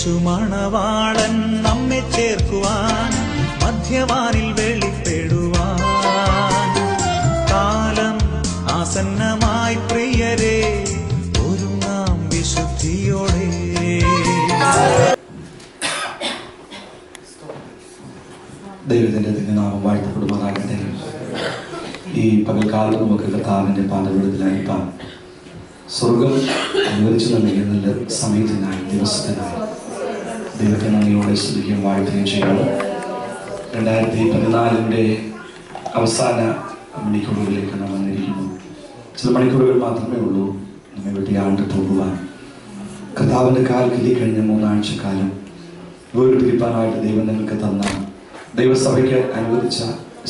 യേശുമണവാളൻ നമ്മെ ചേർക്കുവാൻ മധ്യവാനിൽ വെളിപ്പെടുവാൻ കാലം ആസന്നമായി പ്രിയരെ ഒരുങ്ങാം വിശുദ്ധിയോടെ. ദൈവത്തിൻ്റെ തിരുനാമം വാഴ്ത്തപ്പെടുമാറാകട്ടെ. ഈ പകൽക്കാലം നമുക്ക് കർത്താവിൻ്റെ പാദപീഠത്തിലായിരിക്കാം. സ്വർഗം അനുവദിച്ചു നൽകിയ നല്ല സമയത്തിനായി ദിവസത്തിനായി ദൈവത്തെ നന്ദിയോടെ സ്തുതിക്കുകയും വാഴ്ത്തുകയും ചെയ്യണം. 2014 അവസാന മണിക്കൂറുകളിലേക്ക് നാം വന്നിരിക്കുന്നു. ചില മണിക്കൂറുകൾ മാത്രമേ ഉള്ളൂ നമ്മെ വിട്ട് ആണ്ട് പോകുവാൻ. കർത്താവിൻ്റെ കാൽക്കലി കഴിഞ്ഞ 3 ആഴ്ചക്കാലം വേർപിരിപ്പാനായിട്ട് ദൈവം നിങ്ങൾക്ക് തന്ന ദൈവസഭയ്ക്ക് അനുവദിച്ച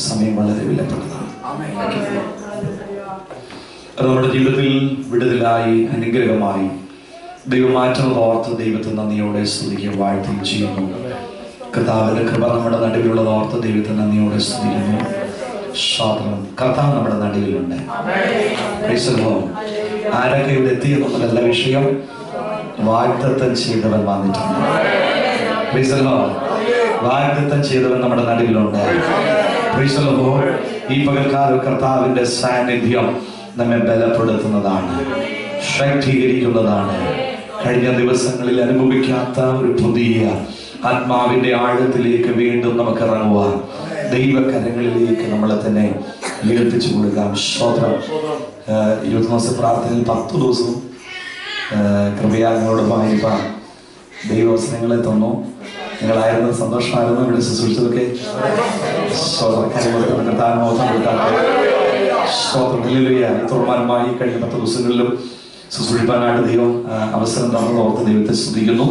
സമയം വളരെ വിലപ്പെട്ടതാണ്. അത് നമ്മുടെ ജീവിതത്തിൽ വിടുതലായി അനുഗ്രഹമായി ദൈവമാറ്റം ഓർത്ത് ദൈവത്തെ നന്ദിയോടെ സ്തുതിക്കുകയും വാഴ്ത്തുകയും ചെയ്യുന്നു. കർത്താവിന്റെ കൃപ നമ്മുടെ നടുവിലുള്ളത് ഓർത്ത് ദൈവത്തെ നന്ദിയോടെ സ്തുതിക്കുന്നു. കർത്താവ് നമ്മുടെ നടുവിലുണ്ട്. ആരൊക്കെ ഇവിടെ എത്തിയെന്നുള്ളതല്ല വിഷയം, വാഗ്ദത്തം ചെയ്തവൻ വന്നിട്ടുണ്ട്. വാഗ്ദത്തം ചെയ്തവൻ നമ്മുടെ നടുവിലുണ്ട്. ഈ പകൽക്കാലം കർത്താവിന്റെ സാന്നിധ്യം നമ്മെ ബലപ്പെടുത്തുന്നതാണ്, ശക്തീകരിക്കുന്നതാണ്. കഴിഞ്ഞ ദിവസങ്ങളിൽ അനുഭവിക്കാത്ത ഒരു പുതിയ ആത്മാവിന്റെ ആഴത്തിലേക്ക് വീണ്ടും നമുക്ക് ഇറങ്ങുവാൻ ദൈവകരങ്ങളിലേക്ക് നമ്മളെ തന്നെ ഏൽപ്പിച്ചു കൊടുക്കാം. സ്തോത്രം. 20 ദിവസം പ്രാർത്ഥനയിൽ 10 ദിവസവും കൃപയാൽ നിങ്ങളോടൊപ്പമായിരിക്കാം. ദൈവവസനങ്ങളെ തന്നു. നിങ്ങളായിരുന്നു സന്തോഷമായിരുന്നു ഇവിടെ ശുശ്രൂഷിച്ചതൊക്കെ. തുറമാനമായി കഴിഞ്ഞ 10 ദിവസങ്ങളിലും ശുശ്രൂഷിപ്പാനായിട്ട് ദൈവം അവസരം തന്നത് ഓർത്ത് ദൈവത്തെ സ്തുതിക്കുന്നു.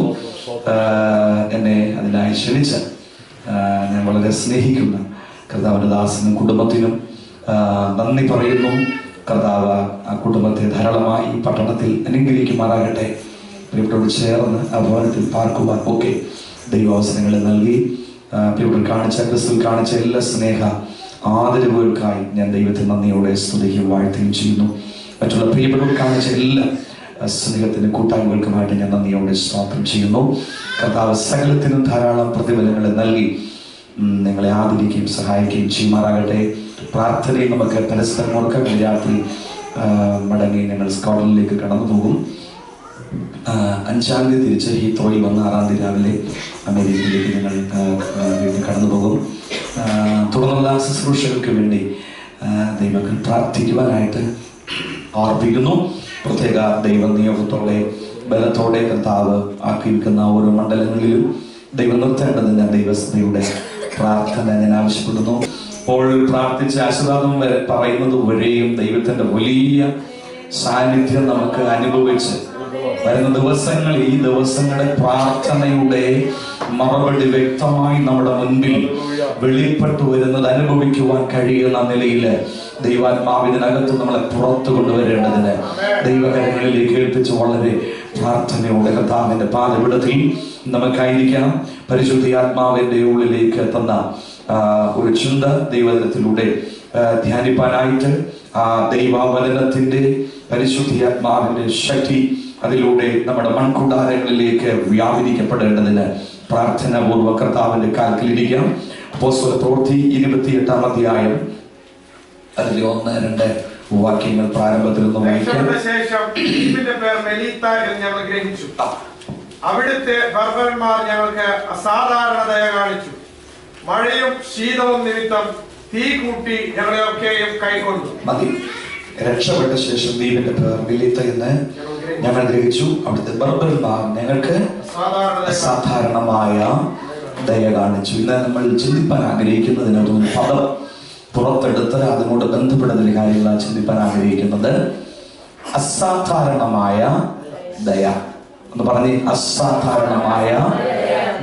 എന്നെ അതിനായി ക്ഷണിച്ച ഞാൻ വളരെ സ്നേഹിക്കുന്ന കർത്താവിൻ്റെ ദാസനും കുടുംബത്തിനും നന്ദി പറയുന്നു. കർത്താവ് ആ കുടുംബത്തെ ധാരാളമായി ഈ പട്ടണത്തിൽ അനുഗ്രഹിക്കുമാറാകട്ടെ. പ്രിയപ്പെട്ടവരോട് ചേർന്ന് ആ ഭവനത്തിൽ പാർക്കുവാൻ ഒക്കെ ദൈവാവസരങ്ങളെ നൽകി പ്രിയപ്പെട്ടവർ കാണിച്ച ക്രിസ്തുവിൽ കാണിച്ച എല്ലാ സ്നേഹ ആദരവുകൾക്കായി ഞാൻ ദൈവത്തെ നന്ദിയോടെ സ്തുതിക്കുകയും വാഴ്ത്തുകയും ചെയ്യുന്നു. മറ്റുള്ള പ്രിയപ്പെട്ടവർ കാണിച്ച എല്ലാ സ്നേഹത്തിനും കൂട്ടായ്മകൾക്കുമായിട്ട് ഞാൻ നന്ദിയോടെ സ്തോത്രം ചെയ്യുന്നു. കർത്താവ് സകലത്തിനും ധാരാളം പ്രതിഫലങ്ങളെ നൽകി നിങ്ങളെ ആദരിക്കുകയും സഹായിക്കുകയും ചെയ്യുമാറാകട്ടെ. പ്രാർത്ഥനയും നമുക്ക് പരസ്പരം ഓർക്കാം. രാത്രി മടങ്ങി ഞങ്ങൾ സ്കോട്ട്ലൻഡിലേക്ക് കടന്നു പോകും. 5-ാം തീയതി തിരിച്ച് ഹീത്രോയിൽ വന്ന് 6-ാം തീയതി രാവിലെ അമേരിക്കയിലേക്ക് ഞങ്ങൾ വീട്ടിൽ കടന്നു പോകും. തുടർന്നുള്ള ശുശ്രൂഷകൾക്ക് വേണ്ടി ദൈവങ്ങൾ പ്രാർത്ഥിക്കുവാനായിട്ട് ഓർപ്പിക്കുന്നു. പ്രത്യേക ദൈവ നിയോഗത്തോടെ ബലത്തോടെ കർത്താവ് ആക്കിയിരിക്കുന്ന ഓരോ മണ്ഡലങ്ങളിലും ദൈവം നിർത്തേണ്ടതിന് ദൈവസഭയുടെ പ്രാർത്ഥന ഞാൻ ആവശ്യപ്പെടുന്നു. അപ്പോൾ പ്രാർത്ഥിച്ച ആശീർവാദം പറയുന്നത് വഴിയും ദൈവത്തിന്റെ വലിയ സാന്നിധ്യം നമുക്ക് അനുഭവിച്ച് വരുന്ന ദിവസങ്ങൾ, ഈ ദിവസങ്ങളുടെ പ്രാർത്ഥനയുടെ മറുപടി വ്യക്തമായി നമ്മുടെ മുൻപിൽ വെളിപ്പെട്ടു വരുന്നത് അനുഭവിക്കുവാൻ കഴിയുന്ന നിലയിൽ ദൈവാത്മാവിനകത്ത് നമ്മളെ പുറത്തു കൊണ്ടുവരേണ്ടതിന് ദൈവകരങ്ങളിലേക്ക് ഏൽപ്പിച്ച് വളരെ പ്രാർത്ഥനയോടെ കർത്താവിന്റെ പാദപീഠത്തിൽ നമുക്കായിരിക്കാം. പരിശുദ്ധ ആത്മാവിന്റെ ഉള്ളിലേക്ക് തന്ന ഒരു ചിന്ത ദൈവദിനത്തിലൂടെ ധ്യാനിപ്പാനായിട്ട് ആ ദൈവവചനത്തിന്റെ പരിശുദ്ധാത്മാവിന്റെ ശക്തി അതിലൂടെ നമ്മുടെ മൺകുടാരങ്ങളിലേക്ക് വ്യാപരിക്കപ്പെടേണ്ടതിന് പ്രാർത്ഥനാപൂർവ്വം കർത്താവിന്റെ കാൽക്കലിരിക്കാം. അപ്പോസ്തല പ്രവൃത്തി 28-ാം അധ്യായം അതിലെ 1-2 വാക്യങ്ങൾ പ്രാരംഭത്തിൽ നിന്ന് വായിക്കാം. അവിടുത്തെ ബർബരന്മാർ ഞങ്ങൾക്ക് അസാധാരണ ദയ കാണിച്ചു. മഴയും ശീതവും നിമിത്തം തീ കൂട്ടി ഞങ്ങളെയൊക്കെയും കൈക്കൊണ്ടു. മതി. രക്ഷപ്പെട്ട ശേഷം ദൈവത്തിന്റെ പേർ മെലീത്ത എന്ന് ഞങ്ങൾ ഗ്രഹിച്ചു. അവിടുത്തെ ബർബരന്മാർ ഞങ്ങൾക്ക് അസാധാരണമായ ദയ കാണിച്ചു. ഇന്ന് നമ്മൾ ചിന്തിപ്പാൻ ആഗ്രഹിക്കുന്നതിനൊരു പദം പുറത്തെടുത്ത് അതിനോട് ബന്ധപ്പെടുന്ന കാര്യങ്ങളാണ് ചിന്തിപ്പാൻ ആഗ്രഹിക്കുന്നത്. അസാധാരണമായ ദയ എന്ന് പറഞ്ഞ്, അസാധാരണമായ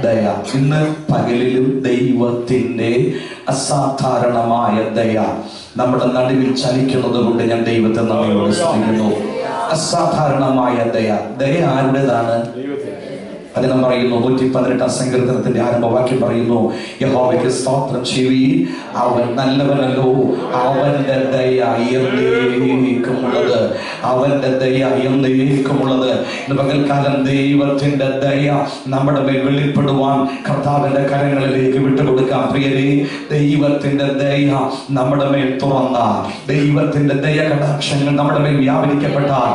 ദയ. ഇന്ന് പകലിലും ദൈവത്തിന്റെ അസാധാരണമായ ദയ നമ്മുടെ നടുവിൽ ചലിക്കുന്നത് കൊണ്ട് ഞാൻ ദൈവത്തെ നന്ദിയോടെ സ്തുതിക്കുന്നു. അസാധാരണമായ ദയ. ദയ ആരുടേതാണ്? അതിനം പറയുന്നു 118 സങ്കീർത്തനത്തിന്റെ ആരംഭവാക്യം പറയുന്നു, യഹോവയ്ക്ക് സ്തോത്രം ചെയ്യുവീൻ, അവൻ നല്ലവനല്ലോ, അവന്റെ ദയ എന്നേക്കുമുള്ളത്, അവന്റെ ദയ എന്നേക്കുമുള്ളത്. ഇന്ന് പകൽക്കാലം ദൈവത്തിന്റെ ദയ നമ്മുടെ മേൽ വെളിപ്പെടുവാൻ കർത്താവിന്റെ കരങ്ങളിലേക്ക് വിട്ടുകൊടുക്കാം. പ്രിയരെ, ദൈവത്തിന്റെ ദയ നമ്മുടെ മേൽ തുറന്നാൽ, ദൈവത്തിന്റെ ദയ കടാക്ഷങ്ങൾ നമ്മുടെ മേൽ വ്യാപരിക്കപ്പെട്ടാൽ,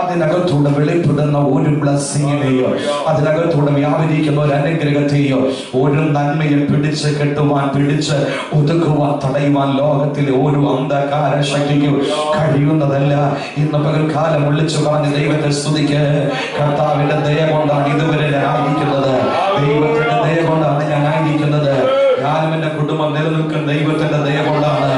അതിനകത്തൂടെ വെളിപ്പെടുന്ന ഒരു ബ്ലെസ്സിങ്ങിനെയോ, അതിനകത്തൂടെ വ്യാപരിക്കുന്ന ഒരു അനുഗ്രഹത്തെയോ, ഒരു നന്മയെ പിടിച്ച് കെട്ടുവാൻ, പിടിച്ച് ഒതുക്കുവാൻ, തടയുവാൻ ലോകത്തിലെ ഒരു അന്ധകാര ശക്തിക്കും കഴിയുന്നതല്ല. ഇന്ന് പകൽക്കാലം വിളിച്ചു പറഞ്ഞ് ദൈവത്തെ സ്തുതിക്ക്. കർത്താവിന്റെ ദയ കൊണ്ടാണ് ഇതുവരെ ഞാൻ ആയിരിക്കുന്നത്, ദൈവത്തിന്റെ ദയ കൊണ്ടാണ് ഞാൻ ആയിരിക്കുന്നത്. ഞാനും എന്റെ കുടുംബം നിലനിൽക്കുന്ന ദൈവത്തിന്റെ ദയ കൊണ്ടാണ്.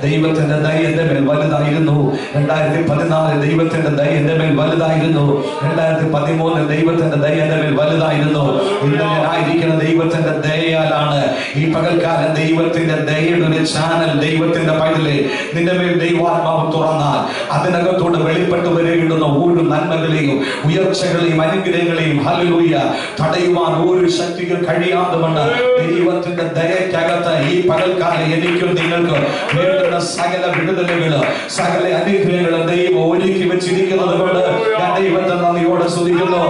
ദൈവത്തിന്റെ ദയ എന്റെ മേൽ വലുതായിരുന്നു. 2014 ദൈവത്തിന്റെ ദയ എന്റെ മേൽ വലുതായിരുന്നു. 2013 ദൈവത്തിന്റെ ദയ എന്റെ മേൽ വലുതായിരുന്നു. ഇന്ന് ഞാൻ ആയിരിക്കുന്ന ദൈവത്തിന്റെ ദയയാലാണ്. ഈ പകൽക്കാലം ദൈവത്തിന്റെ ദയയുടെ ഒരു ചാനൽ, ദൈവത്തിന്റെ പൈതലേ, നിന്റെ മേൽ ദൈവാത്മാവ് തുറന്നാൽ അതിനകത്തോട് വെളിപ്പെട്ടു വരേണ്ടുന്ന ഒരു നന്മകളെയും ഉയർച്ചകളെയും അനുഗ്രഹങ്ങളെയും ഹല്ലേലൂയ തടയുവാൻ ഒരു ശക്തികൾ കഴിയാതെ വണ്ണം ദൈവത്തിന്റെ ദയക്കകത്ത് ഈ പകൽക്കാലം എനിക്കും നിങ്ങൾക്ക് വേണ്ടുന്ന സകല വിടുതലുകള്, സകല അനുഗ്രഹങ്ങളും ദൈവം ഒരുക്കി വെച്ചിരിക്കുന്നത് കൊണ്ട് ഞാൻ ദൈവത്തെ നന്ദിയോടെ സ്തുതിക്കുന്നു.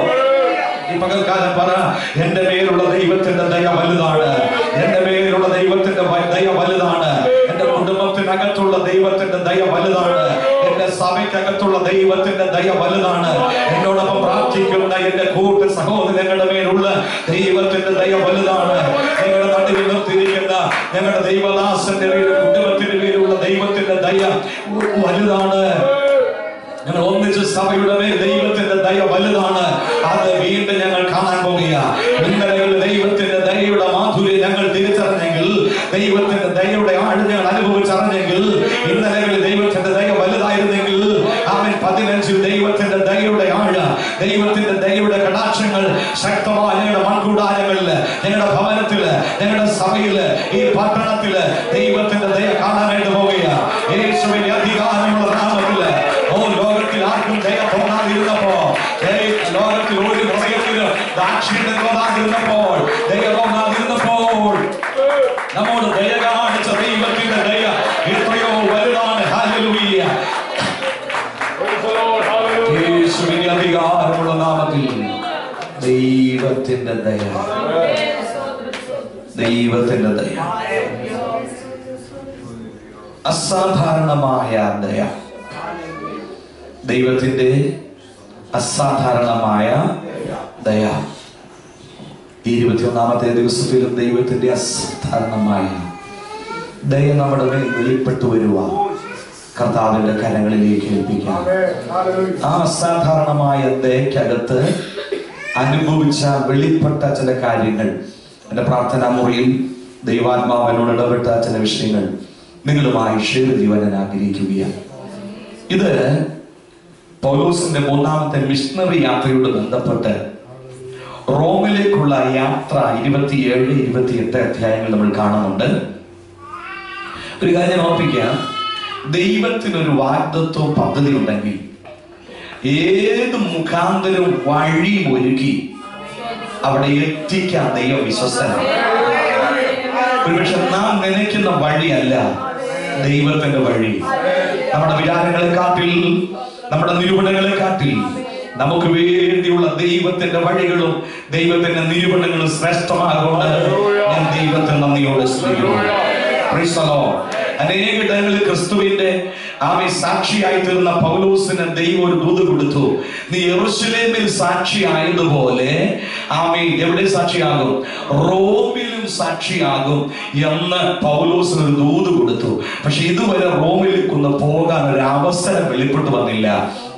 ഈ പകൽക്കാലം പറ, എന്റെ മേലുള്ള ദൈവത്തിന്റെ ദയ വലുതാണ്, എന്റെ മേലുള്ള ദൈവത്തിന്റെ ദയ വലുതാണ്, എന്റെ കുടുംബത്തിനകത്തുള്ള ദൈവത്തിന്റെ ദയ വലുതാണ്, എന്റെ സഭയ്ക്കകത്തുള്ള ദൈവത്തിന്റെ ദയ വലുതാണ്, എന്നോടൊപ്പം പ്രാർത്ഥിക്കുന്ന എന്റെ കൂട്ട സഹോദരങ്ങളുടെ മേലുള്ള ദൈവത്തിന്റെ ദയ വലുതാണ്, ഞങ്ങളുടെ നടുവിൽ നിർത്തിയിരിക്കുന്ന ഞങ്ങളുടെ ദൈവദാസന്റെ പേര്, കുടുംബത്തിന്റെ പേരുള്ള ദൈവത്തിന്റെ ദയ വലുതാണ്. ഞങ്ങൾ ഒന്നിച്ച് സഭയുടെ മേൽ ദൈവത്തിന്റെ ദയ വലുതാണ്. അത് വീണ്ടും ഞങ്ങൾ കാണാൻ പോകുക. ഇന്നലെ ദൈവത്തിന്റെ ദയയുടെ മാധുര്യം ഞങ്ങൾ തിരിച്ചറിഞ്ഞെങ്കിൽ, ദൈവത്തിന്റെ ദയയുടെ ആഴ് ഞങ്ങൾ അനുഭവിച്ചറിഞ്ഞെങ്കിൽ, ഇന്നലെ ദൈവത്തിന്റെ ദയ വലുതായിരുന്നെങ്കിൽ, അവൻ 15 ദൈവത്തിന്റെ ദയയുടെ ആഴ്, ദൈവത്തിന്റെ ദയയുടെ കടാക്ഷങ്ങൾ ശക്തമായ ഞങ്ങളുടെ മൺകൂടാരങ്ങളില്, ഞങ്ങളുടെ ഭവനത്തില്, ഞങ്ങളുടെ സഭയില്, ഈ പട്ടണത്തില് ദൈവത്തിന്റെ ദയ കാണാനായിട്ട് പോവുക. യേശുവിന്റെ അധികാരമുള്ള നാമത്തില് ലോകത്തിൽ ആർക്കും ദയ തോന്നാതിരുന്നപ്പോ, ലോകത്തിൽ ഒരു ഹൃദയത്തിന് ദാക്ഷിണ്യം തോന്നാതിരുന്നപ്പോൾ, ദയ തോന്നാതിരുന്നപ്പോൾ, നമ്മോട് ദയ കാണിച്ച ദൈവത്തിന്റെ ദയ എത്രയോ വലുതാണ്. ഹല്ലേലൂയ. യേശുവിന്റെ അധികാരമുള്ള നാമത്തിൽ ദൈവത്തിന്റെ ദയ, ദൈവത്തിന്റെ ദയ, അസാധാരണമായ ദയ, ദൈവത്തിന്റെ അസാധാരണമായ ദയ. ഈ 21-ാമത്തെ ദിവസത്തിലും ദൈവത്തിന്റെ അസാധാരണമായ ദയ നമ്മുടെ മേൽ വെളിപ്പെട്ടു വരുവാൻ കർത്താവിന്റെ കരങ്ങളിലേക്ക് ഏൽപ്പിക്കാം. ആ അസാധാരണമായ ദയക്കകത്ത് അനുഭവിച്ച വെളിപ്പെട്ട ചില കാര്യങ്ങൾ, എന്റെ പ്രാർത്ഥനാ മുറിയിൽ ദൈവാത്മാവിനോട് ഇടപെട്ട ചില വിഷയങ്ങൾ നിങ്ങളുമായി ഷെയർ ചെയ്യുവാൻ ഞാൻ ആഗ്രഹിക്കുകയാണ്. ഇത് പൗലോസിന്റെ 3ാമത്തെ മിഷണറി യാത്രയോട് ബന്ധപ്പെട്ട് റോമിലേക്കുള്ള യാത്ര 27-28 അധ്യായങ്ങൾ നമ്മൾ കാണുന്നുണ്ട്. ഒരു കാര്യം ഓർപ്പിക്കാം, ദൈവത്തിനൊരു വാഗ്ദത്വ പദ്ധതി ഉണ്ടെങ്കിൽ ഏത് മുഖാന്തരവും വഴി ഒരുക്കി അവിടെ എത്തിക്കാൻ ദൈവം വിശ്വസ്തനാണ്. ഒരുപക്ഷെ നാം നനയ്ക്കുന്ന വഴിയല്ല ദൈവത്തിന്റെ വഴി. നമ്മുടെ വിചാരങ്ങളെ കാട്ടിൽ, നമ്മുടെ നിരൂപണങ്ങളെ കാട്ടിൽ നമുക്ക് വേണ്ടിയുള്ള ദൈവത്തിന്റെ വഴികളും ദൈവത്തിന്റെ നിരൂപണങ്ങളും ശ്രേഷ്ഠമാകൊണ്ട് ഞാൻ ദൈവത്തെ നന്ദിയോടെ സ്തുതിക്കുന്നു. Price the Lord. അനേകങ്ങളിൽ ക്രിസ്തുവിന്റെ സാക്ഷിയായി തീർന്ന പൗലോസിന് ദൈവം ഒരു ദൂത് കൊടുത്തു. നീ യെരൂശലേമിൽ സാക്ഷിയായതുപോലെ എവിടെ സാക്ഷിയാകും? റോമിലും സാക്ഷിയാകും എന്ന് പൗലോസിന് ഒരു ദൂത് കൊടുത്തു. പക്ഷെ ഇതുവരെ റോമിലേക്കൊന്ന് പോകാൻ ഒരു അവസരം വെളിപ്പെട്ടു വന്നില്ല.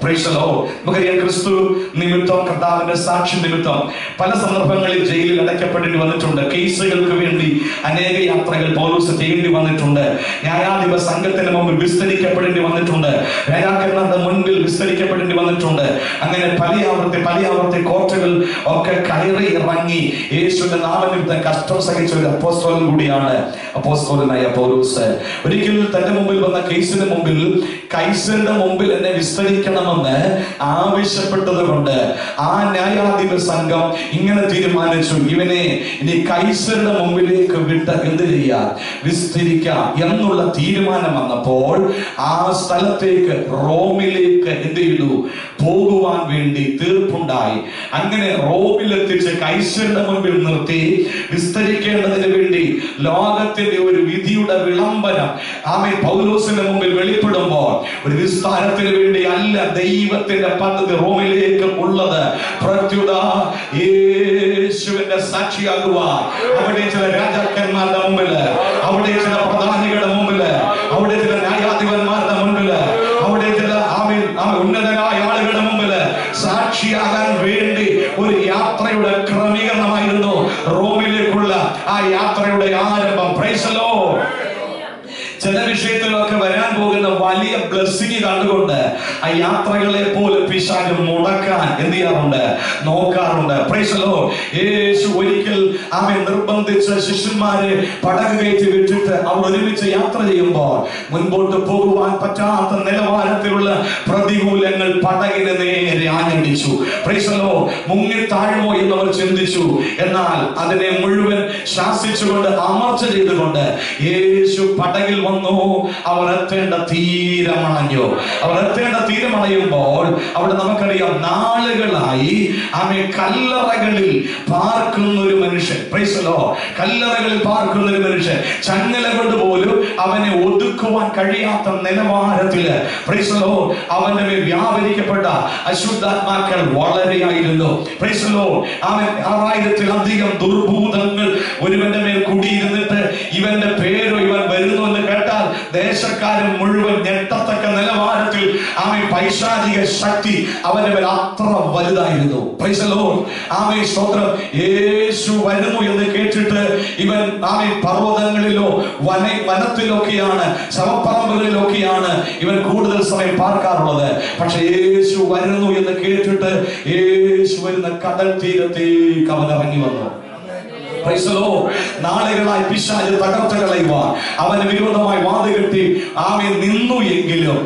Price the Lord. നമുക്കറിയാം, ക്രിസ്തു നിമിത്തം, കർത്താവിന്റെ സാക്ഷി നിമിത്തം പല സന്ദർഭങ്ങളിൽ ജയിലിൽ അടയ്ക്കപ്പെടേണ്ടി വന്നിട്ടുണ്ട്. കേസുകൾക്ക് വേണ്ടി അനേക യാത്രകൾ പൗലോസ് ചെയ്യേണ്ടി വന്നിട്ടുണ്ട്. ന്യായാധിപ സംഘത്തിന് മുമ്പിൽ വിസ്തരിക്കപ്പെടേണ്ടി വന്നിട്ടുണ്ട്. രാജാക്കന്മാരുടെ മുൻപിൽ വിസ്തരിക്കപ്പെടേണ്ടി വന്നിട്ടുണ്ട്. അങ്ങനെ പലയാവർത്തി കോട്ടകൾ ഒക്കെ കയറി ഇറങ്ങി യേശുവിന്റെ നാമനിമിത്തം കഷ്ടം സഹിച്ച ഒരു അപ്പോസ്തലൻ കൂടിയാണ് അപ്പോസ്തലനായ പൗലോസ്. ഒരിക്കൽ തന്റെ മുമ്പിൽ വന്ന കേസിന് മുമ്പിൽ, കൈസരുടെ മുമ്പിൽ എന്നെ വിസ്തരിക്കണം വേണമെന്ന് ആവശ്യപ്പെട്ടത് കൊണ്ട് ആ ന്യായാധിപ സംഘം ഇങ്ങനെ തീരുമാനിച്ചു, ഇവനെ ഇനി കൈസരുടെ മുമ്പിലേക്ക് വിട്ട് എന്ത് ചെയ്യാം, വിസ്തരിക്കാം എന്നുള്ള തീരുമാനം വന്നപ്പോൾ ആ സ്ഥലത്തേക്ക് റോമിലേക്ക് എന്ത് ചെയ്തു, പോകുവാൻ വേണ്ടി തീർപ്പുണ്ടായി. അങ്ങനെ റോമിലെത്തിച്ച് കൈസരുടെ മുൻപിൽ നിർത്തി വിസ്തരിക്കേണ്ടതിന് വേണ്ടി ലോകത്തിന്റെ ഒരു വിധിയുടെ വിളംബരം ആമേൻ പൗലോസിന്റെ മുമ്പിൽ വെളിപ്പെടുമ്പോൾ ഒരു വിസ്താരത്തിന് വേണ്ടി അല്ല ദൈവത്തിന്റെ പദ്ധതി റോമിലേക്ക് ഉള്ളത്. പ്രത്യുത യേശുവിന്റെ സാക്ഷിയാകുവാൻ അവിടെ ചില രാജാക്കന്മാരുടെ മുമ്പില്, അവിടെ ചില പ്രധാനികളുടെ മുമ്പില്, അവിടെ ചില ന്യായാധിപന്മാരുടെ മുമ്പില്, അവിടെ ചില ഉന്നതരായ ആളുകളുടെ മുമ്പില് സാക്ഷിയാകാൻ വേണ്ടി ഒരു യാത്രയുടെ ക്രമീകരണമായിരുന്നു റോമിലേക്കുള്ള ആ യാത്രയുടെ ആരംഭം. Price the Lord. ചില വിഷയത്തിലൊക്കെ വരാൻ പോകുന്ന വലിയ ബ്ലെസ്സിംഗ് കണ്ടുകൊണ്ട് ആ യാത്രകളെ പോലെ പിശാച് മുടക്കാൻ എന്ത് ചെയ്യാറുണ്ട്, നോക്കാറുണ്ട്. Price the Lord. യേശു ഒരിക്കൽ അവൻ നിർബന്ധിച്ച ശിഷ്യന്മാരെ പടക് കയറ്റി വിട്ടിട്ട് അവർ ഒരുമിച്ച് യാത്ര ചെയ്യുമ്പോൾ മുൻപോട്ട് പോകുവാൻ പറ്റാത്ത നിലവാരത്തിലുള്ള പ്രതികൂലങ്ങൾ പടകിന് നേരെ ആഞ്ഞടിച്ചു. Price the Lord. മുങ്ങി താഴ്മോ എന്നവർ ചിന്തിച്ചു. എന്നാൽ അതിനെ മുഴുവൻ ശാസിച്ചുകൊണ്ട് അമർച്ച ചെയ്തുകൊണ്ട് യേശു പടകിൽ അവർ എത്തേണ്ട തീരമണഞ്ഞു. അവർ എത്തേണ്ട തീരമണയുമ്പോൾ അവിടെ നമുക്കറിയാം നാളുകളായി അവൻ കല്ലറകളിൽ പാർക്കുന്ന ഒരു മനുഷ്യൻ. Price the Lord. കല്ലറകളിൽ പാർക്കുന്ന ഒരു മനുഷ്യൻ, ചങ്ങല കൊണ്ട് പോലും അവനെ ഒതുക്കുവാൻ കഴിയാത്ത നിലവാരത്തില് പ്രൈസ് ദി ലോർഡ് അവന്റെ മേൽ വ്യാപരിക്കപ്പെട്ട അശുദ്ധാത്മാക്കൾ വളരെയായിരുന്നു. Praise the Lord. അവൻ 6000-ലധികം ദുർഭൂതങ്ങൾ ഒരുവന്റെ മേൽ കുടിയിരുന്നിട്ട് ഇവന്റെ പേരോ ഇവൻ വരുന്നു എന്ന് കേട്ടാൽ ദേശക്കാരൻ മുഴുവൻ ഞെട്ടത്തക്ക നിലവാരത്തിൽ ആമേ പൈശാചിക ശക്തി അവന്റെ മേൽ അത്ര വലുതായിരുന്നു. Price the Lord. ആമേ സ്തോത്രം. യേശു വരുന്നു എന്ന് കേട്ടിട്ട് ഇവൻ ആമേ പർവ്വതങ്ങളിലോ വനത്തിലൊക്കെയാണ്, ശവപ്പറമ്പുകളിലൊക്കെയാണ് ഇവൻ കൂടുതൽ സമയം പാർക്കാറുള്ളത്. പക്ഷെ യേശു വരുന്നു എന്ന് കേട്ടിട്ട് യേശു വരുന്ന കടൽ തീരത്തേക്ക് അവൻ ഇറങ്ങി വന്നു. നാളുകളായി പിശാച് തകർത്ത് കളയുവാൻ അവന് വിരോധമായി വാതുകെട്ടി ആമേ നിന്നു എങ്കിലും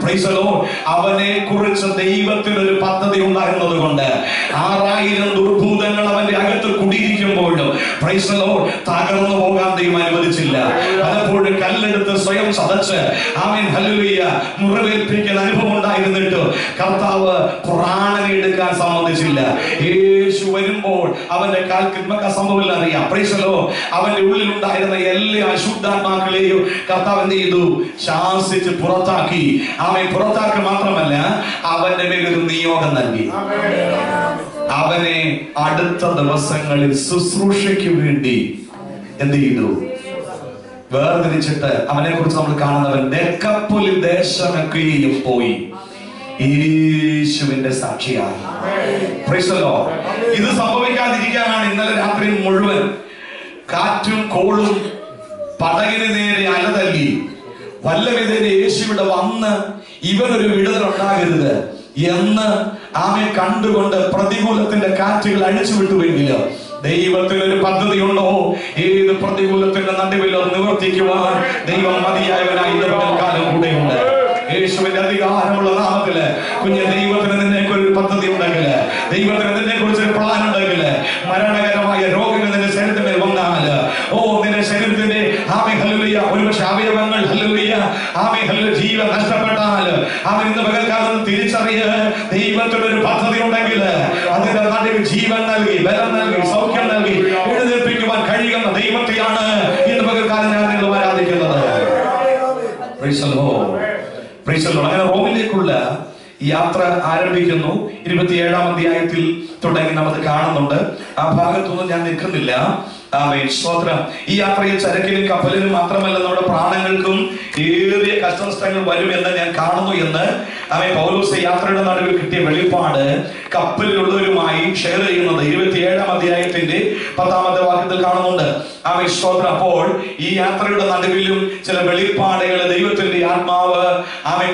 അവനെ കുറിച്ച് ദൈവത്തിന് ഒരു പദ്ധതി ഉണ്ടായിരുന്നത് കൊണ്ട് 6000 ദുർഭൂതങ്ങൾ അവന്റെ അകത്ത് കുടിയിരിക്കുമ്പോഴും തകർന്നു പോകാൻ ദൈവം അനുവദിച്ചില്ല. പലപ്പോഴും കല്ലെടുത്ത് സ്വയം ചതച്ച് ആമേൻ ഹല്ലേലൂയ മുറിവേൽപ്പിക്കൽ അനുഭവം ഉണ്ടായിരുന്നിട്ട് കർത്താവ് പ്രാണനെ എടുക്കാൻ സമ്മതിച്ചില്ല. യേശു വരുമ്പോൾ അവന്റെ കാൽക്ക് സംഭവം അറിയാം. അവന്റെ ഉള്ളിൽ ഉണ്ടായിരുന്ന എല്ലാ അശുദ്ധാത്മാക്കളെയും കർത്താവ് എന്ത് ചെയ്തു? ശാസിച്ച് പുറത്താക്കി. അവൻ പുറത്താക്കുക മാത്രമല്ല, അവന്റെ മേലൊരു നിയോഗം നൽകി. അവനെ അടുത്ത ദിവസങ്ങളിൽ ശുശ്രൂഷയ്ക്ക് വേണ്ടി എന്ത് ചെയ്തു? വേർതിരിച്ചിട്ട് അവനെ കുറിച്ച് നമ്മൾ കാണുന്നവൻ ഡെക്കപ്പൊലി ദേശമൊക്കെയും പോയി യേശുവിന്റെ സാക്ഷിയായി. ഇത് സംഭവിക്കാതിരിക്കാനാണ് ഇന്നലെ രാത്രി മുഴുവൻ കാറ്റും കോളും പടകിന് നേരെ അലതല്ലി വല്ലവിധേന യേശുവിടെ വന്ന് ഇവനൊരു വിടുതലുണ്ടാകരുത് എന്ന് ആമെ കണ്ടുകൊണ്ട് പ്രതികൂലത്തിന്റെ കാറ്റുകൾ അഴിച്ചു വിട്ടുവെങ്കിലും ദൈവത്തിനൊരു പദ്ധതിയുണ്ടോ? ഏത് പ്രതികൂലത്തിന്റെ നടുവിലോ നിവർത്തിക്കുവാൻ ദൈവം മതിയായവനായി കാലം കൂടെയുണ്ട്. യേശുവിന്റെ അധികാരമുള്ള നാമത്തില് കുഞ്ഞ് ദൈവത്തിന് നിന്നെ ഒരു പദ്ധതി ഉണ്ടെങ്കിൽ, ദൈവത്തിന് നിന്നെ കുറിച്ചൊരു പ്ലാൻ ഉണ്ടെങ്കിൽ, മരണകരമായ രോഗങ്ങൾ നിന്റെ ശരീരത്തിൽ വന്നാൽ, നിന്റെ ശരീരത്തിന്റെ ഒരുപക്ഷെ അവയവങ്ങൾ ജീവൻ നഷ്ടപ്പെട്ടാൽ അവൻ ഇന്ന് പകൽക്കാലം തിരിച്ചറിയ ദൈവത്തിനൊരു പദ്ധതി ഉണ്ടെങ്കിൽ അതിന്റെ നടുവിൽ ജീവൻ നൽകി, ബലം നൽകി, സൗഖ്യം നൽകി എഴുന്നേൽപ്പിക്കുവാൻ കഴിയുന്ന ദൈവത്തെയാണ് ഇന്ന് പകൽക്കാലം ഞാൻ നിങ്ങൾ ആരാധിക്കുന്നത്. അങ്ങനെ റോമിലേക്കുള്ള യാത്ര ആരംഭിക്കുന്നു. 27-ാം അധ്യായത്തിൽ തുടങ്ങി നമുക്ക് കാണുന്നുണ്ട്. ആ ഭാഗത്തൊന്നും ഞാൻ നിൽക്കുന്നില്ല. സ്തോത്രം. ഈ യാത്രയിൽ ചരക്കിനും കപ്പലിനും മാത്രമല്ല നമ്മുടെ പ്രാണങ്ങൾക്കും ഏറിയ കഷ്ടനഷ്ടങ്ങൾ വരുമെന്ന് ഞാൻ കാണുന്നു എന്ന് പൗലോസ് യാത്രയുടെ നടുവിൽ കിട്ടിയ വെളിപ്പാട് കപ്പലിലുള്ളവരുമായി ഷെയർ ചെയ്യുന്നത് 27-ാം അധ്യായത്തിന്റെ 10-ാമത്തെ വാക്യത്തിൽ കാണുന്നുണ്ട്. സ്തോത്രം. അപ്പോൾ ഈ യാത്രയുടെ നടുവിലും ചില വെളിപ്പാടുകൾ ദൈവത്തിന്റെ ആത്മാവ്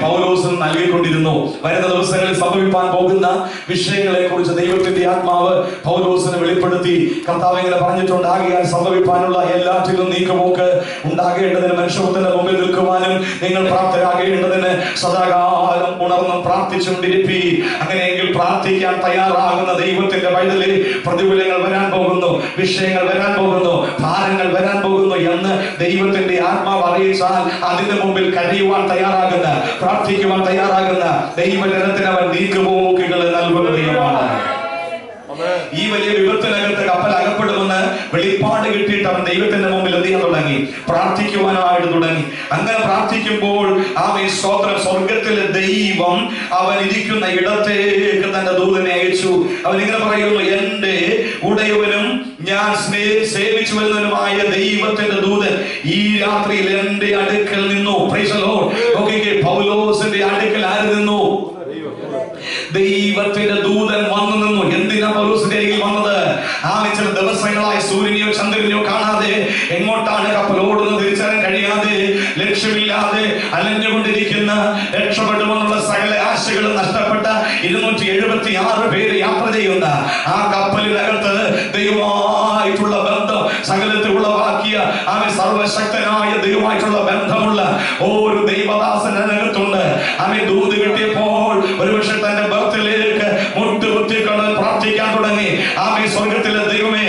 പൗലോസിന് നൽകിക്കൊണ്ടിരുന്നു. വരുന്ന ദിവസങ്ങളിൽ സംഭവിക്കാൻ പോകുന്ന വിഷയങ്ങളെ കുറിച്ച് ദൈവത്തിന്റെ ആത്മാവ് പൗലോസിന് വെളിപ്പെടുത്തി. കർത്താവ് ഇങ്ങനെ പറഞ്ഞിട്ടുണ്ട്, ആകയാൽ സംഭവിക്കാനുള്ള എല്ലാറ്റിലും നീക്കുപോക്ക് ഉണ്ടാകേണ്ടതിന് മനുഷ്യത്തിന്റെ മുമ്പിൽ നിൽക്കുവാനും നിങ്ങൾ പ്രാപ്തരാകേണ്ടതിന് സദാകാലം ഉണർന്നും പ്രാർത്ഥിച്ചുകൊണ്ടിരിപ്പി. അങ്ങനെയെങ്കിൽ പ്രാർത്ഥിക്കാൻ തയ്യാറാകുന്ന ദൈവത്തിന്റെ പൈതലേ, പ്രതികൂലങ്ങൾ വരാൻ പോകുന്നു, വിഷയങ്ങൾ വരാൻ പോകുന്നു, ഭാരങ്ങൾ വരാൻ പോകുന്നു എന്ന് ദൈവത്തിന്റെ ആത്മാവ് അറിയിച്ചാൽ അതിന്റെ മുമ്പിൽ കഴിയുവാൻ തയ്യാറാകുന്ന, പ്രാർത്ഥിക്കുവാൻ തയ്യാറാകുന്ന ദൈവജനത്തിന് അവൻ നീക്കുപോക്കുകൾ നൽകുന്ന ദൈവമാണ്. ഈ വലിയ വിപത്തിനകത്ത് കപ്പൽ അകപ്പെടുമെന്ന് വെളിപ്പാട് കിട്ടിയിട്ട് അവൻ ദൈവത്തിന്റെ മുമ്പിൽ എന്ത് ചെയ്യാൻ തുടങ്ങി? പ്രാർത്ഥിക്കുവാനായിട്ട് തുടങ്ങി. അങ്ങനെ പ്രാർത്ഥിക്കുമ്പോൾ സ്തോത്രം, സ്വർഗത്തിലെ ദൈവം അവൻ ഇരിക്കുന്ന ഇടത്തേക്ക് തന്റെ ദൂതനെ അയച്ചു. അവൻ ഇങ്ങനെ പറയുന്നു, എന്റെ ഉടയവനും ഞാൻ സേവിച്ചു വരുന്നവനുമായ ദൈവത്തിന്റെ ദൂതൻ ഈ രാത്രിയിൽ എന്റെ അടുക്കൽ നിന്നു. Price the Lord. നോക്കിക്കേ, പൗലോസിന്റെ അടുക്കൽ ആര് നിന്നു? ദൈവത്തിന്റെ ദൂതൻ വന്നു നിന്നു. എന്തിനാ പൗലോസിന്റെ അരികിൽ വന്നത്? ചില ദിവസങ്ങളായി സൂര്യനെയോ ചന്ദ്രനെയോ കാണാതെ, എങ്ങോട്ടാണ് കപ്പൽ ഓടുന്നത് തിരിച്ചറിയാൻ കഴിയാതെ, ലക്ഷ്യമില്ലാതെ അലഞ്ഞുകൊണ്ടിരിക്കുന്ന, രക്ഷപ്പെടുമെന്നുള്ള സകല ആശകളും നഷ്ടപ്പെട്ട 276 പേര് യാത്ര ചെയ്യുന്ന ആ കപ്പലിനകത്ത് ദൈവമായിട്ടുള്ള ബന്ധം സകലത്തെ ഉളവാക്കിയ സർവശക്തനായ ദൈവമായിട്ടുള്ള ബന്ധമുള്ള ഒരു ദൈവദാസനകത്തുണ്ട്. ദൂത് കിട്ടിയപ്പോൾ ഒരുപക്ഷെ തന്റെ ബർത്തിലേക്ക് മുട്ടുകുത്തിക്കൊണ്ട് പ്രാർത്ഥിക്കാൻ തുടങ്ങി. സ്വർഗത്തിലെ ദൈവമേ,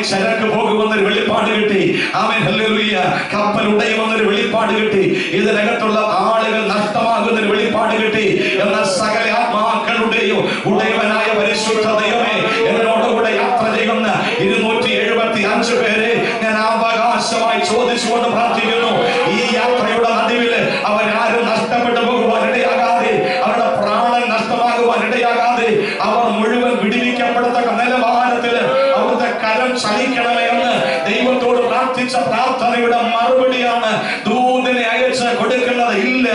ചരക്ക് പോകുമെന്നൊരു വെളിപ്പാട് കിട്ടി. ഹല്ലേലൂയ. കപ്പൽ ഉടയുമെന്നൊരു വെളിപ്പാട് കിട്ടി. ഇതിനകത്തുള്ള ആളുകൾ നഷ്ടമാകുന്നൊരു വെളിപ്പാട് കിട്ടി. എന്നാൽ സകല ആത്മാക്കളുടെയോ ഉടയവനായ പരിശുദ്ധ ദൈവമേ, എന്നോടുകൂടെ യാത്ര ചെയ്യുന്ന 275 പേരെ ഞാൻ അവകാശമായി ചോദിച്ചുകൊണ്ട് പ്രാർത്ഥിക്കുന്നു. ഈ യാത്രയുടെ നടുവിൽ അവരാരും നഷ്ടപ്പെട്ടു പോകുവാൻ ഇടയാകാതെ, അവരുടെ പ്രാണൻ നഷ്ടമാകുവാൻ ഇടയാകാതെ, അവർ മുഴുവൻ വിടിവിക്കപ്പെടത്തക്ക നിലവാരത്തിൽ അവരുടെ കരം ചലിക്കണമേ എന്ന് ദൈവത്തോട് പ്രാർത്ഥിച്ച പ്രാർത്ഥനയുടെ മറുപടിയാണ് ദൂതനെ അയച്ച് കൊടുക്കുന്നത്. ഇല്ല,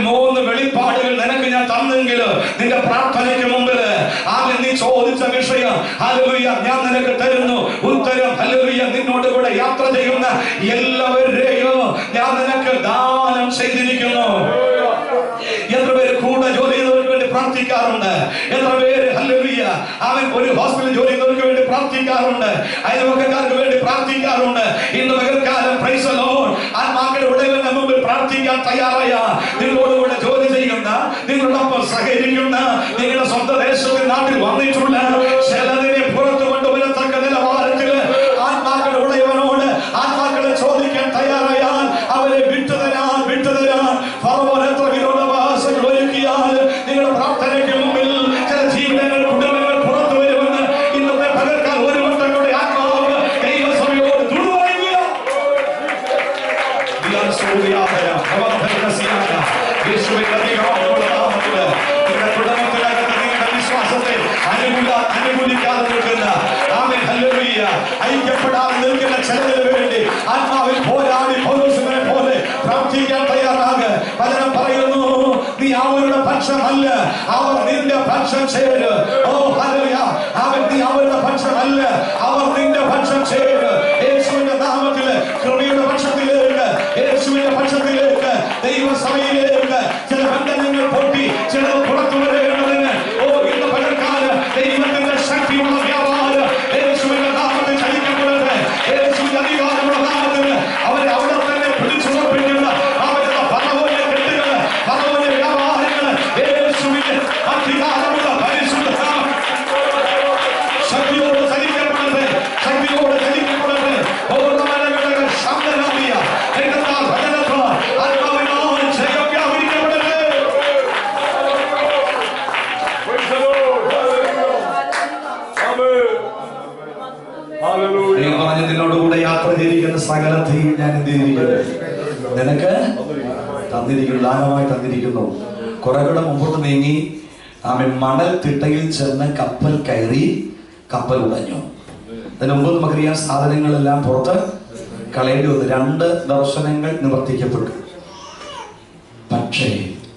3 വെളിപ്പാടുകൾ നിനക്ക് ഞാൻ തന്നെങ്കിൽ നിന്റെ പ്രാർത്ഥനയ്ക്ക് മുമ്പിൽ നീ ചോദിച്ച വിഷയം ഹല്ലേലൂയ ഞാൻ നിനക്ക് തരുന്നു ഉത്തരം. ഹല്ലേലൂയ. നിന്നോട് കൂടെ യാത്ര ചെയ്യുന്ന എല്ലാവരെയും ഞാൻ നിനക്ക് ദാനം ചെയ്തിരിക്കുന്നു. എത്ര പേര് കൂടെ ജോലി ചെയ്തവർക്ക് വേണ്ടി പ്രാർത്ഥിക്കാറുണ്ട്? എത്ര പേര് ഹല്ലേലൂയ ഒരു ഹോസ്പിറ്റലിൽ ജോലി ചെയ്തവർക്ക് വേണ്ടി പ്രാർത്ഥിക്കാറുണ്ട്? അയൽവക്കക്കാർക്ക് വേണ്ടി പ്രാർത്ഥിക്കാറുണ്ട്? ഇന്ന് പകൽക്കാലം പ്രൈസ് ദി ലോർഡ് ആത്മാക്കളുടെ ഉടയവന്റെ മുമ്പിൽ പ്രാർത്ഥിക്കാൻ തയ്യാറായ, നിങ്ങളോടുകൂടെ ജോലി ചെയ്യുന്ന, നിങ്ങളോടൊപ്പം സഹകരിക്കുന്ന, നിങ്ങളുടെ സ്വന്തം ദേശത്തിൽ നാട്ടിൽ വന്നിട്ടുള്ള ചിലതിനെ പുറത്തു കൊണ്ടുവരത്തക്ക നിലവാരത്തിൽ ആത്മാക്കളുടെ ഉടയവനോട് ആത്മാക്കളെ ചോദിക്കാൻ തയ്യാറായാൽ അവരെ വിട്ടുതരാൻ ഫറവോൻ എത്ര വിരോധാഭാസങ്ങൾ ഒരുക്കിയാൽ നിങ്ങളുടെ പ്രാർത്ഥനയ്ക്ക് മുമ്പിൽ ചില ജീവിതങ്ങൾ, കുടുംബങ്ങൾ പുറത്തു വരുമെന്ന് ഇന്നത്തെ പകർക്കാൻ ഒരു വട്ടങ്ങളുടെ ആത്മാവ് ദൈവസഭയോട് തുറന്നുപറയുക. വിശ്വാസത്തെ അനുകൂലിക്കാതെ നിൽക്കുന്ന, ഐക്യപ്പെടാതെ നിൽക്കുന്ന ചിലതിന് വേണ്ടി ആത്മാവിൽ പോരാടി പൗലോസിനെ പോലെ പ്രാർത്ഥിക്കാൻ തയ്യാറാകെ. വചനം പറയുന്നു, നീ അവരുടെ പക്ഷമല്ല, അവർ നിന്റെ പക്ഷം ചേര്. ഓ ഹല്ലേലൂയ. നീ അവരുടെ പക്ഷമല്ല, അവർ നിന്റെ പക്ഷം ചേര്. യേശുവിന്റെ നാമത്തിൽ കൃപയുടെ പക്ഷത്തിലേക്ക്, യേശുവിന്റെ പക്ഷത്തിലേക്ക്, ദൈവസഭയിലേക്ക് ചില ബന്ധനങ്ങൾ പൊട്ടി ചിലത് പുറത്തു വരേണ്ടതിന് ഇന്ന് പകൽക്കാലം ദൈവത്തിന്റെ ശക്തിയുള്ള വ്യാപാരം യേശുവിന്റെ നാമത്തിൽ ചലിക്കപ്പെടട്ടെ. യേശുവിന്റെ അധികാരമുള്ള നാമത്തിന് അവരെ അവിടെ തന്നെ പിടിച്ചുറപ്പിക്കുന്ന അവരുടെ ഫറവോന്റെ കെട്ടുകൾ, ഫറവോന്റെ വ്യാപാരങ്ങൾ യേശുവിന്റെ അധികാരമുള്ള പരിശുദ്ധ നാമം ശക്തിയോട് ചലിക്കപ്പെടട്ടെ, ശക്തിയോട് ചലിക്കപ്പെടട്ടെ. ഓർമ്മകളുടെ ശബ്ദനാദിയ ഭജനത്താൽ ആത്മാവിനാൽ ജയം വ്യാപരിക്കപ്പെടട്ടെ. നിന്നോടുകൂടെ യാത്ര ചെയ്തിരിക്കുന്ന സകലത്തെയും ഞാൻ എന്ത് ചെയ്തിരിക്കുന്നു? നിനക്ക് തന്നിരിക്കുന്നു, ദാനമായി തന്നിരിക്കുന്നു. കുറെ കൂടെ മുമ്പോട്ട് നീങ്ങി മണൽ തിട്ടയിൽ ചെന്ന് കപ്പൽ കയറി, കപ്പൽ ഉടഞ്ഞു. അതിന് മുമ്പ് നമുക്കറിയാം സാധനങ്ങളെല്ലാം പുറത്ത് കളയേണ്ടി വന്നു. 2 ദർശനങ്ങൾ നിവർത്തിക്കപ്പെട്ടു. പക്ഷേ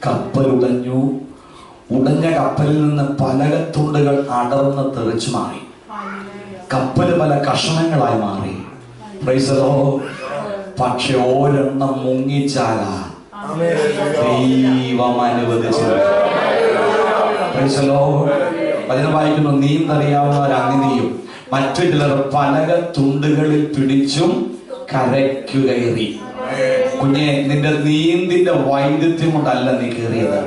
കപ്പൽ ഉടഞ്ഞു. ഉടഞ്ഞ കപ്പലിൽ നിന്ന് പലകത്തുണ്ടുകൾ അടർന്ന് തെറിച്ചു മാറി. കപ്പല് പല കഷണങ്ങളായി മാറി. Price the Lord. പക്ഷെ ഒരെണ്ണം മുങ്ങിച്ചാലാ ദൈവം അനുവദിച്ചത്. Price the Lord. വചനം വായിക്കുന്നു, നീന്തറിയാവുന്നവർ അങ്ങിനെയും മറ്റു ചിലർ പലക തുണ്ടുകളിൽ പിടിച്ചും കരയ്ക്കു കയറി. കുഞ്ഞെ, നിന്റെ നീന്തിന്റെ വൈദഗ്ധ്യം കൊണ്ടല്ല നീ കയറിയത്.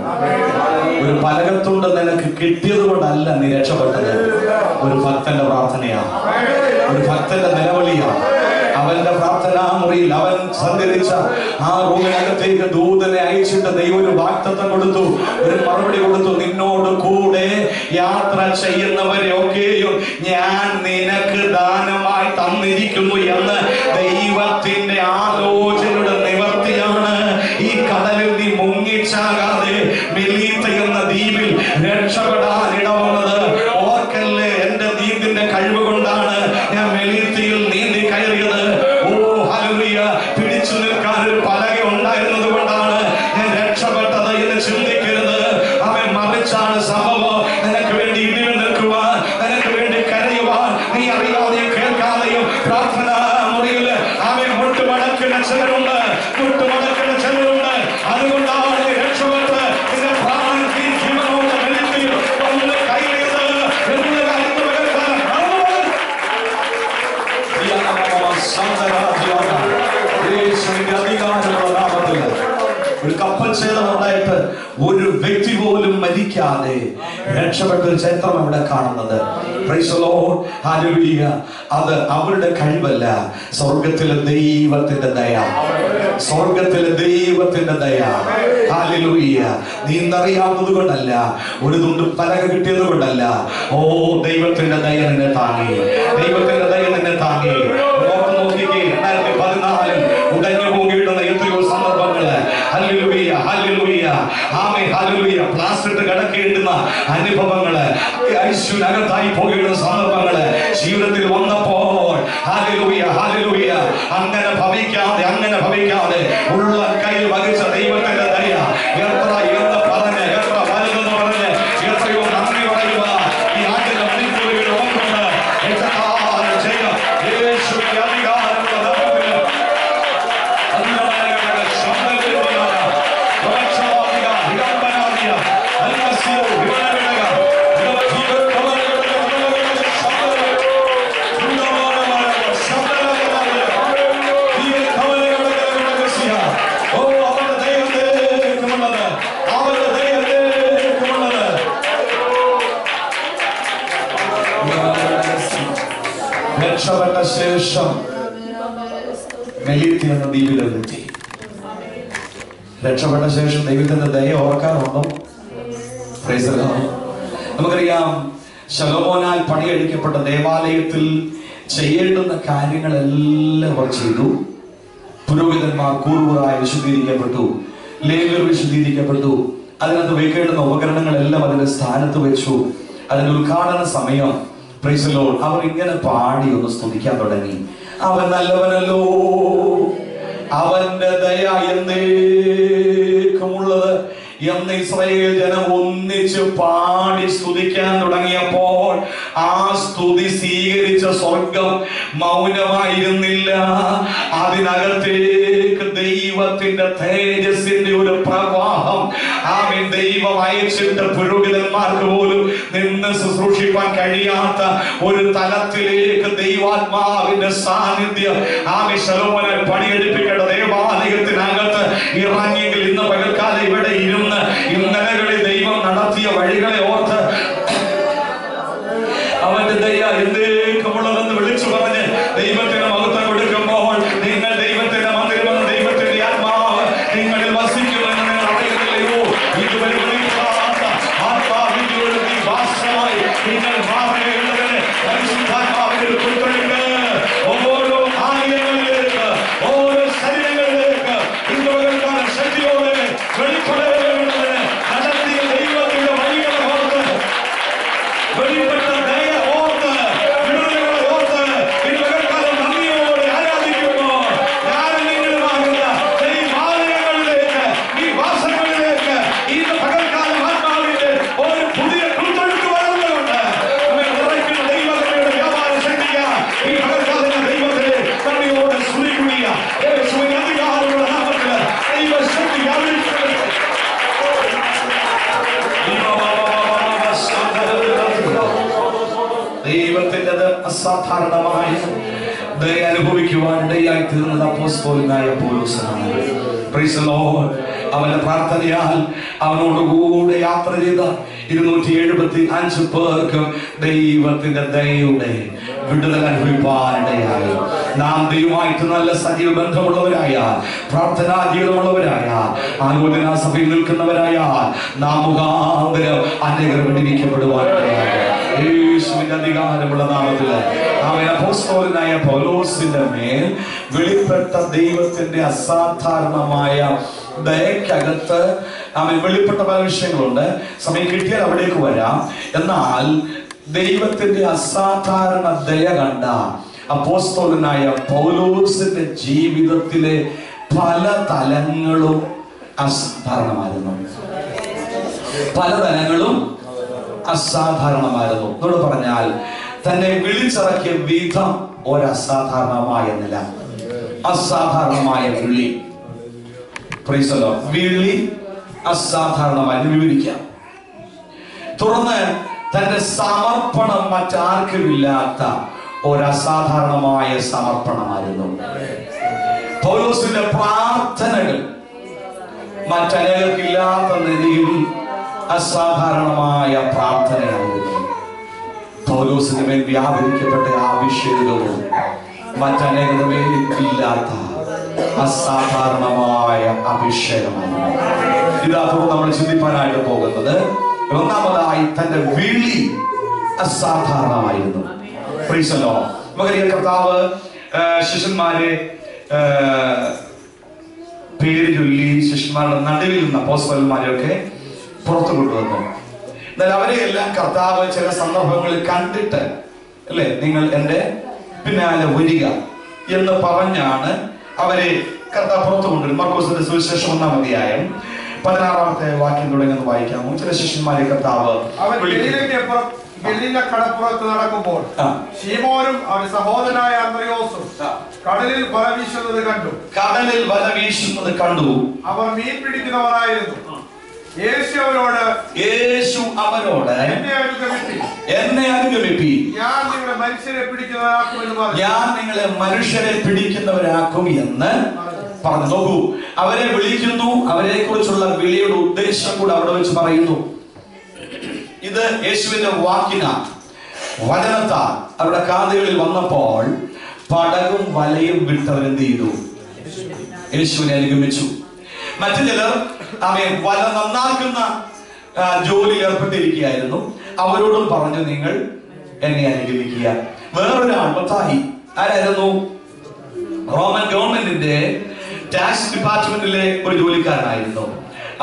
ഒരു പലകത്തുണ്ട് നിനക്ക് കിട്ടിയത് കൊണ്ടല്ല നീ രക്ഷപ്പെട്ടത്. ഒരു ഭക്തന്റെ പ്രാർത്ഥനയാണ്, ഒരു ഭക്തന്റെ നിലവിളിയാണ്. അവന്റെ പ്രാർത്ഥനാ മുറിയിൽ അവൻ സഞ്ചരിച്ച ആ റൂമിനകത്തേക്ക് ദൂതനെ അയച്ചിട്ട് ദൈവം ഒരു വാഗ്ദത്തം കൊടുത്തു, ഒരു മറുപടി കൊടുത്തു. നിന്നോട് കൂടെ യാത്ര ചെയ്യുന്നവരെ ഒക്കെയും ഞാൻ നിനക്ക് ദാനമായി തന്നിരിക്കുന്നു എന്ന് ദൈവത്തിന്റെ ആലോചനയുടെ നിവർത്തിയാണ് ഈ കടലിൽ നീ മുങ്ങിച്ചാകാതെ മെലീത്ത എന്ന ദ്വീപിൽ രക്ഷപ്പെടാൻ ഇടവന്നത്. ഓർക്കല്ലേ, എന്റെ നീന്തിന്റെ കഴിവ് കൊണ്ടാണ് ഞാൻ മെലീത്തയിൽ നീന്തി കയറിയത്. ഓ ഹല്ലേലൂയ! പിടിച്ചു നിൽക്കാൻ ഒരു പലക ഉണ്ടായിരുന്നത് കൊണ്ടാണ് ഞാൻ രക്ഷപ്പെട്ടത് എന്ന് ചിന്തിക്കരുത്. അവൻ മറിച്ചാണ് സംഭവം. നിനക്ക് വേണ്ടി ഇടിവ് നിൽക്കുവാൻ, നിനക്ക് വേണ്ടി കരയുവാൻ, നീ അറിയാതെയും കേൾക്കാതെയും പ്രാർത്ഥനാ മുറിയിൽ അവൻ മുട്ടുമടക്കുന്ന ചിലരുണ്ട്, മുട്ടുമടക്കുന്ന ചിലരുണ്ട്. അതുകൊണ്ടാണ് രക്ഷപ്പെട്ട് നിന്റെ പ്രാണൻ ജീവനോടെ വെളിത്തിൽ വന്ന് കയറിയത് എന്നുള്ള ഒരു കപ്പൽ ഛേദം ഉണ്ടായിട്ട് ഒരു വ്യക്തി പോലും മരിക്കാതെ രക്ഷപ്പെട്ട ഒരു ചരിത്രം അവിടെ കാണുന്നത്. Price the Lord, hallelujah. അത് അവരുടെ കഴിവല്ല, സ്വർഗത്തിലെ ദൈവത്തിന്റെ ദയ, സ്വർഗത്തിലെ ദൈവത്തിന്റെ ദയ. ഹല്ലേലൂയ. നീന്തറിയാവുന്നത് കൊണ്ടല്ല, ഒരു തുണ്ട് പലക കിട്ടിയത് കൊണ്ടല്ല. ഓ, ദൈവത്തിന്റെ ദയ നിന്നെ താങ്ങി, ദൈവത്തിന്റെ ദയ നിന്നെ താങ്ങി. നോക്കിക്കേ, 2014 ഉടഞ്ഞു പോകിയിടുന്ന എത്രയോ സന്ദർഭങ്ങള്. ഹല്ലേലൂയ, ഹല്ലേലൂയ, ആമേൻ, ഹല്ലേലൂയ. പ്ലാസ്റ്റിക് കിടക്കേണ്ടുന്ന അനുഭവങ്ങള്, ഐശ്വര്യകത്തായി പോകിടുന്ന സന്ദർഭങ്ങള് ജീവിതത്തിൽ വന്നപ്പോൾ ഹല്ലേലൂയ, ഹല്ലേലൂയ, അങ്ങനെ ഭവിക്കാതെ ഉള്ള കയ്യിൽ വഹിച്ച ദൈവത്തിന്റെ ദയ എത്ര എന്ന് പറഞ്ഞ്, എത്ര വലുതെന്ന് പറഞ്ഞ്, എത്രയോ നന്ദി പറയുക ഈ ആദ്യത്തെ മണിക്കൂറുകൾ ഓർമ്മ ചെയ്യാം. യേശുവിന്റെ അധികാരമുള്ള നാമത്തിൽ രക്ഷപ്പെട്ട ശേഷം മെലീത്ത എന്ന ദ്വീപിലെത്തി. രക്ഷപ്പെട്ട ശേഷം ദൈവത്തിന്റെ ദയ ഓർക്കാറുണ്ടോ? Price the Lord. നമുക്കറിയാം, ശലോമോനാൽ പണിയഴിക്കപ്പെട്ട ദേവാലയത്തിൽ ചെയ്യേണ്ടുന്ന കാര്യങ്ങളെല്ലാം അവർ ചെയ്തു. പുരോഹിതന്മാർ കൂറുകൂറായി വിശുദ്ധീകരിക്കപ്പെട്ടു, ലേവ്യർ വിശുദ്ധീകരിക്കപ്പെട്ടു. അതിനകത്ത് വെക്കേണ്ടുന്ന ഉപകരണങ്ങളെല്ലാം അതിന്റെ സ്ഥാനത്ത് വെച്ചു. അതിന്റെ ഉദ്ഘാടന സമയം പ്രൈസ് ദി ലോർഡ് അവർ ഇങ്ങനെ പാടി ഒന്ന് സ്തുതിക്കാൻ തുടങ്ങി. അവൻ നല്ലവനല്ലോ, അവന്റെ ദയ എന്നേക്കുമുള്ളത് എന്ന് ഇസ്രായേൽ ജനം ഒന്നിച്ച് പാടി സ്തുതിക്കാൻ തുടങ്ങിയപ്പോൾ ആ സ്തുതി സ്വീകരിച്ച സ്വർഗം മൗനമായിരുന്നില്ല. അതിനകത്തേക്ക് ദൈവത്തിന്റെ തേജസ്സിന്റെ ഒരു പ്രവാഹം ആമേൻ ദൈവം അയച്ചിട്ട് പുരോഹിതന്മാർക്ക് പോലും നിന്ന് ശുശ്രൂഷിക്കാൻ കഴിയാത്ത ഒരു തലത്തിലേക്ക് ദൈവാത്മാവിന്റെ സാന്നിധ്യം ആമേൻ ശലോമോനെ പണിയെടുപ്പിക്കേണ്ട ദേവാലയത്തിനകത്ത് ഇറങ്ങിയെങ്കിൽ ഇന്ന് പകൽക്കാലം ഇവിടെ ഇരുന്ന് ഇന്നലകളിൽ ദൈവം നടത്തിയ വഴികളെ ഓർത്ത് അവന്റെ ദയ എന്നേക്കുമുള്ളതെന്ന് വിളിച്ചു പറഞ്ഞ് ദൈവത്തിന് മഹത്വം കൊടുക്കുമ്പോൾ നിങ്ങൾ ദൈവത്തിന്റെ മന്ദിരമെന്ന് ദൈവത്തിന്റെ ആത്മാവ് നിങ്ങളിൽ വസിക്കുമെന്ന് നിങ്ങൾ അറിയുന്നില്ലയോ? ഇതുവരെ ആത്മാവിന്റെ വാസമായി നിങ്ങൾ മാറേണ്ടതിന് പരിശുദ്ധാത്മാവിന്റെ പുത്രനുണ്ട്. ഓരോ ആലയങ്ങളിലേക്ക്, ഓരോ ശരീരങ്ങളിലേക്ക് ഇന്നുവരെക്കാല ശക്തിയോടെ വെളിപ്പെടേണ്ടതിന് നടത്തിയ ദൈവത്തിന്റെ വഴികളെ ഓർത്ത്, വെളിപ്പെട്ട ദയ ഓർത്ത്, വിടുതലുകളെ ഓർത്ത് ഇന്നുവരെക്കാലം നന്ദിയോടെ ആരാധിക്കുന്നു. ഞാൻ നിങ്ങളുമാകുന്ന ദൈവാലയങ്ങളിലേക്ക്, ഈ വാസങ്ങളിലേക്ക് ഇന്ന് പകൽക്കാലം ആത്മാവിന്റെ ഒരു പുതിയ കുത്തൊഴുക്ക് വരുന്നുണ്ട്. നിറയ്ക്കുന്ന ദൈവത്തിന്റെ വ്യാപാര ശക്തിയാ ഈ പകൽക്കാലം ദൈവത്തെ നന്ദിയോടെ സ്തുതിക്കുക. യേശുവിന്റെ അധികാരമുള്ള നാമത്തിൽ ദൈവശക്തി ദൈവത്തിൻ്റെത് അസാധാരണമായ ദയ അനുഭവിക്കുവാൻ ഇടയായി തീർന്നത് അപ്പോസ്തലനായ പൗലോസാണ്. Praise the Lord. അവന്റെ പ്രാർത്ഥനയാൽ അവനോടുകൂടെ യാത്ര ചെയ്ത 275 പേർക്കും ദൈവത്തിന്റെ ദയയുടെ വിടുതൽ അനുഭവിപ്പാനിടയായി. നാം ദൈവമായിട്ട് നല്ല സജീവ ബന്ധമുള്ളവരായാൽ, പ്രാർത്ഥനാ ജീവിതമുള്ളവരായാൽ, ആലോചനാ സഭയിൽ നിൽക്കുന്നവരായാൽ നാം മുഖാന്തരം അനേകർ വിടുവിക്കപ്പെടുവാനിടയായി. യേശുവിന്റെ അധികാരമുള്ള നാമത്തില് അവൻ അപ്പോസ്തലനായ പൗലോസിന്റെ മേൽ വെളിപ്പെട്ട ദൈവത്തിന്റെ അസാധാരണമായ ദയക്കകത്ത് അവൻ വെളിപ്പെട്ട പല വിഷയങ്ങളുണ്ട്. സമയം കിട്ടിയാൽ അവിടേക്ക് വരാം. എന്നാൽ ദൈവത്തിന്റെ അസാധാരണ ദയ കണ്ട അപ്പോസ്തലനായ പൗലോസിന്റെ ജീവിതത്തിലെ പല തലങ്ങളും അസാധാരണമായിരുന്നു. പല തലങ്ങളും അസാധാരണമായിരുന്നു. എന്നോട് പറഞ്ഞാൽ തന്നെ വിളിച്ചിറക്കിയ വിധം ഒരസാധാരണമായ നില, അസാധാരണമായ വിളി. വിളി അസാധാരണമായി വിവരിക്കാം. തുടർന്ന് തന്റെ സമർപ്പണം മറ്റാർക്കുമില്ലാത്ത ഒരസാധാരണമായ സമർപ്പണമായിരുന്നു. പൗലോസിന്റെ പ്രാർത്ഥനകൾ മറ്റനേകർക്കില്ലാത്ത നിലയിൽ അസാധാരണമായ പ്രാർത്ഥനയായിരുന്നു. പൗലോസിന്റെ മേൽ വ്യാപരിക്കപ്പെട്ട അഭിഷേകവും മറ്റനേകരുടെ മേൽ ഇല്ലാത്ത അസാധാരണമായ അഭിഷേകമാണ്. ഇതാകുമ്പോൾ നമ്മൾ ചിന്തിപ്പാനായിട്ട് പോകുന്നത് ഒന്നാമതായി തന്റെ വിളി അസാധാരണമായിരുന്നു. നമുക്കറിയാം, കർത്താവ് ശിഷ്യന്മാരെ പേര് ചൊല്ലി ശിഷ്യന്മാരുടെ നടുവിൽ നിന്ന് അപ്പോസ്തലന്മാരെയൊക്കെ പുറത്തു കൊണ്ടുവന്നു. എന്നാൽ അവരെ എല്ലാം കർത്താവ് ചില സന്ദർഭങ്ങളിൽ കണ്ടിട്ട്, അല്ലെ, നിങ്ങൾ എന്റെ പിന്നാലെ വരിക എന്ന് പറഞ്ഞാണ് അവരെ കർത്താവ് പുറത്തു കൊണ്ടുവരും. മർക്കോസിന്റെ സുവിശേഷം 1-ാം അധ്യായം 16-ാമത്തെ വാക്യം തുടങ്ങുന്നത് വായിക്കാമോ? ചില ശിഷ്യന്മാരെ കർത്താവ് കടപ്പുറത്ത് നടക്കുമ്പോൾ ശീമോനും അവന്റെ സഹോദരനായ അന്ത്രയോസും കടലിൽ വല വീശുന്നത് കണ്ടു. അവർ മീൻ പിടിക്കുന്നവരായിരുന്നു. യേശു അവരോട് എന്നെ അനുഗമിപ്പി, ഞാൻ നിങ്ങളെ മനുഷ്യരെ പിടിക്കുന്നവരാക്കും എന്ന് പറഞ്ഞു. നോക്കൂ, അവരെ വിളിക്കുന്നു. അവരെ കുറിച്ചുള്ള വിളിയുടെ ഉദ്ദേശം കൂടെ അവിടെ വെച്ച് പറയുന്നു. ഇത് യേശുവിന്റെ വാക്കിന വചനത്താൽ അവരുടെ കാതുകളിൽ വന്നപ്പോൾ പടകും വലയും വിട്ടവരെന്ത് ചെയ്തു? യേശുവിനെ അനുഗമിച്ചു. മറ്റു ചിലർ അവൻ വല നന്നാക്കുന്ന ജോലി ഏർപ്പെട്ടിരിക്കുകയായിരുന്നു. അവരോടും പറഞ്ഞു, നിങ്ങൾ എന്നെ അനുഗമിക്കുക. വേറൊരാൾ മത്തായി ആരായിരുന്നു? റോമൻ ഗവൺമെന്റിന്റെ ടാക്സ് ഡിപ്പാർട്ട്മെന്റിലെ ഒരു ജോലിക്കാരനായിരുന്നു.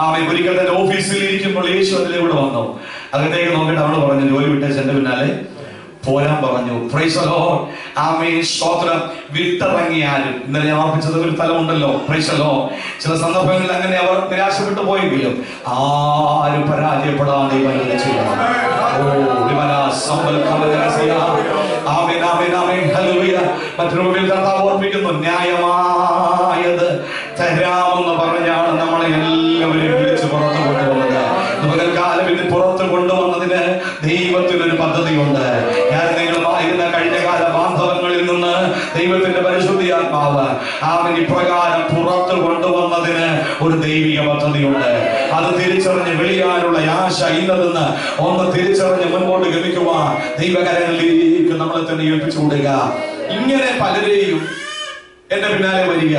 അവൻ ഒരിക്കൽ തന്റെ ഓഫീസിൽ ഇരിക്കുമ്പോൾ യേശു അതിലൂടെ വന്നു. അകത്തേക്ക് നോക്കിയിട്ട് അവള് പറഞ്ഞു, ജോലി വിട്ടേച്ച് എന്റെ പിന്നാലെ പോരാൻ പറഞ്ഞു. Praise the Lord. ആമേൻ. സ്തോത്രം. വിട്ടിറങ്ങിയാലും ഇന്നലെ ഞാൻ ഓർപ്പിച്ചത് ഒരു സ്ഥലമുണ്ടല്ലോ. Price the Lord. ചില സന്ദർഭങ്ങളിൽ അങ്ങനെ അവർ നിരാശപ്പെട്ടു പോയെങ്കിലും ആരും പരാജയപ്പെടാൻ ദൈവം ചെയ്യണം. മറ്റൊരു കർത്താവ് ഓർപ്പിക്കുന്നു, ന്യായമായത് തരാമെന്ന് പറഞ്ഞാണ് നമ്മളെ എല്ലാവരെയും വിളിച്ച് പുറത്തു കൊണ്ടുവന്നത്. പകൽക്കാലം ഇത് പുറത്തു കൊണ്ടുവന്നതിന് ദൈവത്തിനൊരു പദ്ധതിയുണ്ട്. ഞാൻ നിങ്ങളുമായിരുന്ന കഴിഞ്ഞകാല ബാന്ധവങ്ങളിൽ നിന്ന് ദൈവത്തിന്റെ പരിശുദ്ധിയാത്മാവ് അവൻ ഇപ്രകാരം പുറത്തു കൊണ്ടുവന്നതിന് ഒരു ദൈവിക പദ്ധതിയുണ്ട്. അത് തിരിച്ചറിഞ്ഞ് വിളിയാനുള്ള ആശ ഇന്നതെന്ന് ഒന്ന് തിരിച്ചറിഞ്ഞ് മുൻപോട്ട് ഗമിക്കുവാൻ ദൈവകരങ്ങളിലേക്ക് നമ്മളെ തന്നെ ഏൽപ്പിച്ചു കൊടുക്കുക. ഇങ്ങനെ പലരെയും എന്റെ പിന്നാലെ വരിക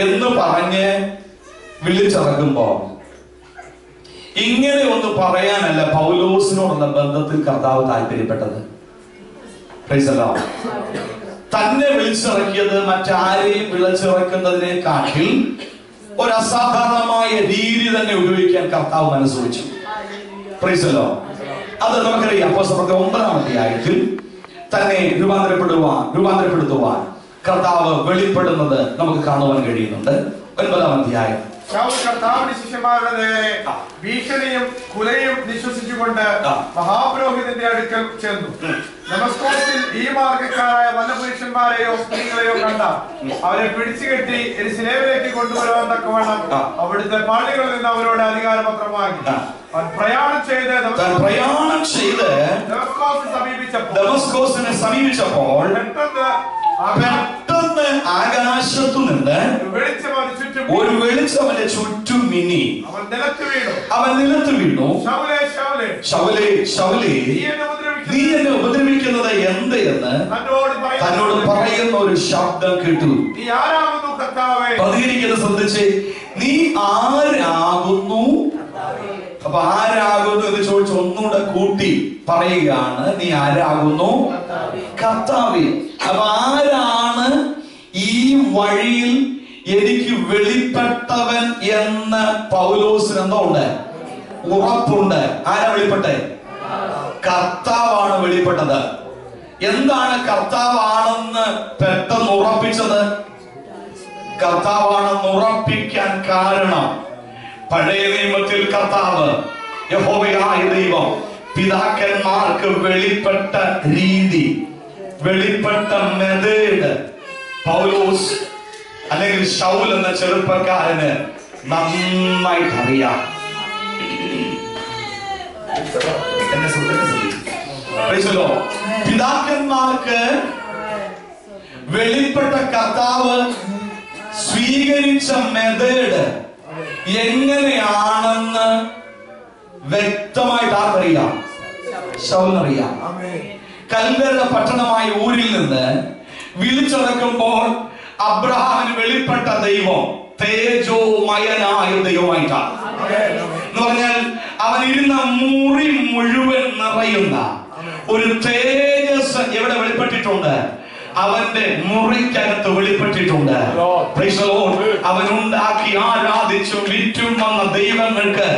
എന്ന് പറഞ്ഞ് വിളിച്ചിറക്കുമ്പോ ഇങ്ങനെ ഒന്ന് പറയാനല്ല പൗലോസിനോടുള്ള ബന്ധത്തിൽ കർത്താവ് താല്പര്യപ്പെട്ടത്. തന്നെ വിളിച്ചിറക്കിയത് മറ്റാരെയും വിളിച്ചിറക്കുന്നതിനെക്കാട്ടിൽ ഒരു അസാധാരണമായ രീതി തന്നെ ഉപയോഗിക്കാൻ കർത്താവ് മനസ്സ് വെച്ചു. അത് നമുക്കറിയാം. അപ്പോസ്തലരുടെ 9-ാം അധ്യായത്തിൽ തന്നെ രൂപാന്തരപ്പെടുത്തുവാൻ കർത്താവ് വെളിപ്പെടുന്നത് നമുക്ക് കാണുവാൻ കഴിയുന്നുണ്ട്. 9-ാം അധ്യായം. കർത്താവിന്റെ ശിഷ്യന്മാരുടെ നേരെ ഭീഷണിയും കുലയും നിശ്വസിച്ചുകൊണ്ട് മഹാപുരോഹിതന്റെ അടുക്കൽ ചെന്നു. ദമസ്കോസിൽ ഈ മാർഗക്കാരായ വല്ല പുരുഷന്മാരെയോ സ്ത്രീകളെയോ കണ്ട അവരെ പിടിച്ചുകെട്ടി യെരൂശലേമിലേക്ക് കൊണ്ടുവരുവാൻ തക്കവണ്ണം അവിടുത്തെ പള്ളികളിൽ നിന്ന് അവരോട് അധികാരപത്രം വാങ്ങി. പ്രയാണം ചെയ്ത് ദമസ്കോസിനെ സമീപിച്ചപ്പോൾ പെട്ടെന്ന് പെട്ടെന്ന് ആകാശത്തു നിന്ന് ഒരു വെളിച്ചം അവന്റെ ചുറ്റും മിന്നി. അവൻ നിലത്ത് വീണു. ശൗലേ ശൗലേ, നീ എന്നെ ഉപദ്രവിക്കുന്നത് എന്ത് എന്ന് തന്നോട് പറയുന്ന ഒരു ശബ്ദം കേട്ടു. പ്രതികരിക്കുന്നത് ശ്രദ്ധിച്ച്, നീ ആരാകുന്നു? അപ്പൊ ആരാകുന്നു എന്ന് ചോദിച്ച് ഒന്നുകൂടെ കൂട്ടി പറയുകയാണ്, നീ ആരാകുന്നു? കർത്താവേ. അപ്പൊ ആരാണ് ഈ വഴിയിൽ എനിക്ക് വെളിപ്പെട്ടവൻ എന്ന് പൗലോസിന് എന്തോ ഉണ്ട്, ഉറപ്പുണ്ട്. ആരാ വെളിപ്പെട്ടെ? കർത്താവാണ് വെളിപ്പെട്ടത്. എന്താണ് കർത്താവാണെന്ന് പെട്ടെന്ന് ഉറപ്പിച്ചത്? കർത്താവാണെന്ന് ഉറപ്പിക്കാൻ കാരണം, പഴയ നിയമത്തിൽ കർത്താവ് യഹോവയായ ദൈവം പിതാക്കന്മാർക്ക് വെളിപ്പെട്ട രീതി, വെളിപ്പെട്ട മെത്തേഡ് പൗലോസ് അല്ലെങ്കിൽ ശൗൽ എന്ന ചെറുപ്പക്കാരന് നന്നായിട്ട് അറിയാം. പിതാക്കന്മാർക്ക് വെളിപ്പെട്ട കർത്താവ് സ്വീകരിച്ച മെത്തേഡ് എങ്ങനെയാണെന്ന് വ്യക്തമായിട്ട് ആർക്കറിയാം? ശൗലിനറിയാം. കൽദരുടെ പട്ടണമായ ഊരിൽ നിന്ന് വിളിച്ചിറക്കുമ്പോൾ അബ്രഹാമിന് വെളിപ്പെട്ട ദൈവം തേജോമയനായ ദൈവമായിട്ടാണ്. എന്ന് പറഞ്ഞാൽ അവൻ ഇരുന്ന മുറി മുഴുവൻ നിറയുന്ന ഒരു തേജസ് എവിടെ വെളിപ്പെട്ടിട്ടുണ്ട്? അവന്റെ മുറിക്കകത്ത് വെളിപ്പെട്ടിട്ടുണ്ട്. അവനുണ്ടാക്കി ആരാധിച്ചും വിറ്റും വന്ന ദൈവങ്ങൾക്ക്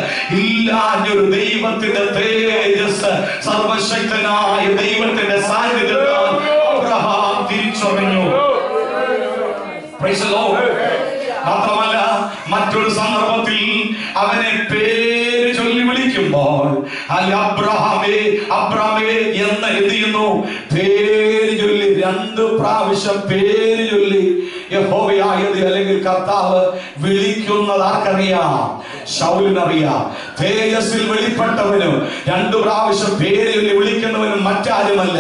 ഇല്ലാഞ്ഞൊരു ദൈവത്തിന്റെ തേജസ്, സർവശക്തനായ ദൈവത്തിന്റെ സാന്നിധ്യത്താൽ അബ്രഹാം തിരിച്ചറിഞ്ഞു. മാത്രമല്ല, മറ്റൊരു സന്ദർഭത്തിൽ അവനെ പേര് ചൊല്ലി വിളിക്കുമ്പോൾ അബ്രഹാമേ അബ്രഹാമേ എന്ന് എന്ത് ചെയ്യുന്നു? പേര് ചൊല്ലി 2 പ്രാവശ്യം പേര് ചൊല്ലി യഹോവയായത് അല്ലെങ്കിൽ കർത്താവ് വിളിക്കുന്നത് ആർക്കറിയാം? ശൗലിനറിയാം. തേജസ്സിൽ വെളിപ്പെട്ടവനും 2 പ്രാവശ്യം പേര് ചൊല്ലി വിളിക്കുന്നവനും മറ്റാരുമല്ല,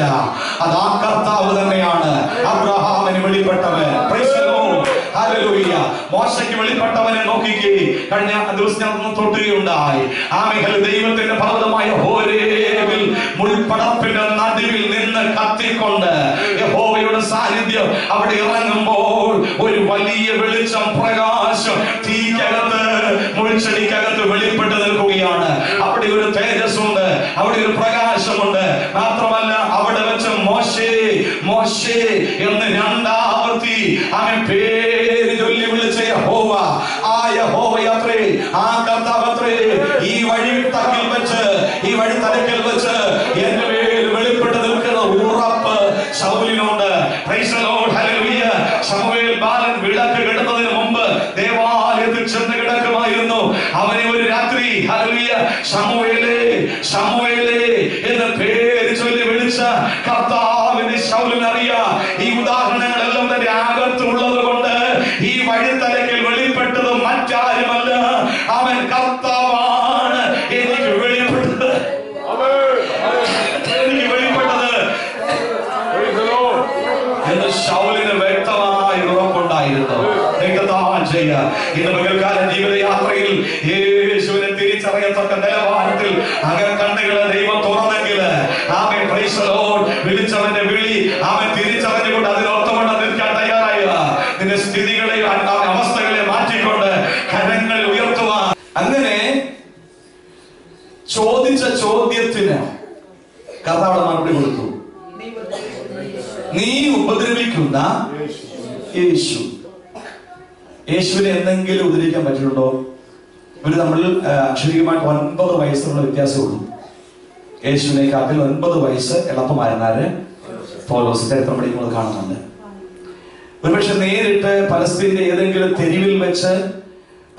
അത് ആ കർത്താവ് തന്നെയാണ്. അബ്രഹാമിന് വെളിപ്പെട്ടവൻ. മോശയ്ക്ക് വെളിപ്പെട്ടവനെ നോക്കിക്കേ. കഴിഞ്ഞ ദിവസം ഞാൻ തൊട്ടുകയുണ്ടായി. ആമേൻ. ദൈവത്തിന്റെ പർവ്വതമായ ഹോരേബിൽ മുൾപ്പടപ്പിന്റെ നടുവിൽ നിന്ന് കത്തിക്കൊണ്ട് യഹോവയുടെ സാന്നിധ്യം അവിടെ ഇറങ്ങുമ്പോൾ ഒരു വലിയ വെളിച്ചം, പ്രകാശം തീക്കകത്ത്, മുൾച്ചെടിക്കകത്ത് വെളിപ്പെട്ട് നിൽക്കുകയാണ്. അവിടെ ഒരു തേജസ്സുണ്ട്, അവിടെ ഒരു പ്രകാശമുണ്ട്. മാത്രമല്ല, അവിടെ വെച്ച് മോശേ മോശേ എന്ന് 2 അവൻ പേര് ചൊല്ലി വിളിച്ച യഹോവ, ആ യഹോവയത്രേ, ആ കർത്താവത്രേ ഈ വഴി തക്കിൽ വെച്ച്, ഈ വഴി തലക്കൽ വെച്ച് എന്റെ പേര് വെളിപ്പെട്ട് നിൽക്കുന്ന ഉറപ്പ് ശൗലിനുണ്ട്. ശമൂവേൽ ബാലൻ വിളക്ക് കിടന്നതിന് മുമ്പ് ദേവാലയത്തിൽ ചെന്ന് കിടക്കുമായിരുന്നു. അവനെ ഒരു രാത്രി ശമൂവേലേ ശമൂവേലേ എന്ന് പേര് ചൊല്ലി വിളിച്ച കർത്താവിന് ശൗലിനറിയാം. ഈ ഉദാഹരണങ്ങളെല്ലാം തന്റെ അകത്തുള്ളത് കൊണ്ട് ഈ വഴിത്തലക്കിൽ വെളിപ്പെട്ടത് മറ്റാരുമല്ല, അവൻ കർത്താവാണ്. എനിക്ക് വെളിപ്പെട്ടത്, എനിക്ക് വെളിപ്പെട്ടത് എന്ന് ശൗലിന് വ്യക്തമായ ഉറപ്പുണ്ടായിരുന്നു. ഇന്ന് പകൽക്കാല ജീവിതയാത്രയിൽ യേശുവിനെ തിരിച്ചറിയത്തക്ക നിലവാരത്തിൽ അകക്കണ്ണുകളെ ദൈവം തുറന്നെങ്കിൽ ആമേൻ, പ്രൈസ് ദി ലോർഡ്, വിളിച്ചവന്റെ വിളി അവൻ തിരിച്ചറിഞ്ഞുകൊണ്ട് അതിനൊത്തവണ്ണം നിൽക്കാൻ തയ്യാറായ നിന്റെ സ്ഥിതികളെ, അവസ്ഥകളെ മാറ്റിക്കൊണ്ട് കരങ്ങൾ ഉയർത്തുവാൻ. അങ്ങനെ ചോദിച്ച ചോദ്യത്തിന് കർത്താവ് മറുപടി കൊടുത്തു. നീ ഉപദ്രവിക്കുന്ന യേശു. യേശുവിനെ എന്തെങ്കിലും ഉപദ്രവിക്കാൻ പറ്റിയിട്ടുണ്ടോ? ഇവര് നമ്മൾ അക്ഷരികമായിട്ട് 9 വയസ്സുള്ള വ്യത്യാസമുള്ളൂ. യേശുവിനെക്കാട്ടിൽ 9 വയസ്സ് എളുപ്പമായിരുന്നാല് പൗലോസ് ചരിത്രം പഠിക്കുന്നത് കാണുന്നുണ്ട്. ഒരുപക്ഷെ നേരിട്ട് പലസ്തീന്റെ ഏതെങ്കിലും തെരുവിൽ വെച്ച്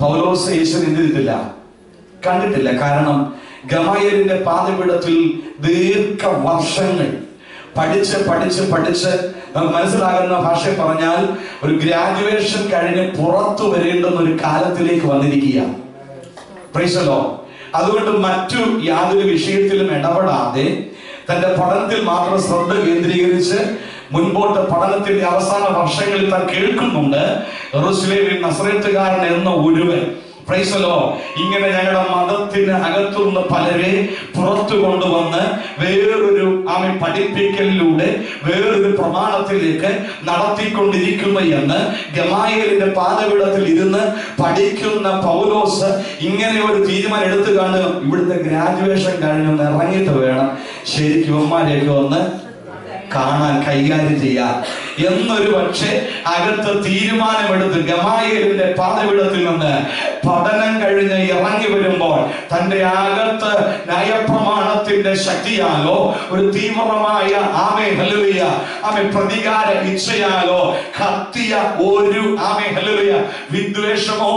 പൗലോസ് യേശുവിനെ എന്തിട്ടില്ല, കണ്ടിട്ടില്ല. കാരണം ഗമായേലിന്റെ പാദപീഠത്തിൽ ദീർഘവർഷങ്ങൾ പഠിച്ച് പഠിച്ച് പഠിച്ച് നമുക്ക് മനസ്സിലാകുന്ന ഭാഷ പറഞ്ഞാൽ ഒരു ഗ്രാജുവേഷൻ കഴിഞ്ഞ് പുറത്തു വരേണ്ടുന്ന ഒരു കാലത്തിലേക്ക് വന്നിരിക്കുകയാണ്. Price the Lord. അതുകൊണ്ട് മറ്റു യാതൊരു വിഷയത്തിലും ഇടപെടാതെ തന്റെ പഠനത്തിൽ മാത്രം ശ്രദ്ധ കേന്ദ്രീകരിച്ച് മുൻപോട്ട് പഠനത്തിന്റെ അവസാന വർഷങ്ങളിൽ താൻ കേൾക്കുന്നുണ്ട്, യെരൂശലേമിൽ നസറേത്തുകാരൻ എന്ന ഒരുവൻ ഇങ്ങനെ ഞങ്ങളുടെ മതത്തിന് അകത്തുനിന്ന് പലരെ പുറത്തു കൊണ്ടുവന്ന് വേറൊരു പഠിപ്പിക്കലിലൂടെ വേറൊരു പ്രമാണത്തിലേക്ക് നടത്തിക്കൊണ്ടിരിക്കുന്നു എന്ന് ഗമായേലിന്റെ പാദപീഠത്തിൽ ഇരുന്ന് പഠിക്കുന്ന പൗലോസ് ഇങ്ങനെ ഒരു തീരുമാനം എടുത്തു കാണുക, ഇവിടുത്തെ ഗ്രാജുവേഷൻ കഴിഞ്ഞൊന്ന് ഇറങ്ങിയിട്ട് വേണം ശരിക്കും ഇവന്മാരെയൊക്കെ ഒന്ന് കാണാൻ, കൈകാര്യം ചെയ്യാൻ എന്നൊരു പക്ഷേ അകത്ത് തീരുമാനമെടുത്ത് ഗമായേലിന്റെ പാദപീഠത്തിൽ നിന്ന് പഠനം കഴിഞ്ഞ് ഇറങ്ങി വരുമ്പോൾ തന്റെ അകത്ത് ന്യായപ്രമാണത്തിന്റെ ശക്തിയാലോ ഒരു തീവ്രമായ പ്രതികാര ഇച്ഛയാലോ കത്തിയ ഒരു വിദ്വേഷമോ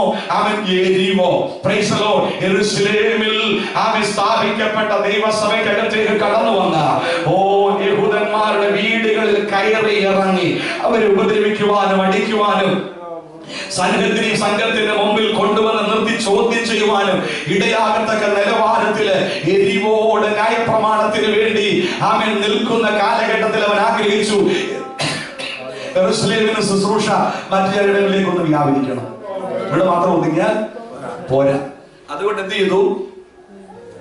എരിവോ യെരൂശലേമിൽ സ്ഥാപിക്കപ്പെട്ട ദൈവസഭയ്ക്കകത്തേക്ക് കടന്നു വന്ന യഹൂദന്മാരുടെ വീടുകളിൽ കയറി ഇറങ്ങി അവരെ ഉപദ്രവിക്കുവാനും അടിക്കുവാനും സംഘത്തിന്റെ മുമ്പിൽ കൊണ്ടുവന്ന് നിർത്തി ചോദ്യം ചെയ്യുവാനും ഇടയാകത്തക്ക നിലവാരത്തില് എരിവോട് ന്യായപ്രമാണത്തിന് വേണ്ടി അവൻ നിൽക്കുന്ന കാലഘട്ടത്തിൽ അവൻ ആഗ്രഹിച്ചു യെരൂശലേമിന് ശുശ്രൂഷ മറ്റു ജനങ്ങളിലേക്ക് ഒന്ന് വ്യാപിക്കണം. ഇവിടെ മാത്രം ഒതുങ്ങിയാൽ പോരാ. അതുകൊണ്ട് എന്ത് ചെയ്തു?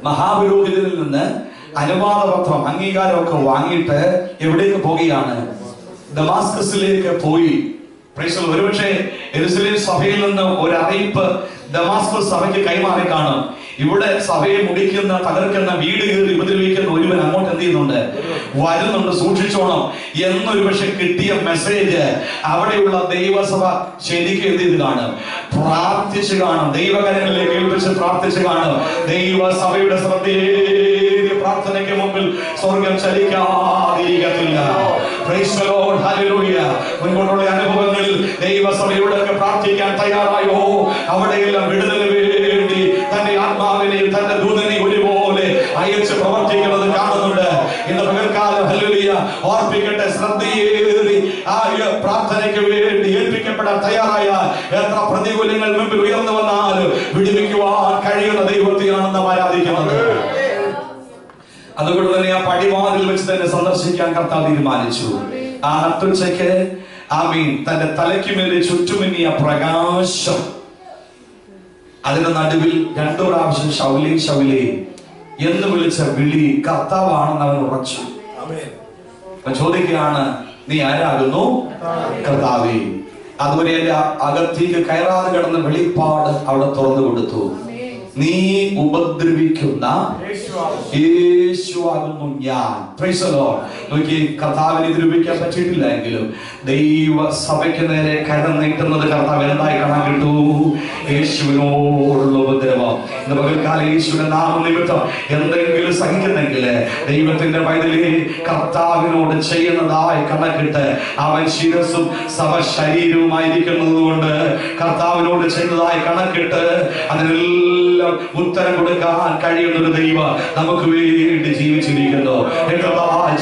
മഹാപുരോഹിതനിൽ നിന്ന് അനുവാദപത്രം, അംഗീകാരമൊക്കെ വാങ്ങിയിട്ട് എവിടേക്ക് പോവുകയാണ്? ദമാസ്കസിലേക്ക് പോയി. ഒരുപക്ഷെ യെരൂശലേം സഭയിൽ നിന്ന് ഒരു അറിയിപ്പ് ദമാസ്കസ് സഭയ്ക്ക് കൈമാറി കാണും. ഇവിടെ സഭയെ മുടിക്കുന്ന, തകർക്കുന്ന, വീട് കയറി ഉപദ്രവിക്കുന്ന ഒരുവൻ അങ്ങോട്ട് എന്ത് ചെയ്യുന്നുണ്ട്, വരുന്നുണ്ട്, സൂക്ഷിച്ചോണം എന്നൊരു പക്ഷെ കിട്ടിയ മെസ്സേജ് അവിടെയുള്ള ദൈവസഭ ശരിക്കും എന്ത് ചെയ്ത് കാണും? പ്രാർത്ഥിച്ചു കാണും. ദൈവകരങ്ങളിലേക്ക് ഏൽപ്പിച്ച് പ്രാർത്ഥിച്ചു കാണും. ദൈവസഭയുടെ ശ്രദ്ധേയ പ്രാർത്ഥനയ്ക്ക് മുമ്പിൽ സ്വർഗം ചലിക്കാതിരിക്കത്തില്ല. മുൻകൊണ്ടുള്ള അനുഭവങ്ങളിൽ ദൈവസഭയോടൊക്കെ പ്രാർത്ഥിക്കാൻ തയ്യാറായോ? അവിടെയെല്ലാം വിടുതലിന് വേണ്ടി തന്റെ ആത്മാവിനെയും തന്റെ ദൂതനെയും ഒരുപോലെ അയച്ച് പ്രവർത്തിക്കുന്നത് കാണുന്നുണ്ട്. ഇന്ന് പകൽക്കാലം ഹല്ലേലൂയ ഓർപ്പിക്കട്ടെ, ശ്രദ്ധയേറി ആ പ്രാർത്ഥനയ്ക്ക് വേണ്ടി ഏൽപ്പിക്കപ്പെടാൻ തയ്യാറായാൽ എത്ര പ്രതികൂലങ്ങൾ മുമ്പിൽ ഉയർന്നു വന്നാലും വിടുവിക്കുവാൻ കഴിയുന്ന ദൈവത്തെയാണ് നാം ആരാധിക്കുന്നത്. അതുകൊണ്ട് തന്നെ ആ പടിവാതിൽ വെച്ച് തന്നെ സന്ദർശിക്കാൻ കർത്താവ് തീരുമാനിച്ചു. ആ നട്ടുച്ചയ്ക്ക് തന്റെ തലയ്ക്ക് മേലെ ചുറ്റുമിന്നിയ പ്രകാശം, അതിന്റെ നടുവിൽ 2 പ്രാവശ്യം ശൗലേ ശൗലേ എന്ന് വിളിച്ച വിളി കർത്താവാണെന്ന് അവൻ ഉറച്ചു. ചോദിക്കുകയാണ്, നീ ആരാകുന്നു? കർത്താവേ. അതുവരെ എന്റെ അകത്തേക്ക് കയറാതെ കിടന്ന വെളിപ്പാട് അവിടെ തുറന്നു കൊടുത്തു. നീ ഉപദ്രവിക്കുന്ന യേശുവാകുന്നു ഞാൻ. നോക്കി, കർത്താവിനെ നിരൂപിക്കാൻ പറ്റിയിട്ടില്ല എങ്കിലും ദൈവസഭയ്ക്ക് നേരെ കരം നീട്ടുന്നത് കർത്താവ് എന്തായി കാണാൻ കിട്ടൂ? യേശുവിനോടുള്ള ഉപദ്രവം. ഇന്ന് പകൽക്കാലം യേശുവിന്റെ നാമനിമിത്തം എന്തെങ്കിലും സഹിക്കുന്നെങ്കിൽ ദൈവത്തിന്റെ പൈതലേ കർത്താവിനോട് ചെയ്യുന്നതായി കണക്കിട്ട് അവൻ ശിരസും സഭ ശരീരവുമായിരിക്കുന്നത് കൊണ്ട് കർത്താവിനോട് ചെയ്യുന്നതായി കണക്കിട്ട് അതിനെല്ലാം ഉത്തരം കൊടുക്കാൻ കഴിയുന്ന ഒരു ദൈവം നമുക്ക് വേണ്ടി ജീവിച്ചിരിക്കുന്നു.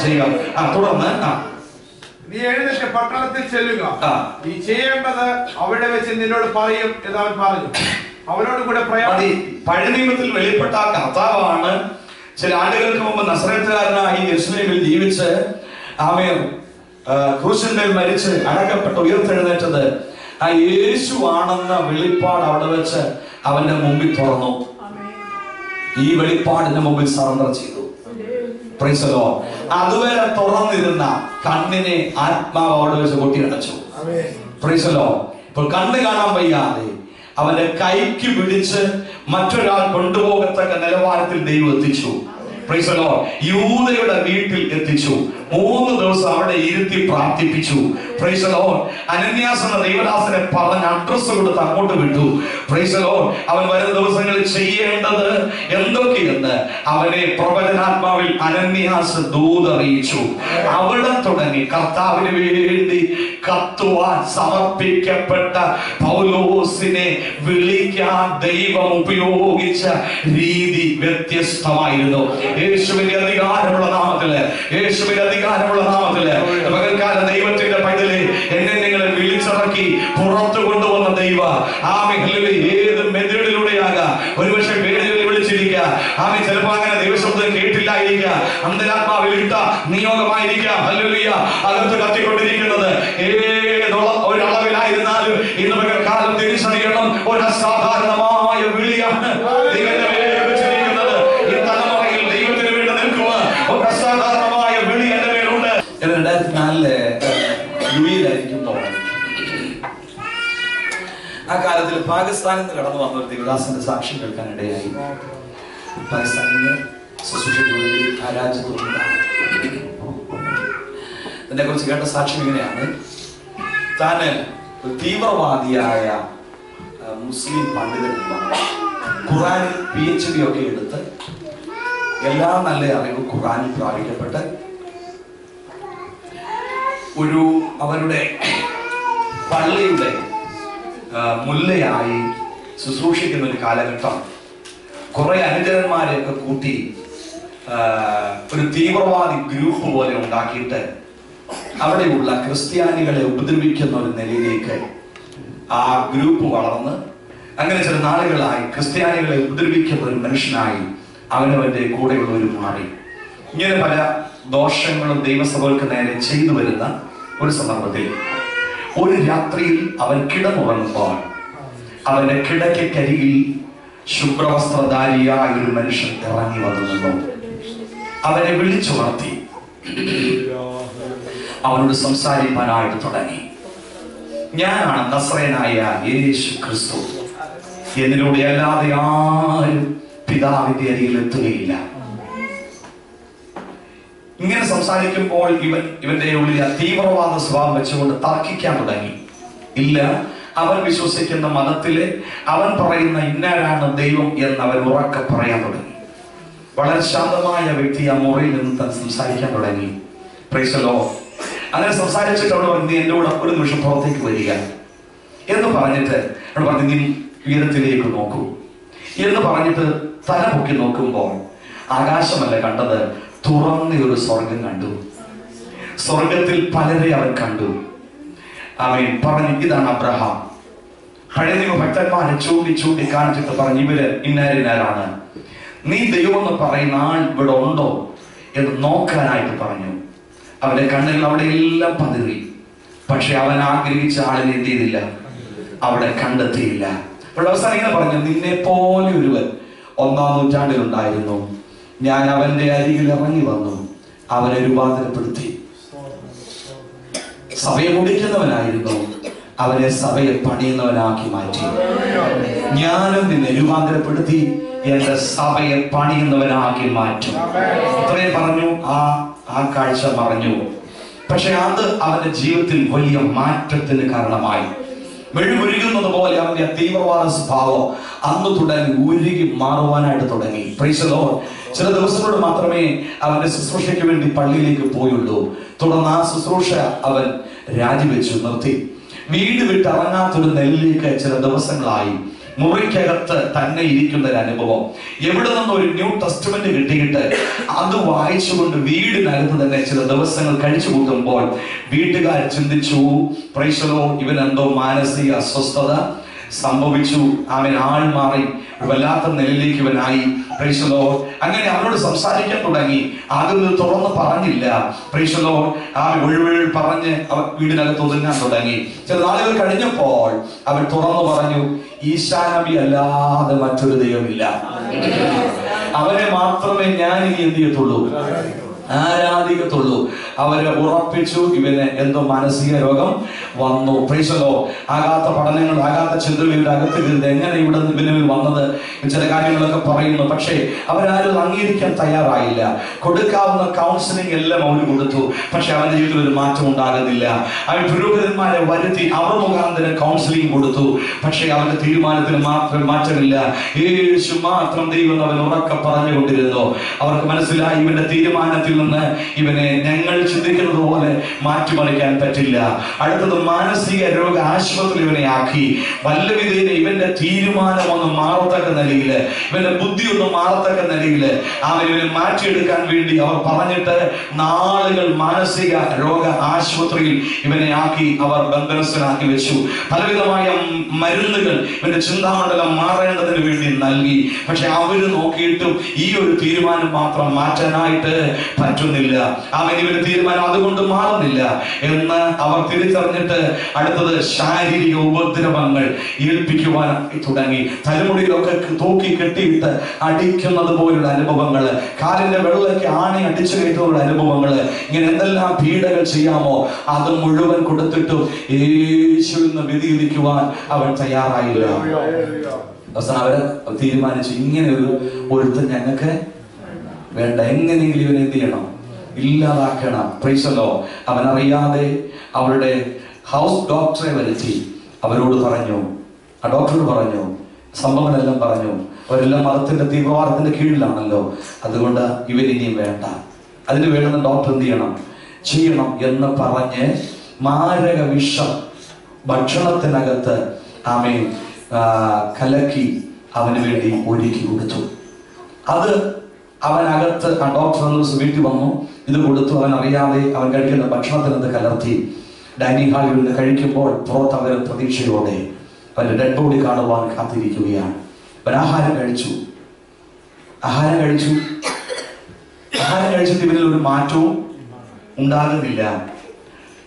ചെയ്യാം. തുടർന്ന് നീ എഴുന്നേറ്റ് പട്ടണത്തിൽ ചെല്ലുക, നീ ചെയ്യേണ്ടത് അവിടെ വെച്ച് നിന്നോട് പറയും എന്ന് അവൻ പറഞ്ഞു. അവനോട് കൂടെ പഴയ നിയമത്തിൽ വെളിപ്പെട്ട കർത്താവാണ് ചില ആണ്ടുകൾക്ക് മുമ്പ് നസറേത്തുകാരനായി യെരൂശലേമിൽ ജീവിച്ച് ക്രൂശിന്മേൽ മരിച്ച് അടക്കപ്പെട്ട് ഉയർത്തെഴുന്നേറ്റത് ആ യേശു ആണെന്ന വെളിപ്പാട് അവിടെ വെച്ച് അവന്റെ മുമ്പിൽ തുറന്നു. ഈ വെളിപ്പാടിന്റെ മുമ്പിൽ സറണ്ടർ ചെയ്തു. അതുവരെ തുറന്നിരുന്ന കണ്ണിനെ ആത്മാവ് അവിടെ വെച്ച് കൊട്ടിയടച്ചു. ഇപ്പോൾ കണ്ണ് കാണാൻ വയ്യാതെ അവന്റെ കൈക്ക് പിടിച്ച് മറ്റൊരാൾ കൊണ്ടുപോകത്തക്ക നിലവാരത്തിൽ ദൈവം എത്തിച്ചു. യൂദയുടെ വീട്ടിൽ എത്തിച്ചു. 3 ദിവസം അവിടെ ഇരുത്തി പ്രാർത്ഥിപ്പിച്ചു. അനന്യാസ് എന്ന ദൈവദാസനെ പറഞ്ഞ് അഡ്രസ് കൊടുത്ത് അങ്ങോട്ട് വിട്ടു. അവൻ വരുന്ന ദിവസങ്ങളിൽ ചെയ്യേണ്ടത് എന്തൊക്കെയെന്ന് അവനെ പ്രവചനാത്മാവിൽ അനന്യാസ് ദൂതറിയിച്ചു. അവിടെ തുടങ്ങി കർത്താവിന് വേണ്ടി കത്തുവാൻ സമർപ്പിക്കപ്പെട്ട പൗലോസിനെ വിളിക്കാൻ ദൈവം ഉപയോഗിച്ച രീതി വ്യത്യസ്തമായിരുന്നു. യേശുവിന്റെ അധികാരമുള്ള നാമത്തില്, യേശുവിന്റെ അധികാരമുള്ള നാമത്തില് പകൽക്കാല ദൈവത്തിന്റെ പൈതലെ എന്നെ നിങ്ങളെ വിളിച്ചിറക്കി പുറത്തു കൊണ്ടുവന്ന ദൈവ ഏത് മെത്തേഡിലൂടെയാകാം, ഒരുപക്ഷെ പേരുകളിൽ വിളിച്ചിരിക്കുക, ആമേൻ. ചിലപ്പോൾ അങ്ങനെ ദൈവശബ്ദം കേട്ടില്ലായിരിക്കുക, അന്തരാത്മാവിൽ ഇട്ട നിയോഗമായിരിക്കുക. ഹല്ലേലൂയ. അകത്ത് കത്തിക്കൊണ്ടിരിക്കുന്നത് ഏതോളം ഒരളവിലായിരുന്നാലും ഇന്ന് പകൽക്കാലം തിരിച്ചറിയണം, ഒരു അസാധാരണമായ വിളിയാണ് ദൈവത്തിന്റെ മേൽ വെച്ചിരിക്കുന്നത്. ഈ തലമുറയിൽ ദൈവത്തിന് വേണ്ടി നിൽക്കുക ഒരു അസാധാരണമായ വിളി എന്റെ മേലുണ്ട്. 2004 യുഎയിലായിരിക്കുമ്പോൾ ആ കാലത്തിൽ പാകിസ്ഥാനിൽ നിന്ന് കടന്നു വന്ന ഒരു ദേവദാസന്റെ സാക്ഷ്യം കേൾക്കാൻ ഇടയായി. പാകിസ്ഥാനിൽ ശുശ്രൂഷയ്ക്ക് വേണ്ടി ആ രാജ്യത്തുണ്ടാണ്. ഇതിനെ കുറിച്ച് കേട്ട സാക്ഷ്യം ഇങ്ങനെയാണ്: താന് തീവ്രവാദിയായ മുസ്ലിം പണ്ഡിതന്മാർ ഖുറാനിൽ PhD ഒക്കെ എടുത്ത് എല്ലാ നല്ല അറിവ് ഖുറാനിൽ പ്രാപിക്കപ്പെട്ട് ഒരു അവരുടെ പള്ളിയുടെ മുല്ലയായി ശുശ്രൂഷിക്കുന്ന ഒരു കാലഘട്ടം കുറെ അനുചരന്മാരെയൊക്കെ കൂട്ടി ഒരു തീവ്രവാദി ഗ്രൂപ്പ് പോലെ ഉണ്ടാക്കിയിട്ട് അവിടെയുള്ള ക്രിസ്ത്യാനികളെ ഉപദ്രവിക്കുന്ന ഒരു നിലയിലേക്ക് ആ ഗ്രൂപ്പ് വളർന്ന് അങ്ങനെ ചില നാളുകളായി ക്രിസ്ത്യാനികളെ ഉപദ്രവിക്കുന്ന ഒരു മനുഷ്യനായി അവനവന്റെ കൂടെയുള്ളവർ മാറി. ഇങ്ങനെ പല ദോഷങ്ങളും ദൈവസഭകൾക്ക് നേരെ ചെയ്തു വരുന്ന ഒരു സന്ദർഭത്തിൽ ഒരു രാത്രിയിൽ അവൻ കിടന്നുറങ്ങുമ്പോൾ അവന്റെ കിടക്കരികിൽ ശുഭ്രവസ്ത്രധാരിയായ ഒരു മനുഷ്യൻ ഇറങ്ങി വന്നു നിന്നു. അവനെ വിളിച്ചുണർത്തി അവനോട് സംസാരിക്കാനായിട്ട് തുടങ്ങി. ഞാനാണ് നസ്രയനായ യേശു ക്രിസ്തു. എന്നിലൂടെ അല്ലാതെ ആരും പിതാവിന്റെ അരികിൽ എത്തുകയില്ല. ഇങ്ങനെ സംസാരിക്കുമ്പോൾ ഇവന്റെ ഉള്ളിൽ തീവ്രവാദ സ്വഭാവം വെച്ചുകൊണ്ട് തർക്കിക്കാൻ തുടങ്ങി. ഇല്ല, അവൻ വിശ്വസിക്കുന്ന മതത്തിലെ അവൻ പറയുന്ന ഇന്നാരാണ് ദൈവം എന്ന് അവൻ ഉറക്കെ പറയാൻ തുടങ്ങി. വളരെ ശാന്തമായ വ്യക്തി ആ മുറിയിൽ നിന്ന് താൻ സംസാരിക്കാൻ തുടങ്ങി. Price the Lord. അങ്ങനെ സംസാരിച്ചിട്ട് അവൾ പറഞ്ഞു, നീ എൻ്റെ കൂടെ ഒരു നിമിഷം പുറത്തേക്ക് വരിക എന്ന് പറഞ്ഞിട്ട് അവൾ പറഞ്ഞു, നീ ഉയരത്തിലേക്ക് നോക്കൂ എന്ന് പറഞ്ഞിട്ട് തല പൊക്കി നോക്കുമ്പോൾ ആകാശമല്ല കണ്ടത്, തുറന്ന ഒരു സ്വർഗം കണ്ടു. സ്വർഗത്തിൽ പലരെ അവൻ കണ്ടു. ആമേൻ. പറഞ്ഞു, ഇതാണ് അബ്രഹാം. പഴയ നിയമ ഭക്തന്മാരെ ചൂണ്ടി കാണിച്ചിട്ട് പറഞ്ഞു, ഇവര് ഇന്നാരിനാരാണ്, നീ ദൈവം എന്ന് പറയുന്ന ആൾ ഇവിടെ ഉണ്ടോ എന്ന് നോക്കാനായിട്ട് പറഞ്ഞു. അവന്റെ കണ്ണുകൾ അവിടെ എല്ലാം പതിറി. പക്ഷെ അവൻ ആഗ്രഹിച്ച ആളിനെ എന്ത് ചെയ്തില്ല, അവിടെ കണ്ടെത്തിയില്ല. അപ്പോൾ അവസാനം ഇങ്ങനെ പറഞ്ഞു, നിന്നെ പോലെ ഒരുവൻ 1-ാം നൂറ്റാണ്ടിലുണ്ടായിരുന്നു. ഞാൻ അവന്റെ അരികിൽ ഇറങ്ങി വന്നു, അവനെ രൂപാന്തരപ്പെടുത്തി. സഭയെ മുടിക്കുന്നവനായിരുന്നു, അവനെ സഭയെ പണിയുന്നവനാക്കി മാറ്റി. ഞാനും നിന്നെ രൂപാന്തരപ്പെടുത്തി എന്റെ സഭയെ പണിയുന്നവനാക്കി മാറ്റും. ഇത്രയും പറഞ്ഞു. ആ കാഴ്ച മറഞ്ഞു. പക്ഷെ അത് അവന്റെ ജീവിതത്തിൽ വലിയ മാറ്റത്തിന് കാരണമായി. മെഴുകുരുകുന്നത് പോലെ അവന്റെ തീവ്രവാദ സ്വഭാവം അന്ന് തുടങ്ങി ഉരുകി മാറുവാനായിട്ട് തുടങ്ങി. Price the Lord. ചില ദിവസങ്ങളോട് മാത്രമേ അവന്റെ ശുശ്രൂഷയ്ക്ക് വേണ്ടി പള്ളിയിലേക്ക് പോയുള്ളൂ. തുടർന്ന് ആ ശുശ്രൂഷ അവൻ രാജിവെച്ചു നിർത്തി. വീട് വിട്ടിറങ്ങാത്തൊരു നെല്ലിലേക്ക് ചില ദിവസങ്ങളായി മുറിക്കകത്ത് തന്നെ ഇരിക്കുന്ന ഒരു അനുഭവം. എവിടെ നിന്ന് ഒരു ന്യൂ ടെസ്റ്റ്മെന്റ് കിട്ടിയിട്ട് അത് വായിച്ചുകൊണ്ട് വീടിനകത്ത് തന്നെ ചില ദിവസങ്ങൾ കഴിച്ചു കൂട്ടുമ്പോൾ വീട്ടുകാർ ചിന്തിച്ചു, പ്രൈസ് ദി ലോർഡ്, ഇവൻ എന്തോ മാനസിക അസ്വസ്ഥത സംഭവിച്ചു, അവൻ ആൾ മാറി, വല്ലാത്ത നിലയിലേക്ക് ഇവനായി. Price the Lord. അങ്ങനെ അവനോട് സംസാരിക്കാൻ തുടങ്ങി. ആദ്യം തുറന്ന് പറഞ്ഞില്ല. Price the Lord. ഒഴിവൊഴി പറഞ്ഞ് അവൻ വീടിനകത്ത് ഒതുങ്ങാൻ തുടങ്ങി. ചില നാളുകൾ കഴിഞ്ഞപ്പോൾ അവൻ തുറന്നു പറഞ്ഞു, ഈശാ നബി അല്ലാതെ മറ്റൊരു ദൈവമില്ല, അവനെ മാത്രമേ ഞാൻ ഇനി എന്ത് ചെയ്യത്തുള്ളൂ, ആരാധിക്കത്തുള്ളൂ. അവര് ഉറപ്പിച്ചു ഇവന് എന്തോ മാനസിക രോഗം വന്നു. Price the Lord. ആകാത്ത പഠനങ്ങൾ, ആകാത്ത ചിന്തകൾ ഇവരുടെ അകത്ത് കയറുന്നത്, എങ്ങനെ ഇവിടെ ഇവന് വന്നത്, ചില കാര്യങ്ങളൊക്കെ പറയുന്നു. പക്ഷേ അവരാരും അംഗീകരിക്കാൻ തയ്യാറായില്ല. കൊടുക്കാവുന്ന കൗൺസിലിംഗ് എല്ലാം അവർ കൊടുത്തു. പക്ഷെ അവന്റെ ജീവിതത്തിൽ ഒരു മാറ്റം ഉണ്ടാകുന്നില്ല. അവൻ പുരോഹിതന്മാരെ വരുത്തി അവർ മുഖാന്തരം കൗൺസിലിംഗ് കൊടുത്തു. പക്ഷെ അവന്റെ തീരുമാനത്തിന് മാത്രം മാറ്റമില്ല. യേശു മാത്രം ദൈവം അവൻ ഉറക്കെ പറഞ്ഞുകൊണ്ടിരുന്നു. അവർക്ക് മനസ്സിലായി ഇവന്റെ തീരുമാനത്തിൽ നിന്ന് ഇവനെ ഞങ്ങൾ ചിന്തിക്കുന്നത് പോലെ മാറ്റിമറിക്കാൻ പറ്റില്ല. അടുത്തത് മാനസിക രോഗ ആശുപത്രി ഇവനെ ആക്കി. വല്ല വിധേന ഇവന്റെ തീരുമാനം ഒന്ന് മാറത്തക്ക നിലയില്, ഇവന്റെ ബുദ്ധി ഒന്ന് മാറത്തക്ക നിലയില് ഇവനെ മാറ്റിയെടുക്കാൻ വേണ്ടി അവർ പറഞ്ഞിട്ട് നാളുകൾ മാനസിക രോഗ ആശുപത്രിയിൽ ഇവനെ ആക്കി അവർ ബന്ധനസ്ഥനാക്കി വെച്ചു. പലവിധമായ മരുന്നുകൾ ഇവന്റെ ചിന്താമണ്ഡലം മാറേണ്ടതിന് വേണ്ടി നൽകി. പക്ഷെ അവര് നോക്കിയിട്ടും ഈ ഒരു തീരുമാനം മാത്രം മാറ്റാനായിട്ട് പറ്റുന്നില്ല. ഇവന്റെ തീരുമാനം അതുകൊണ്ട് മാറുന്നില്ല എന്ന് അവർ തിരിച്ചറിഞ്ഞിട്ട് അടുത്തത് ശാരീരിക ഉപദ്രവങ്ങൾ ഏൽപ്പിക്കുവാൻ തുടങ്ങി. തലമുടിയിലൊക്കെ തൂക്കി കെട്ടിയിട്ട് അടിക്കുന്നത് പോലുള്ള അനുഭവങ്ങള്, കാലിന്റെ വെള്ളയ്ക്ക് ആണി അടിച്ചു കയറ്റുന്ന അനുഭവങ്ങള്, ഇങ്ങനെ എന്തെല്ലാം പീഡകൾ ചെയ്യാമോ അത് മുഴുവൻ കൊടുത്തിട്ടും യേശുവിൽ നിന്ന് വ്യതിചലിക്കുവാൻ അവൻ തയ്യാറായില്ല. അവസാനം അവരെ തീരുമാനിച്ചു, ഇങ്ങനെ ഒരുത്തൻ ഞങ്ങൾക്ക് വേണ്ട, എങ്ങനെയെങ്കിലും ഇവനെ എന്ത് ചെയ്യണം, ഇല്ലാതാക്കണം. പ്രൈസലോ. അവനറിയാതെ അവരുടെ ഹൗസ് ഡോക്ടറെ വരുത്തി അവരോട് പറഞ്ഞു, ആ ഡോക്ടറോട് പറഞ്ഞു, സംഭവങ്ങളെല്ലാം പറഞ്ഞു. അവരെല്ലാം മതത്തിന്റെ തീവ്രവാദത്തിന്റെ കീഴിലാണല്ലോ, അതുകൊണ്ട് ഇവരിനിയും വേണ്ട, അതിന് വേണ്ടുന്ന ഡോക്ടർ എന്ത് ചെയ്യണം എന്ന് പറഞ്ഞ് മാരക വിഷം ഭക്ഷണത്തിനകത്ത് കലക്കി അവന് വേണ്ടി ഒരുക്കി കൊടുത്തു. അത് അവനകത്ത് ആ ഡോക്ടർ വീട്ടിൽ വന്നു, ഇത് കൊടുത്തു. അവൻ അറിയാതെ അവൻ കഴിക്കുന്ന ഭക്ഷണത്തിനകത്ത് കലർത്തി. ഡൈനിങ് ഹാളിൽ നിന്ന് കഴിക്കുമ്പോൾ പുറത്ത് അവർ പ്രതീക്ഷയോടെ അവന്റെ ഡെഡ് ബോഡി കാണുവാൻ കാത്തിരിക്കുകയാണ്. അവൻ ആഹാരം കഴിച്ചിട്ട് ഇവരിൽ ഒരു മാറ്റവും ഉണ്ടാകുന്നില്ല.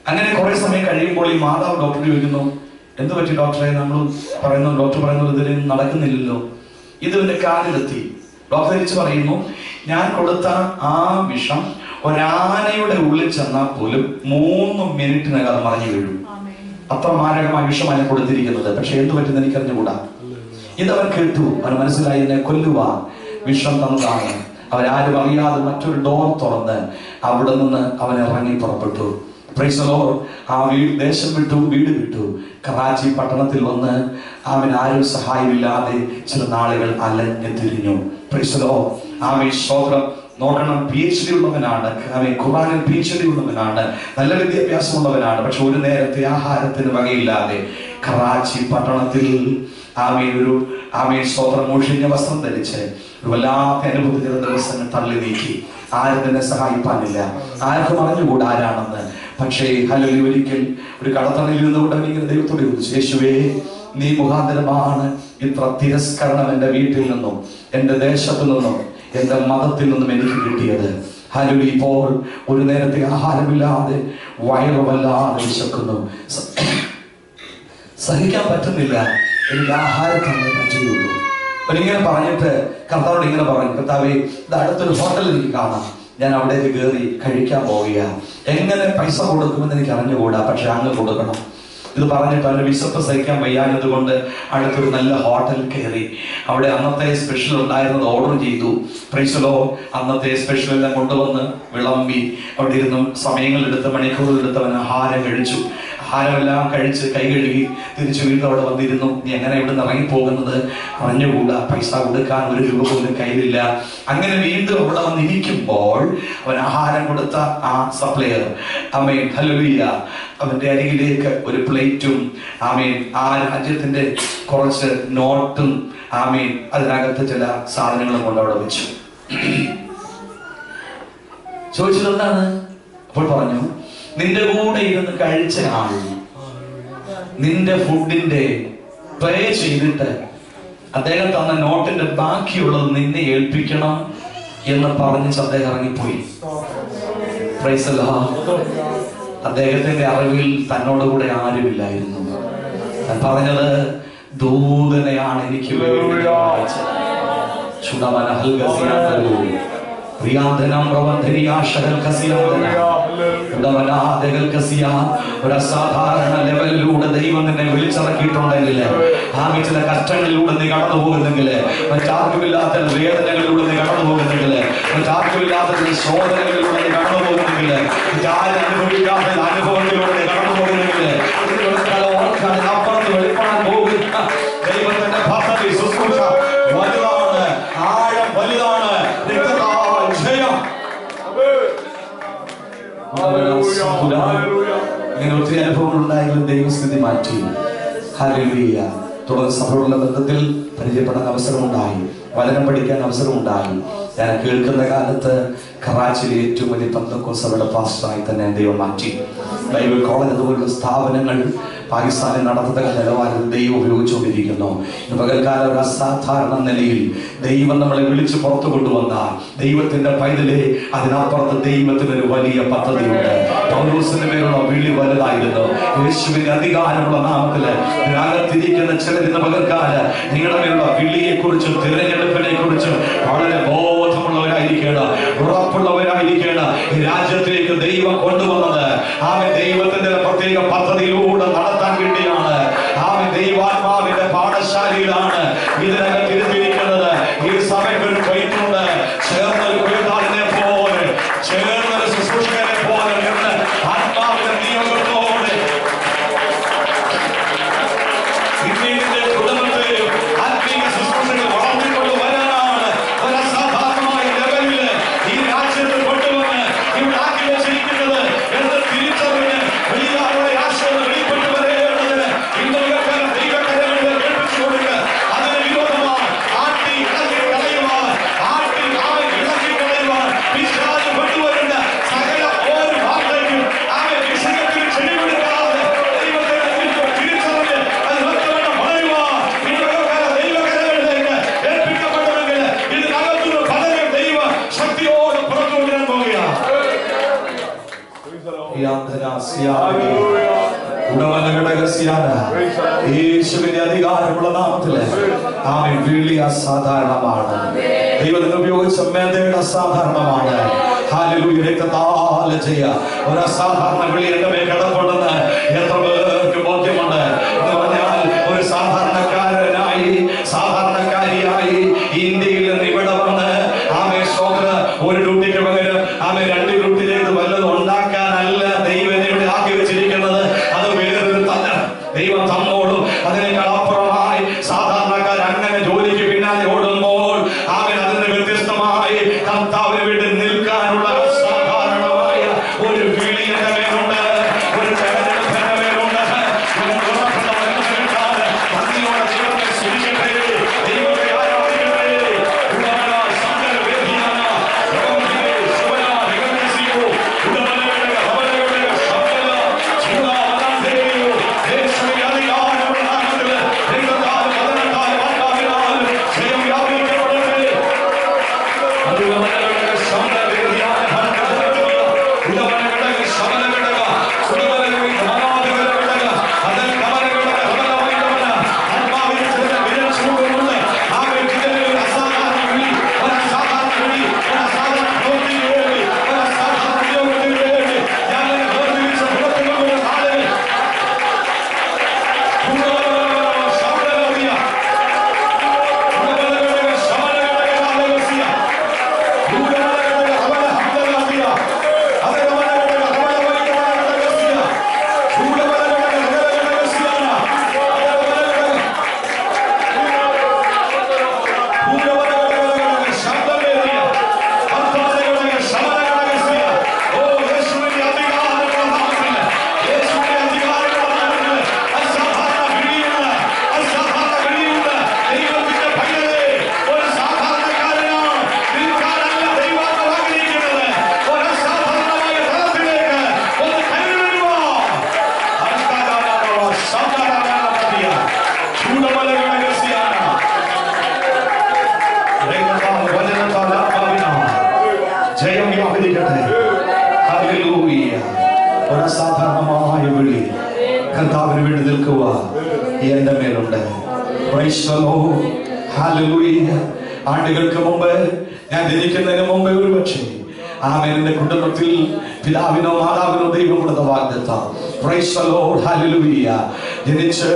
അങ്ങനെ കുറെ സമയം കഴിയുമ്പോൾ ഈ മാതാവ് ഡോക്ടറെ ചോദിക്കുന്നു, എന്ത് പറ്റി ഡോക്ടറെ? ഡോക്ടർ പറയുന്നത് ഇതിൽ നടക്കുന്നില്ലല്ലോ. ഇതിന്റെ കാലിലെത്തി. ഡോക്ടർ തിരിച്ചു പറയുന്നു, ഞാൻ കൊടുത്ത ആ വിഷം ഒരാനയുടെ ഉള്ളിൽ ചെന്നാൽ പോലും 3 മിനിറ്റിനകം അത് മറിഞ്ഞു വീഴും. അത്ര മാരകമായ വിഷമാണ് കൊടുത്തിരിക്കുന്നത്. പക്ഷെ എന്ത് പറ്റുന്ന എനിക്കറിഞ്ഞുകൂടാ. ഇതവൻ കേട്ടു. അവൻ മനസ്സിലായി, എന്നെ കൊല്ലുവാൻ വിഷം തന്നതാണ്. അവരാരും അറിയാതെ മറ്റൊരു ഡോർ തുറന്ന് അവിടെ നിന്ന് അവൻ ഇറങ്ങി പുറപ്പെട്ടു. ദേശം വിട്ടു, വീട് വിട്ടു, കറാച്ചി പട്ടണത്തിൽ വന്ന് അവൻ ആരും സഹായമില്ലാതെ ചില നാളുകൾ അലഞ്ഞു തിരിഞ്ഞു. സ്തോത്രം. നോക്കണം, PhD ഉള്ളവനാണ്, ഖുർആനിൽ PhD ഉള്ളവനാണ്, നല്ല വിദ്യാഭ്യാസം ഉള്ളവനാണ്. പക്ഷെ ഒരു നേരത്തെ ആഹാരത്തിന് വകയില്ലാതെ കറാച്ചി പട്ടണത്തിൽ സ്തോത്രം മുഷിഞ്ഞ വസ്ത്രം ധരിച്ച് ഒരു വല്ലാത്ത അനുഭവത്തിന്റെ ദിവസങ്ങൾ തള്ളി നീക്കി. ആരും തന്നെ സഹായിപ്പാനില്ല, ആർക്കും അറിഞ്ഞുകൂടാ ആരാണെന്ന്. പക്ഷേ ഒരിക്കൽ ഒരു കടത്തണയിൽ നിന്നുകൊണ്ട് ഇങ്ങനെ ദൈവത്തോട് ചോദിച്ചു, യേശുവേ, നീ മുഖാന്തരമാണ് ഇത്ര തിരസ്കരണം എന്റെ വീട്ടിൽ നിന്നും, എന്റെ ദേശത്തു നിന്നും, എന്റെ മതത്തിൽ നിന്നും എനിക്ക് കിട്ടിയത്. ഇപ്പോൾ ഒരു നേരത്തെ ആഹാരമില്ലാതെ വയറുമല്ലാതെ വിശക്കുന്നു, സഹിക്കാൻ പറ്റുന്നില്ല, എനിക്ക് ആഹാരം തന്നെ പറ്റുകയുള്ളൂ. അവരിങ്ങനെ പറഞ്ഞിട്ട് കർത്താവോട് ഇങ്ങനെ പറഞ്ഞു, കർത്താവേ, ഇത് അടുത്തൊരു ഹോട്ടലിൽ എനിക്ക് കാണാം, ഞാൻ അവിടേക്ക് കയറി കഴിക്കാൻ പോവുക. എങ്ങനെ പൈസ കൊടുക്കുമെന്ന് എനിക്ക് അറിഞ്ഞുകൂടാ, പക്ഷെ അങ്ങ് കൊടുക്കണം. ഇത് പറഞ്ഞിട്ട് അവന്റെ വിശപ്പ് സഹിക്കാൻ വയ്യാഞ്ഞത് കൊണ്ട് അടുത്തൊരു നല്ല ഹോട്ടൽ കയറി. അവിടെ അന്നത്തെ സ്പെഷ്യൽ ഉണ്ടായിരുന്നത് ഓർഡർ ചെയ്തു. പ്രൈസലോ. അന്നത്തെ സ്പെഷ്യൽ എല്ലാം കൊണ്ടുവന്ന് വിളമ്പി അവിടെ ഇരുന്ന് സമയങ്ങളെടുത്ത് മണിക്കൂറുകളെടുത്ത് അവൻ ആഹാരം കഴിച്ചു. ആഹാരമെല്ലാം കഴിച്ച് കൈ കഴുകി തിരിച്ചു വീണ്ടും അവിടെ വന്നിരുന്നു. നീ എങ്ങനെ ഇവിടെ നിന്ന് ഇറങ്ങിപ്പോകുന്നത് അറിഞ്ഞുകൂടാ, പൈസ കൊടുക്കാൻ 1 രൂപ പോലും കയ്യിലില്ല. അങ്ങനെ വീണ്ടും അവിടെ വന്നിരിക്കുമ്പോൾ അവൻ ആഹാരം കൊടുത്ത ആ സപ്ലയർ ഹല്ലേലൂയ അവന്റെ അരികിലേക്ക് ഒരു പ്ലേറ്റും ആ രാജ്യത്തിന്റെ കുറച്ച് നോട്ടും അതിനകത്ത് ചില സാധനങ്ങളും കൊണ്ട് അവിടെ വെച്ചു. ചോദിച്ചത് എന്താണ്? അപ്പോൾ പറഞ്ഞു, നിന്റെ കൂടെ ഇരുന്ന് കഴിച്ച ആൾ നിന്റെ ഫുഡിന്റെ പേ ചെയ്തിട്ട് അദ്ദേഹം തന്ന നോട്ടിന്റെ ബാക്കിയുള്ളത് നിന്നെ ഏൽപ്പിക്കണം എന്ന് പറഞ്ഞ് അദ്ദേഹം ഇറങ്ങിപ്പോയി. Price the Lord. അദ്ദേഹത്തിന്റെ അറിവിൽ തന്നോടുകൂടെ ആരുമില്ലായിരുന്നു. ഞാൻ പറഞ്ഞത് ദൂതനെയാണ് എനിക്ക് ഒരസാധാരണ ലെവലിലൂടെ ദൈവം നിന്നെ വിളിച്ചിറക്കിയിട്ടുണ്ടെങ്കിൽ, ചില കഷ്ടങ്ങളിലൂടെ നീ കടന്നു പോകുന്നെങ്കിൽ, മറ്റാർക്കുമില്ലാത്ത വേദനകളിലൂടെ നീ കടന്നു പോകുന്നെങ്കിൽ, മറ്റാർക്കുമില്ലാത്ത ശോധനകളിലൂടെ നീ കടന്നു പോകുന്നെങ്കിൽ, മറ്റാരും അനുഭവിക്കാത്ത അനുഭവങ്ങളിലൂടെ നീ കടന്നു പോകുന്നെങ്കിൽ, അപ്പുറത്ത് വെളിപ്പെടാൻ പോകുന്ന ദൈവത്തിന്റെ പദ്ധതി ശുശ്രൂഷ വലുതാണ്, ആഴം വലുതാണ്. ജയം വന്നാലും ദൈവസ്ഥിതി മാറ്റി. ഹല്ലേലൂയ. തുടർന്ന് സഭയുള്ള ബന്ധത്തിൽ പരിചയപ്പെടാൻ അവസരമുണ്ടായി, വചനം പഠിക്കാൻ അവസരമുണ്ടായി. ഞാൻ കേൾക്കുന്ന കാലത്ത് കറാച്ചിയിലെ ഏറ്റവും വലിയ പെന്തക്കോസ്ത് സഭയുടെ പാസ്റ്ററായി തന്നെ ദൈവം മാറ്റി. ബൈബിൾ കോളേജ് അതുപോലുള്ള സ്ഥാപനങ്ങൾ പാകിസ്ഥാനിൽ നടത്തത്തക്ക നിലവാരത്തിൽ ദൈവം ഉപയോഗിച്ചുകൊണ്ടിരിക്കുന്നു. പകൽക്കാലം ഒരു അസാധാരണ നിലയിൽ ദൈവം നമ്മളെ വിളിച്ച് പുറത്തു കൊണ്ടുവന്ന ദൈവത്തിന്റെ പൈതലെ, അതിനപ്പുറത്ത് ദൈവത്തിനൊരു വലിയ പദ്ധതിയുണ്ട്. പൗലോസിന്റെ പേരുള്ള വിളി വലുതായിരുന്നു. യേശുവിന്റെ അധികാരമുള്ള നാമത്തില് അകത്തിരിക്കുന്ന ചിലരിന്ന് പകൽക്കാല നിങ്ങളുടെ മേലുള്ള വിളിയെ കുറിച്ചും തിരഞ്ഞെടുപ്പിനെ കുറിച്ചും വളരെ ബോധമുള്ളവരായിരിക്കണം, ഉറപ്പുള്ളവരായിരിക്കണം. ഈ രാജ്യത്തേക്ക് ദൈവം കൊണ്ടുവന്നത് ആമേൻ ദൈവത്തിന്റെ പ്രത്യേക പദ്ധതിയിലൂടെ നടത്താൻ വേണ്ടിയാണ്. ആമേൻ ദൈവാത്മാവിന്റെ പാഠശാലയിലാണ് ഇതിനകത്ത് ഇരുത്തിയിരിക്കുന്നത്. ഈ സഭയ്ക്ക് ഒരു കൊയ്ത്തുണ്ട്. ചേർന്നൊരു കൊയ്ത്താളിനെ പോലെ, ചേർന്നൊരു ശുശ്രൂഷകനെ പോലെ നിന്ന് ആത്മാവിന്റെ നിയോഗത്തോടെ ഇന്ത്യയുടെ കുടുംബത്തെയും ആത്മീയ ശുശ്രൂഷകൾ വളർത്തിക്കൊണ്ട് വരാനാണ് ഒരു അസാധാരണമായ ലെവലില് ഈ രാജ്യത്ത് കൊണ്ടുവന്ന് ഇവിടെ ആക്കി വെച്ചിരിക്കുന്നത് എന്ന് തിരിച്ചറിഞ്ഞ് വലിയവരുടെ ആശയം വെളിപ്പെട്ടു വരേണ്ടതിന് ഇന്നൊക്കെ ദൈവകരങ്ങളിൽ കേൾപ്പിച്ചു കൊടുക്കുക. അതിന് വിരോധമായി ആട്ടി ഇളക്കി കളയുവാൻ, ആട്ടി അവൻ ഇളക്കി കളയുവാൻ പിശാച് കൊണ്ടുവരുന്ന സകല ഓരോ വാർത്തയ്ക്കും അവൻ വിഷയത്തിൽ ചെടിപിടിക്കാതെ ദൈവത്തെ തിരിച്ചറിഞ്ഞ് അത് വ്യക്തമായിട്ട് പറയുവാൻ ഇന്നൊക്കെ ദൈവകരങ്ങളിലേക്ക് ഏൽപ്പിക്കപ്പെട്ടവർക്ക് ഇതിനകത്തുനിന്ന് പലരും ദൈവ ശക്തിയോട് പുറത്തുകൊണ്ടുവരാൻ പോവുകയാണ്. യേശുവിന്റെ അധികാരമുള്ള നാമത്തില് ആമേൻ വിളി അസാധാരണമാണ്. ദൈവത്തിന് ഉപയോഗിച്ച മേധയുടെ അസാധാരണമാണ്. ഹല്ലേലൂയ. രക്തത്താൽ ചെയ്യുക ഒരു അസാധാരണ വിളി എന്റെ മേൽ കിടപ്പുണ്ടെന്ന് എത്ര പേർക്ക് ബോധ്യമുണ്ട് എന്ന് പറഞ്ഞാൽ ഒരു സാധാരണക്കാരനായി സാധാരണക്കാരിയായി ഇന്ത്യയിൽ നിന്ന് ഇവിടെ വന്ന് ആമേ സോദര ഒരു ഡ്യൂട്ടിക്ക് പകരം ആമേ 2 ഡ്യൂട്ടി ചെയ്ത് വല്ലതും ഉണ്ടാക്കാനല്ല ദൈവം ഇവിടെ ആക്കി വെച്ചിരിക്കുന്നത്. അത് വേറൊരു ദൈവം തന്നോളും. അതിനേക്കാൾ അപ്പുറമായി സാധാരണക്കാർ അങ്ങനെ ജോലിക്ക് പിന്നാലെ ഓടുമ്പോൾ അവൻ അതിന് വ്യത്യസ്തമായി കർത്താവിന് വേണ്ടി നിൽക്കാനുള്ള അസാധാരണമായ ഒരു വിളി എന്റെ മേലുണ്ട്, ഒരു തെരഞ്ഞെടുപ്പ് എന്റെ മേലുണ്ട്. ഭംഗിയോടെ ദൈവത്തെ സ്തുതിക്കട്ടെ, ദൈവത്തെ ആരാധിക്കട്ടെ. ഒരസാധാരണമായ വിളി കർത്താവിന് വേണ്ടി നിൽക്കുക എന്റെ മേലുണ്ട്. ആണ്ടുകൾക്ക് മുമ്പ് ഞാൻ ജനിക്കുന്നതിന് മുമ്പേ ഒരു പക്ഷേ ആമേൻ എന്റെ കുടുംബത്തിൽ പിതാവിനോ മാതാവിനോ ദൈവം കൊടുത്ത വാഗ്ദത്തം. Price the Lord, hallelujah. ജനിച്ച്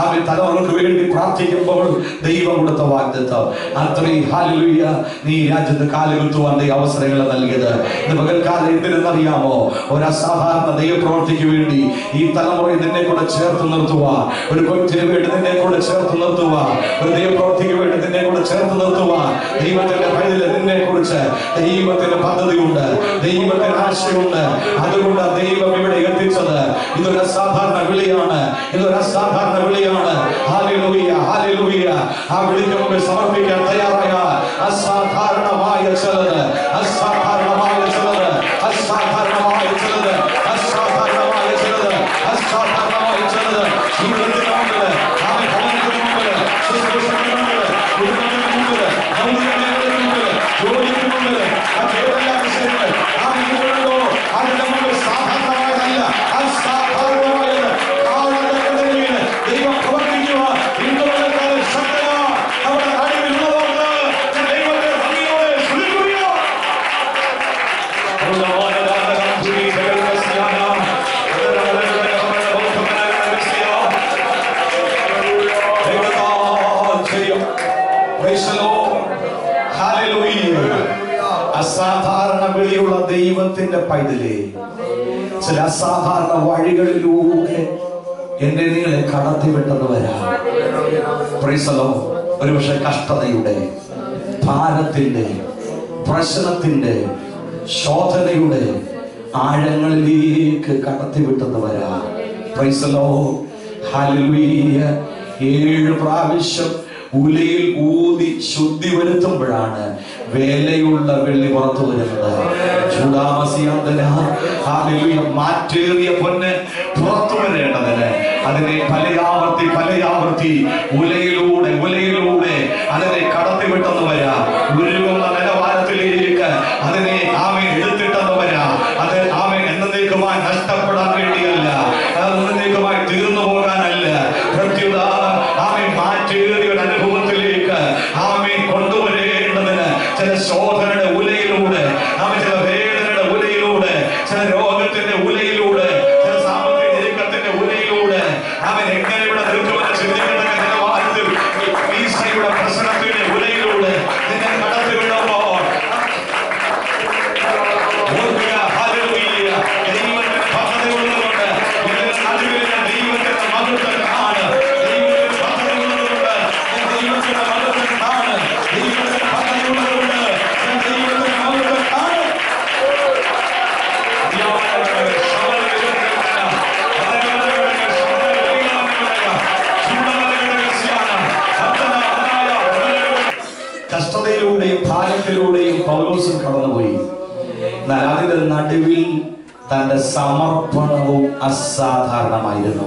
ആമേൻ തലമുറകൾക്ക് വേണ്ടി പ്രാർത്ഥിക്കുമ്പോൾ ദൈവം കൊടുത്ത വാഗ്ദത്തം അത്രയും ഹല്ലേലൂയ. നീ രാജ്യത്ത് കാലുകുത്തുവാൻ അവസരങ്ങൾ നൽകിയത് ഇന്ന് പകൽക്കാലം എന്തിനെന്നറിയാമോ? ഒരു അസാധാരണ ദൈവപ്രവൃത്തിക്ക് വേണ്ടി ഈ തലമുറയെ നിന്നെ കൂടെ ചേർത്ത് നിർത്തുക, ഒരു കൊച്ചിന് വേണ്ടി നിന്നെ കൂടെ ചേർത്ത് നിർത്തുക, ഒരു ദൈവപ്രവൃത്തിക്ക് വേണ്ടി നിന്നെ കൂടെ ചേർത്ത് നിർത്തുവാൻ ദൈവത്തിന്റെ പൈതലെ നിന്നെ കുറിച്ച് ദൈവത്തിന്റെ പദ്ധതിയുണ്ട്, ദൈവത്തിന്റെ ആശയമുണ്ട്. അതുകൊണ്ട് ദൈവം ഇവിടെ എത്തിച്ചത് ഇതൊരു അസാധാരണ വിളിയാണ്, ഇതൊരു അസാധാരണ വിളിയാണ്. ഹല്ലേലൂയ, ഹല്ലേലൂയ. ആ വിളിക്ക് മുമ്പിൽ സമർപ്പിക്കാൻ തയ്യാറായ അസാധാരണമായ ചിലത്, അസാധാരണമായ ചിലത്, അസാധാരണമായ ചിലത്, അസാധാരണമായ ചിലത്, അസാധാരണമായ ചിലത് ജീവിതത്തിന് മുമ്പിൽ, അവൻ ഭവനത്തിന് മുമ്പിൽ, ശുശ്രൂഷയ്ക്ക് മുമ്പിൽ, കുടുംബത്തിന് മുമ്പിൽ, ഔദ്യോഗികതയ്ക്ക് മുമ്പിൽ, ജോലിക്ക് മുമ്പിൽ, മറ്റേതെല്ലാം വിഷയങ്ങൾ ആണെങ്കിലുണ്ടോ അതിന്റെ മുമ്പിൽ സാധാരണമായതല്ല, അസാധാരണമായത് ദൈവം പ്രവർത്തിക്കുക. ഇന്നുള്ളക്കാലം ശക്തന നമ്മുടെ കഴിവിലുള്ളതുകൊണ്ട് ദൈവത്തെ ഭംഗിയോടെ സ്തുതിക്കുക. അസാധാരണ വിളിയുള്ള ദൈവത്തിന്റെ പൈതലേ, ചില അസാധാരണ വഴികളിലൂടെ എന്റെ നിങ്ങളെ കടത്തിവിട്ടെന്ന് വരാം. ഒരുപക്ഷെ കഷ്ടതയുടെ, ഭാരത്തിന്റെ, പ്രശ്നത്തിന്റെ, ശോധനയുടെ ആഴങ്ങളിലേക്ക് കടത്തിവിട്ടെന്ന് വരാം. ഹല്ലേലൂയ. 7 പ്രാവശ്യം ഉലയിൽ ഊതി ശുദ്ധി വരുത്തുമ്പോഴാണ് വേലയുള്ള വെള്ളി പുറത്തു വരുന്നത്. മാറ്റേറിയ പൊന്ന് പുറത്തു വരേണ്ടതിന് അതിനെ പലയാവർത്തി ഉലയിലൂടെ അതിനെ കടത്തിവിട്ടെന്ന് വരാം. ഉരുകുന്ന നിലവാരത്തിലേക്ക് അതിനെ ആമേൻ എടുത്തിട്ടെന്ന് വരാം. അത് ആമേൻ എന്നേക്കുമായി നഷ്ടപ്പെടാൻ വേണ്ടിയല്ല, എന്നേക്കുമായി തീർന്നു പോകാനല്ല. പ്രത്യുത ആമേൻ മാറ്റേറിയ ഒരു അനുഭവത്തിലേക്ക് ആമേൻ കൊണ്ടുവരേണ്ടതിന് ചില ശോധനയുടെ ഉലയിലൂടെ, ആമേൻ ചില വേദനയുടെ ഉലയിലൂടെ, ചില രോഗത്തിന്റെ ഉലയിലൂടെ, ചില സാമ്പത്തിക ഞെരുക്കത്തിന്റെ ഉലയിലൂടെ അവൻ എങ്ങനെ ഇവിടെ നിൽക്കുമെന്ന് ചിന്തിക്കുന്ന നിലവാരത്തിൽ ഈശോയുടെ പ്രശ്നത്തിന്റെ ഉലയിലൂടെ നിന്നെ കടത്തിവിടുമ്പോൾ ദൈവത്തിന്റെ പദ്ധതി ഉള്ളതുകൊണ്ട് ദൈവത്തിന്റെ മഹത്വം ആണ്. ദൈവത്തിന്റെ പദ്ധതി ഉള്ളതുകൊണ്ട് ദൈവത്തിന്റെ മഹത്വം ആണ്. ദൈവത്തിന്റെ പദ്ധതി ഉള്ളതുകൊണ്ട് ദൈവത്തിന്റെ മഹത്വം ആണ്. കഷ്ടതയിലൂടെയും ഭാരത്തിലൂടെയും പൗലോസും കടന്നുപോയി. എന്നാൽ അതിന്റെ നടുവിൽ തന്റെ സമർപ്പണവും അസാധാരണമായിരുന്നു.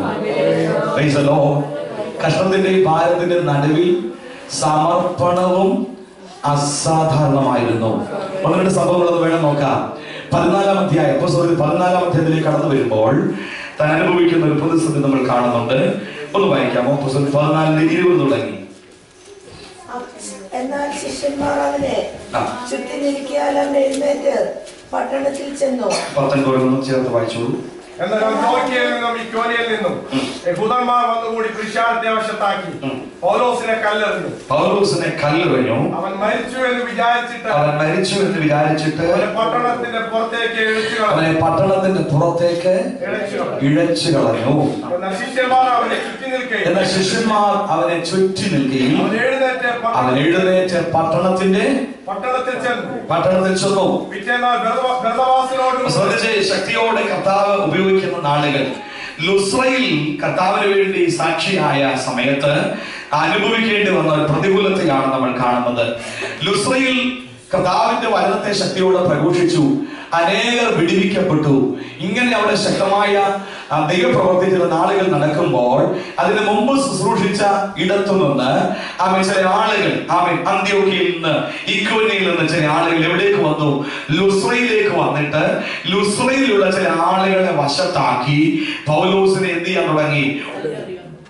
കഷ്ടത്തിന്റെയും ഭാരത്തിന്റെ നടുവിൽ സമർപ്പണവും അസാധാരണമായിരുന്നു. 12 സംഭവങ്ങൾ അത് വേണം നോക്കാം. 14-ാം അധ്യായത്തിലേക്ക് കടന്നു വരുമ്പോൾ താൻ അനുഭവിക്കുന്ന ഒരു പ്രതിസന്ധി നമ്മൾ കാണുന്നുണ്ട്. ഒന്ന് വായിക്കാമോ? 14:20 തുടങ്ങി. എന്നാൽ ശിഷ്യന്മാർ അവനെ ചുറ്റി നിൽക്കിയാൽ അവൻ എഴുന്നേറ്റ് പട്ടണത്തിൽ ചെന്നു. 19 ചേർത്ത് വായിച്ചോളൂ. എന്നാൽ അന്ത്യോക്യയിൽ നിന്നും ഇക്കോനിയയിൽ നിന്നും യഹൂദന്മാർ വന്നുകൂടി പുരുഷാരത്തെ വശത്താക്കി പൗലോസിനെ കല്ലെറിഞ്ഞു. അവൻ മരിച്ചു എന്ന് വിചാരിച്ചിട്ട് അവനെ പട്ടണത്തിന്റെ പുറത്തേക്ക് ഇഴച്ചു കളഞ്ഞു. എന്നാൽ ശിഷ്യന്മാർ അവനെ ചുറ്റി നിൽക്കുകയും അവൻ എഴുന്നേറ്റ് പട്ടണത്തിൽ ചെന്നു. ശക്തിയോടെ കർത്താവ് ഉപയോഗിക്കുന്ന നാളുകൾ ലുസ്രയിൽ കർത്താവിന് വേണ്ടി സാക്ഷിയായ സമയത്ത് അനുഭവിക്കേണ്ടി വന്ന ഒരു പ്രതികൂലത്തെയാണ് നമ്മൾ കാണുന്നത്. ലുസ്രയിൽ കർത്താവിന്റെ വചനത്തെ ശക്തിയോടെ പ്രഘോഷിച്ചു, അനേകർ വിടുവിക്കപ്പെട്ടു. ഇങ്ങനെ അവിടെ ശക്തമായ ദൈവപ്രവർത്തി ചില നാളുകൾ നടക്കുമ്പോൾ അതിന് മുമ്പ് ശുശ്രൂഷിച്ച ഇടത്തുനിന്ന് ചില ആളുകൾ അന്ത്യോക്യയിൽ നിന്ന്, ഇക്കോന്യയിൽ നിന്ന് ചില ആളുകൾ എവിടേക്ക് വന്നു? ലുസ്രയിലേക്ക് വന്നിട്ട് ലുസ്രയിലുള്ള ചില ആളുകളെ വശത്താക്കി പൗലോസിനെ എന്ത് ചെയ്യാൻ തുടങ്ങി?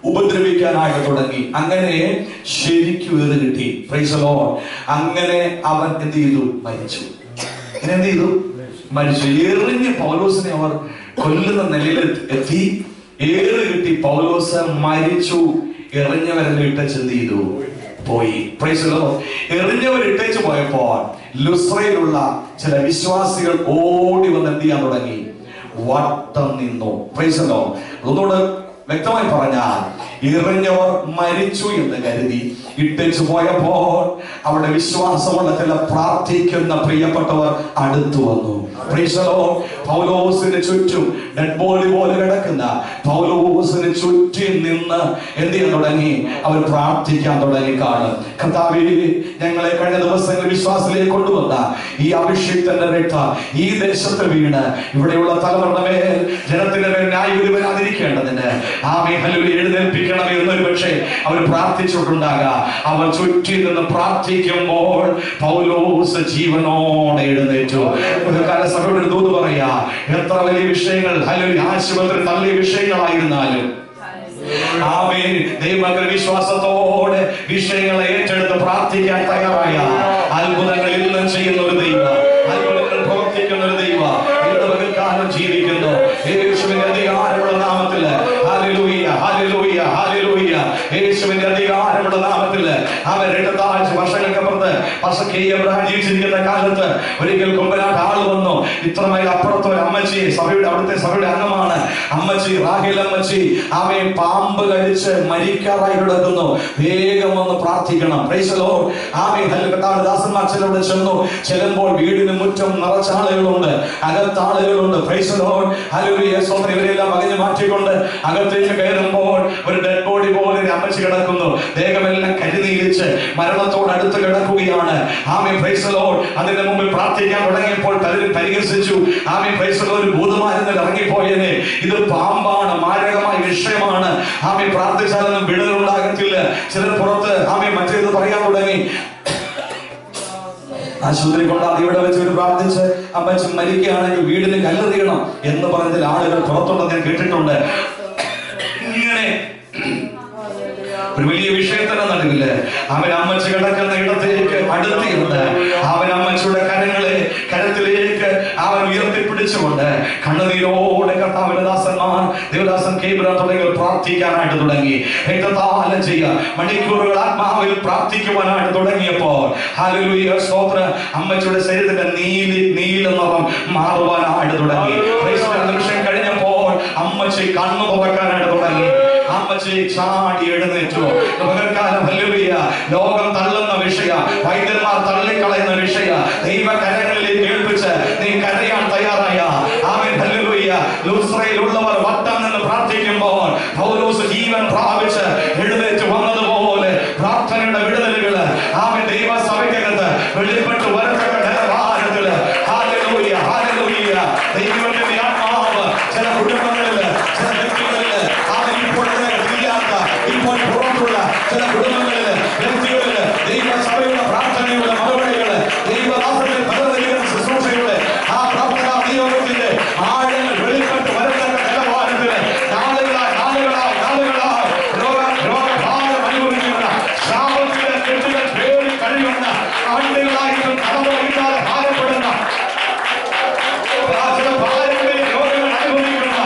ഉപദ്രവിക്കാനായിട്ട് തുടങ്ങി. അങ്ങനെ ശരിക്കും ഏറ് കിട്ടി. Price the Lord. അങ്ങനെ അവൻ എന്ത് ചെയ്തു? മരിച്ചു. എറിഞ്ഞ് പൗലോസിനെ അവർ കൊല്ലുന്ന നിലയിൽ എത്തി. ഏറ് കിട്ടി, പൗലോസ് മരിച്ചു. എറിഞ്ഞവരെല്ലാം ഇട്ടച്ച് എന്ത് ചെയ്തു? പോയി. Praise the Lord. എറിഞ്ഞവർ ഇട്ടേച്ച് പോയപ്പോൾ ലുസ്രയിലുള്ള ചില വിശ്വാസികൾ ഓടി വന്ന് എന്ത് ചെയ്യാൻ തുടങ്ങി? വട്ടം നിന്നു. Price the Lord. അതുകൊണ്ട് വ്യക്തമായി പറഞ്ഞാൽ എറിഞ്ഞവർ മരിച്ചു എന്ന് കരുതി ഇട്ടേച്ചു പോയപ്പോൾ അവിടെ വിശ്വാസമുള്ള ചില പ്രാർത്ഥിക്കുന്ന പ്രിയപ്പെട്ടവർ അടുത്തു വന്നു. പൗലോസിന് ചുറ്റും ഡെഡ് ബോഡി പോലെ കിടക്കുന്ന പൗലോസിന് ചുറ്റും നിന്ന് എന്ത് ചെയ്യാൻ തുടങ്ങി? അവർ പ്രാർത്ഥിക്കാൻ തുടങ്ങി. കാണും കർത്താവേ, ഞങ്ങളെ കഴിഞ്ഞ ദിവസങ്ങളിൽ വിശ്വാസത്തിലേക്ക് കൊണ്ടുവന്ന ഈ അഭിഷേകത്തിന്റെ രക്ത ഈ ദേശത്ത് വീണ് ഇവിടെയുള്ള തലമുറയുടെ മേൽ, ജനത്തിന്റെ മേൽ ന്യായവിധി വരാതിരിക്കേണ്ടതിന് എഴുന്നേൽപ്പിക്കണമേ എന്നൊരു പക്ഷേ അവർ പ്രാർത്ഥിച്ചിട്ടുണ്ടാകാം. അവർ ചുറ്റി നിന്ന് പ്രാർത്ഥിക്കുമ്പോൾ പൗലോസ് ജീവനോടെ എഴുന്നേറ്റു. ഒരു കാലസഭയുടെ ദൂത് പറയാ, എത്ര വലിയ വിഷയങ്ങൾ ആശുപത്രി തള്ളിയ വിഷയങ്ങളായിരുന്നാലും ആമേൻ, ദൈവമക്കൾ വിശ്വാസത്തോടെ വിഷയങ്ങളെ ഏറ്റെടുത്ത് പ്രാർത്ഥിക്കാൻ തയ്യാറായ അത്ഭുതങ്ങൾ ഇന്നും ചെയ്യുന്ന ഒരു ദൈവം, അത്ഭുതങ്ങൾ പ്രവർത്തിക്കുന്ന ഒരു ദൈവം കാലം ജീവിക്കുന്നു. യേശുവിന്റെ അധികാരമുള്ള നാമത്തില് ഹല്ലേലൂയ, ഹല്ലേലൂയ, ഹല്ലേലൂയ. യേശുവിന്റെ അധികാരമുള്ള നാമത്തില് അവർ 8 വർഷങ്ങൾക്കപ്പുറത്ത് ജീവിച്ചിരിക്കുന്ന കാലത്ത് ഒരിക്കൽ കൊമ്പനാട്ട് ആള് വന്നു. ഇത്രമേൽ അപ്പുറത്ത് ഒരു അമ്മച്ചി, അവിടുത്തെ സഭയുടെ അംഗമാണ് അമ്മച്ചി, റാഹേൽ അമ്മച്ചി. അവയെ പാമ്പ് കടിച്ച് മരിക്കാറായി കിടക്കുന്നു, വേഗം ഒന്ന് പ്രാർത്ഥിക്കണം. Praise the Lord. ദാസന്മാർ ചിലവിടെ ചെന്നു. ചെല്ലുമ്പോൾ വീടിന് മുറ്റം നിറച്ച ആളുകളുണ്ട്, അകത്താളുകളുണ്ട്. Praise the Lord. ഹല്ലേലൂയ. ഇവരെല്ലാം അകഞ്ഞു മാറ്റിക്കൊണ്ട് അകത്തേക്ക് കയറുമ്പോൾ ഒരു ഡെഡ് ബോഡി പോലെ അമ്മച്ചി കിടക്കുന്നു. ദേഹമെല്ലാം കരിനീലിച്ച് മരണത്തോട് അടുത്ത് കിടക്കുകയാണ്. ആമേൻ, പ്രൈസ് ദി ലോർഡ്. അതിന്റെ മുമ്പിൽ പ്രാർത്ഥിക്കാൻ തുടങ്ങിയപ്പോൾ പലരും പരിഹസിച്ചു. ആമേൻ, പ്രൈസ് ദി ലോർഡ്. ഒരു ഭൂതമായിരുന്നു ഇറങ്ങിപ്പോയനെ, ഇത് പാമ്പാണ്, മാരകമായ വിഷയമാണ്. ആമേൻ, പ്രാർത്ഥിച്ചാലൊന്നും വിടുതലുണ്ടാകത്തില്ല. ചിലർ പുറത്ത് ആമേൻ മറ്റേത് പറയാൻ തുടങ്ങി. ആശുപത്രി കൊണ്ടാണ് ഇവിടെ വെച്ച് ഒരു പ്രാർത്ഥിച്ച് അമ്മച്ചി മരിക്കുകയാണെങ്കിൽ വീടിന് കല്ലെറിയണം എന്ന് പറഞ്ഞതിൽ ആളുകൾ പുറത്തുണ്ടെന്ന് ഞാൻ കേട്ടിട്ടുണ്ട്. ഇങ്ങനെ ഒരു വലിയ വിഷയത്തിന്റെ നടുവില് അവൻ അമ്മച്ചി കിടക്കുന്ന ഇടത്തേക്ക് അടുത്തിരുന്ന് അവൻ അമ്മച്ചിയുടെ കരത്തിലേക്ക് അവൻ ഉയർത്തിപ്പിടിച്ചുകൊണ്ട് കണ്ണുനീരോടെ കർത്താവിന്റെ ദാസന്മാർ, ദേവദാസൻ കേബ്ര തുടങ്ങിയവർ പ്രാർത്ഥിക്കാനായിട്ട് തുടങ്ങി. രക്തദാനം ചെയ്യുക, മണിക്കൂറുകൾ ആത്മാവിൽ പ്രാർത്ഥിക്കുവാനായിട്ട് തുടങ്ങിയപ്പോൾ ഹല്ലേലൂയ, സ്തോത്രം, അമ്മച്ചിയുടെ ശരീരത്തിന്റെ നീല നിറം മാറുവാനായിട്ട് തുടങ്ങി. നിമിഷം കഴിഞ്ഞപ്പോൾ അമ്മച്ചി കണ്ണു തുറക്കാനായിട്ട് തുടങ്ങി. അമ്മച്ചി ചാടി എഴുന്നേറ്റു. ഹല്ലേലൂയ. ലോകം തള്ളുന്ന വിഷയ, വൈദ്യന്മാർ തള്ളിക്കളയുന്ന വിഷയ ദൈവകരങ്ങളിലേക്ക് ഏൽപ്പിച്ച് നീ കരയാൻ തയ്യാറായ ആമേൻ, ഹല്ലേലൂയ. ലുസ്രയിലുള്ളവർ വട്ടം നിന്ന് പ്രാർത്ഥിക്കുമ്പോൾ പൗലോസ് ജീവൻ പ്രാപിച്ച് എഴുന്നേറ്റ് വന്നതുപോലെ പ്രാർത്ഥനയുടെ വിടുതലുകള് ആമേൻ ദൈവസഭയ്ക്കകത്ത് വെളിപ്പെട്ട് വരത്തക്ക നിലവാരത്തില് ഹല്ലേലൂയ, ഹല്ലേലൂയ. ദൈവത്തിന്റെ ആത്മാവ് ചില കുടുംബങ്ങളില്, ചില വ്യക്തികളില് ഇപ്പോൾ പുറത്തുള്ള ചില കുടുംബങ്ങളില്, വ്യക്തികളില് ദൈവസഭയുടെ പ്രാർത്ഥനയുടെ മറുപടികള്, ദൈവദാസന്റെ പലതരം ശുശ്രൂഷയുടെ ആ പ്രാർത്ഥനാ നിയോഗത്തിന്റെ ആഴങ്ങൾ വെളിപ്പെട്ട് വരത്തക്ക നിലവാരത്തില് നാളുകളായി രോഗഭാരം അനുഭവിക്കുന്ന ശാപത്തിന്റെ കെട്ടുകൾ പേറി കഴിയുന്ന ആണ്ടുകളായിട്ടും കടമയില്ലാതെ ഭാരപ്പെടുന്ന പാരമ്പര്യ രോഗങ്ങൾ അനുഭവിക്കുന്ന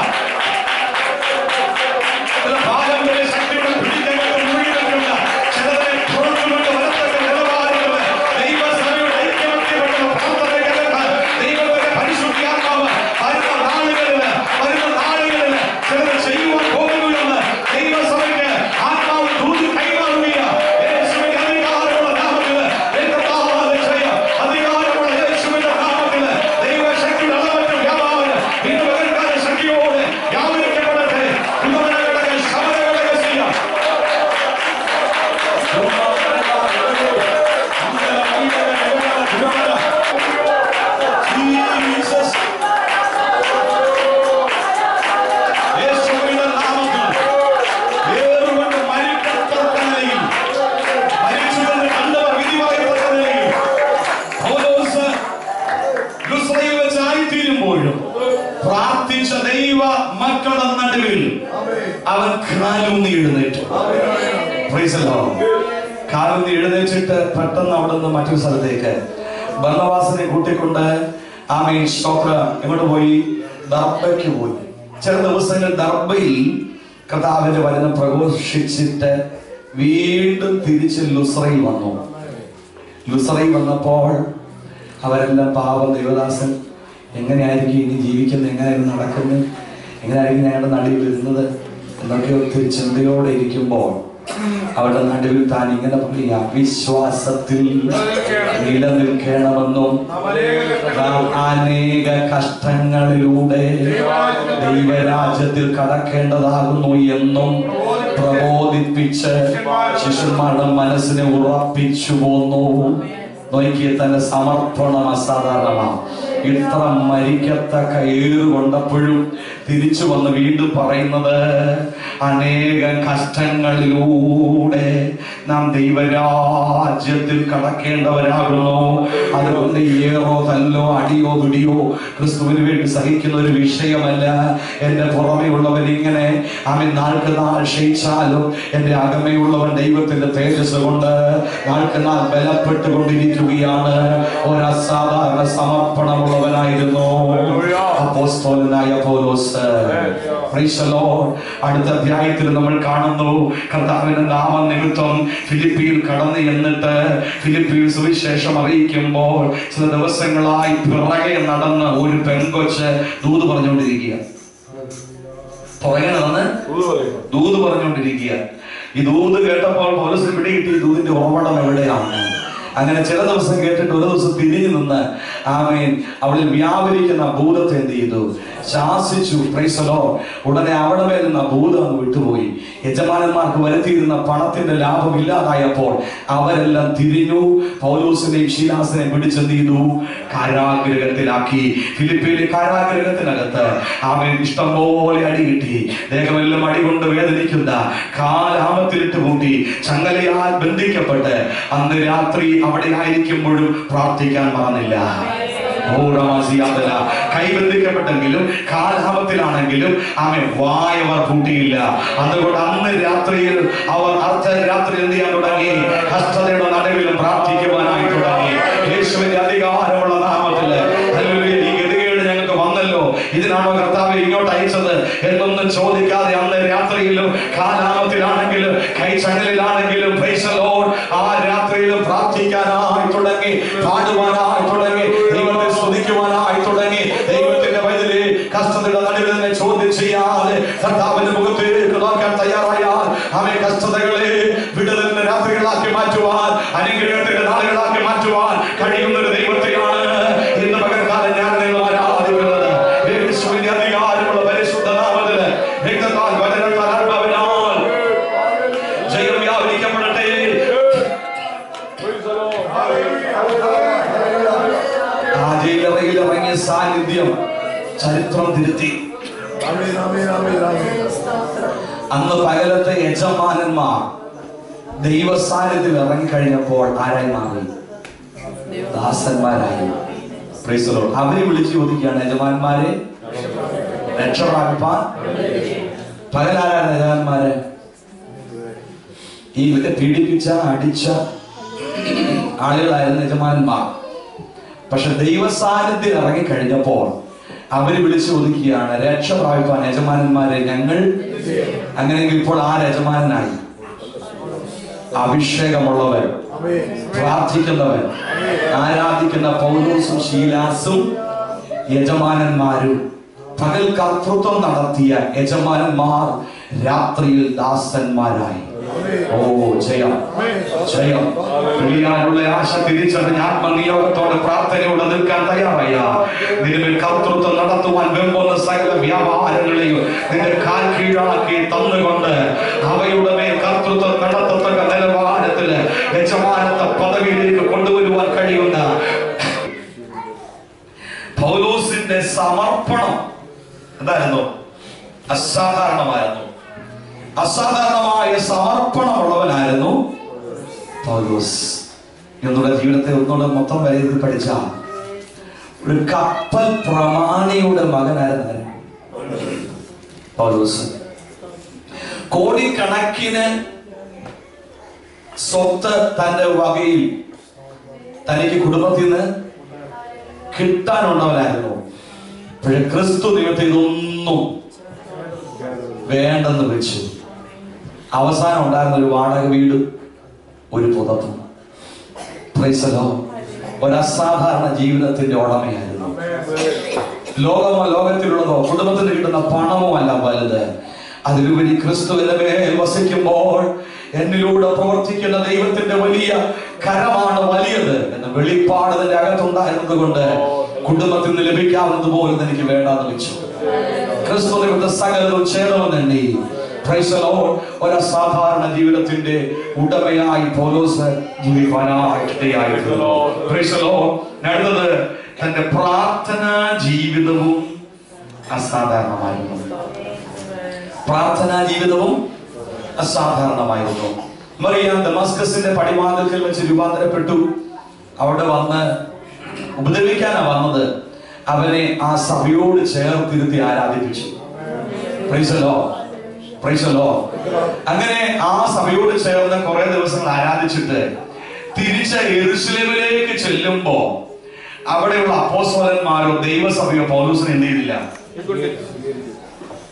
പാരമ്പര്യ ശക്തിയുടെ പിടിക്കകത്ത് മുഴുകിടക്കുന്ന ചിലരെ പുറത്തുകൊണ്ട് വരത്തക്ക നിലവാരങ്ങള് ദൈവസഭയുടെ ഐക്യമത്യപ്പെട്ട പ്രാർത്ഥനകൾക്ക് ദൈവത്തിന്റെ പരിശുദ്ധിയാത്മാവ് വരുന്ന നാളുകളില് ചിലർ ചെയ്യുവാൻ പോകുന്നുവെന്ന് ദൈവസഭയ്ക്ക് ആത്മാവ് ദൂത് കൈമാറുകയാണ്. യേശുവിന്റെ അധികാരമുള്ള നാമത്തില്, അധികാരമുള്ള യേശുവിന്റെ നാമത്തില് ദൈവശക്തിയുടെ അളവറ്റ വ്യാപാരം ഇന്ന് പകർക്കാത്ത ശക്തിയോടെ വ്യാപരിക്കപ്പെടട്ടെ. പ്രാർത്ഥിച്ച ദൈവ മക്കളുടെ നടുവിൽ അവൻ കാലൂന്നി എഴുന്നേറ്റു. കാലൂന്നി എഴുന്നേറ്റിട്ട് പെട്ടെന്ന് അവിടെ നിന്ന് മറ്റൊരു സ്ഥലത്തേക്ക് ബർന്നബാസിനെ കൂട്ടിക്കൊണ്ട് ആമേൻ, സ്തോത്രം, എങ്ങോട്ട് പോയി? ദർബയ്ക്ക് പോയി. ചില ദിവസങ്ങൾ ദർബയിൽ കർത്താവിന്റെ വചനം പ്രഘോഷിച്ചിട്ട് വീണ്ടും തിരിച്ച് ലുസ്രയിൽ വന്നു. ലുസ്രയിൽ വന്നപ്പോൾ അവരെല്ലാം പാവം ദൈവദാസൻ എങ്ങനെയായിരിക്കും ഇനി ജീവിക്കുന്നത്, എങ്ങനെയായിരുന്നു നടക്കുന്നത്, എങ്ങനെയായിരിക്കും ഞങ്ങളുടെ നടുവിൽ വരുന്നത് എന്നൊക്കെ ഒത്തിരി ചിന്തയോടെ ഇരിക്കുമ്പോൾ അവരുടെ നടുവിൽ താൻ ഇങ്ങനെ പറയാ, വിശ്വാസത്തിൽ നിലനിൽക്കണമെന്നും നാം അനേക കഷ്ടങ്ങളിലൂടെ ദൈവരാജ്യത്തിൽ കടക്കേണ്ടതാകുന്നു എന്നും പ്രബോധിപ്പിച്ച് ശിഷ്യന്മാരുടെ മനസ്സിനെ ഉറപ്പിച്ചു പോന്നു. നോക്കിയ തന്റെ സമർപ്പണം അസാധാരണമാണ്. ഇത്ര മരിക്കത്തക്ക ഏറുകൊണ്ടപ്പോഴും തിരിച്ചു വന്ന് വീണ്ടും പറയുന്നത്, അനേക കഷ്ടങ്ങളിലൂടെ നാം ദൈവരാജ്യത്തിൽ കടക്കേണ്ടവരാകുന്നു. അതുകൊണ്ട് ഏറോ തല്ലോ അടിയോ പിടിയോ ക്രിസ്തുവിന് വേണ്ടി സഹിക്കുന്ന ഒരു വിഷയമല്ല. എന്റെ പുറമെയുള്ളവൻ ഇങ്ങനെ നാൾക്ക് നാൾ ക്ഷയിച്ചാലും എന്റെ അകമയുള്ളവൻ ദൈവത്തിന്റെ തേജസ് കൊണ്ട് നാൾക്ക് നാൾ ബലപ്പെട്ടുകൊണ്ടിരിക്കുകയാണ്. ഒരസാധാരണ സമർപ്പണമുള്ളവനായിരുന്നു അപ്പോസ്തലനായ പൗലോസ്. Praise the Lord. അടുത്ത അധ്യായത്തിൽ നമ്മൾ കാണുന്നു, കർത്താവിന്റെ നാമനിമിത്തം ഫിലിപ്പിയിൽ കടന്നു എന്നിട്ട് ഫിലിപ്പിയിൽ സുവിശേഷം അറിയിക്കുമ്പോൾ ചില ദിവസങ്ങളായി പിറകെ നടന്ന് ഒരു പെൺകൊച്ച് ദൂത് പറഞ്ഞുകൊണ്ടിരിക്കുക. പുറകെ നടന്ന് ദൂത് പറഞ്ഞുകൊണ്ടിരിക്കുക. ഈ ദൂത് കേട്ടപ്പോൾ പൗലോസിന് പിടികിട്ടി ദൂതിന്റെ ഉറവിടം എവിടെയാണ്. അങ്ങനെ ചില ദിവസം കേട്ടിട്ട് ഒരു ദിവസം തിരിഞ്ഞു നിന്ന് അവളിൽ വ്യാപരിക്കുന്ന ഭൂതത്തെ എന്ത് ചെയ്തു? ശാസിച്ചു. Price the Lord. ഉടനെ അവിടെ മേൽ നിന്ന് ഭൂതം അങ്ങ് വിട്ടുപോയി. യജമാനന്മാർക്ക് വരുത്തിയിരുന്ന പണത്തിന്റെ ലാഭം ഇല്ലാതായപ്പോൾ അവരെല്ലാം തിരിഞ്ഞു. പൗലോസിനെയും ശീലാസിനെയും പിടിച്ചെന്ത് ചെയ്തു? കാരാഗ്രഹത്തിലാക്കി. ഫിലിപ്പിയിലെ കാരാഗ്രഹത്തിനകത്ത് ഇഷ്ടംപോലെ അടി കിട്ടി. ദേഹമെല്ലാം അടി കൊണ്ട് വേദനിക്കുന്ന കാലാമത്തിലിട്ട് കൂട്ടി ചങ്ങലയാൽ ബന്ധിക്കപ്പെട്ട് അന്ന് രാത്രി അവിടെ ആയിരിക്കുമ്പോഴും പ്രാർത്ഥിക്കാൻ മറന്നില്ല. കൈബന്ധിക്കപ്പെട്ടെങ്കിലും കാലാപത്തിലാണെങ്കിലും വായവർ കൂട്ടിയില്ല. അതുകൊണ്ട് അന്ന് രാത്രിയിൽ അവർ അർദ്ധരാത്രി എന്ത് ചെയ്യാൻ തുടങ്ങി? കഷ്ടതയുടെ നടുവിലും പ്രാർത്ഥിക്കുവാനായി തുടങ്ങി. യേശുവിന്റെ അധികാരമുള്ള നാമത്തില് ഈ ഗതികേട് ഞങ്ങൾക്ക് വന്നല്ലോ, ഇതിനാണോ കർത്താവ് ഇങ്ങോട്ട് അയച്ചത് എന്നൊന്നും ചോദിക്കാതെ അന്ന് രാത്രിയിലും കാലാപത്തിലാണെങ്കിലും കൈച്ചങ്ങലിലാണെങ്കിലും പ്രൈസ് ദി ലോർഡ് ആ രാത്രിയിലും പ്രാർത്ഥിക്കാനായി തുടങ്ങി, പാടുവാനായി തുടങ്ങി, ദൈവത്തെ സ്തുതിക്കുവാനായി തുടങ്ങി. ദൈവത്തിന്റെ വചനത്തെ കഷ്ടതയുടെ നടുവിൽ തന്നെ ചോദ്യം ചെയ്യാതെ കർത്താവിന്റെ മുഖത്തേക്ക് നോക്കാൻ തയ്യാറായാൽ അവയെ കഷ്ടതകളെ വിടുതലിന്റെ രാത്രികളാക്കി മാറ്റുവാൻ, അനുഗ്രഹത്തിന്റെ നാളുകളാക്കി മാറ്റുവാൻ കഴിയുന്ന ഒരു ദൈവത്തെയാണ് ഇന്ന് പകർക്കാലം ഞാൻ നിങ്ങൾ ആരാധിക്കുന്നത്. യേശുവിന്റെ അധികാരമുള്ള പരിശുദ്ധ നാമത്തില് രക്തത്താൽ വചനത്താൽ ആത്മാവിനാൽ ജയം വ്യാപരിക്കപ്പെടട്ടെ. ആ ജയിലറയിലിറങ്ങിയ സാന്നിധ്യം ചരിത്രം തിരുത്തി. അന്ന് പകലത്തെ യജമാനന്മാർ ദൈവസാന്നിധ്യത്തിൽ ഇറങ്ങിക്കഴിഞ്ഞപ്പോൾ ആരായി മാറി? ദാസന്മാരായി. Praise the Lord. അവരെ വിളിച്ചു ചോദിക്കുകയാണ്, യജമാന്മാരെ രക്ഷ പ്രാപിപ്പാൻ പകലാരാണ് യജമാന്മാര്? ഈ പീഡിപ്പിച്ച അടിച്ച ആളുകളായിരുന്നു യജമാനന്മാർ. പക്ഷെ ദൈവസാന്നിധ്യം ഇറങ്ങിക്കഴിഞ്ഞപ്പോൾ അവര് വിളിച്ചു ചോദിക്കുകയാണ്, രക്ഷ പ്രാപിപ്പാൻ യജമാനന്മാരെ ഞങ്ങൾ. അങ്ങനെയെങ്കിൽ ഇപ്പോൾ ആ യജമാനായി അഭിഷേകമുള്ളവൻ, പ്രാർത്ഥിക്കുന്നവൻ, ആരാധിക്കുന്ന പൗലോസും ശീലാസും യജമാനന്മാരും, പകൽ കർത്തൃത്വം നടത്തിയ യജമാനന്മാർ രാത്രിയിൽ ദാസന്മാരായി. ഓ ജയം ജയം. പ്രിയാനുള്ള ആശ തിരിച്ചറിഞ്ഞ ആത്മനിയോഗത്തോടെ പ്രാർത്ഥനയോടെ നിൽക്കാൻ തയ്യാറായ നിലവിൽ കർത്തൃത്വം നടത്തുവാൻ വെമ്പുന്ന സകല വ്യാപാരങ്ങളെയും നിന്റെ കാൽ കീഴാക്കി തന്നുകൊണ്ട് അവയുടെ മേൽ കർത്തൃത്വം നടത്തത്തക്ക നിലവാരത്തില് യജമാനത്തെ പദവിയിലേക്ക് കൊണ്ടുവരുവാൻ കഴിയുന്ന പൗലോസിന്റെ സമർപ്പണം എന്തായിരുന്നു? അസാധാരണമായിരുന്നു. അസാധാരണമായ സമർപ്പണമുള്ളവനായിരുന്നു പൗലോസ്. എന്നുള്ള ജീവിതത്തെ ഒന്നുകൂടെ മൊത്തം വരെ പഠിച്ച ഒരു കപ്പൽ പ്രമാണിയുടെ മകനായിരുന്നു പൗലോസ്. കോടിക്കണക്കിന് സ്വത്ത് തന്റെ വകയിൽ തനിക്ക് കുടുംബത്തിൽ നിന്ന് കിട്ടാനുള്ളവനായിരുന്നു. പക്ഷെ ക്രിസ്തു നിമിത്തം ഇതൊന്നും വേണ്ടെന്ന് വെച്ചു. അവസാനം ഉണ്ടായിരുന്ന ഒരു വാടക വീട്, ഒരു പുതപ്പും. Price the Lord. ഒരു അസാധാരണ ജീവിതത്തിന്റെ ഉടമയായിരുന്നു. ലോകമോ ലോകത്തിലുള്ളതോ കുടുംബത്തിന് കിട്ടുന്ന പണമോ അല്ല വലുത്. അതിലുപരി ക്രിസ്തുവിന്റെ മേൽ വസിക്കുമ്പോൾ എന്നിലൂടെ പ്രവർത്തിക്കുന്ന ദൈവത്തിന്റെ വലിയ കരമാണ് വലിയത് എന്ന വെളിപ്പാട് അതിന്റെ അകത്തുണ്ടായിരുന്നത് കൊണ്ട് കുടുംബത്തിൽ നിന്ന് ലഭിക്കാവുന്നത് പോലും എനിക്ക് വേണ്ടാന്ന് വെച്ചു. ക്രിസ്തു നിമിത്ത സകലവും ചേർന്നെണ്ണി ഒരു അസാധാരണ ജീവിതത്തിന്റെ ഉടമയായി പൗലോസ് ജീവിക്കാനായിട്ടായിരുന്നു. അടുത്തത് തന്റെ പ്രാർത്ഥനാ ജീവിതവും അസാധാരണമായിരുന്നു. പ്രാർത്ഥനാ ജീവിതവും അസാധാരണമായിരുന്നു. മറിയാം ദമാസ്കസിന്റെ പടിവാതിൽക്കൽ വെച്ച് രൂപാന്തരപ്പെട്ടു. അവിടെ വന്ന് ഉപദ്രവിക്കാനാ വന്നത്. അവനെ ആ സഭയോട് ചേർത്തിരുത്തി ആരാധിപ്പിച്ചു. അങ്ങനെ ആ സഭയോട് ചേർന്ന് കുറെ ദിവസങ്ങൾ ആരാധിച്ചിട്ട് തിരിച്ച് യെരൂശലേമിലേക്ക് ചെല്ലുമ്പോ അവിടെയുള്ള അപ്പോസ്തലന്മാരോ ദൈവസഭയോ പൗലോസിനെ എന്ത് ചെയ്തില്ല.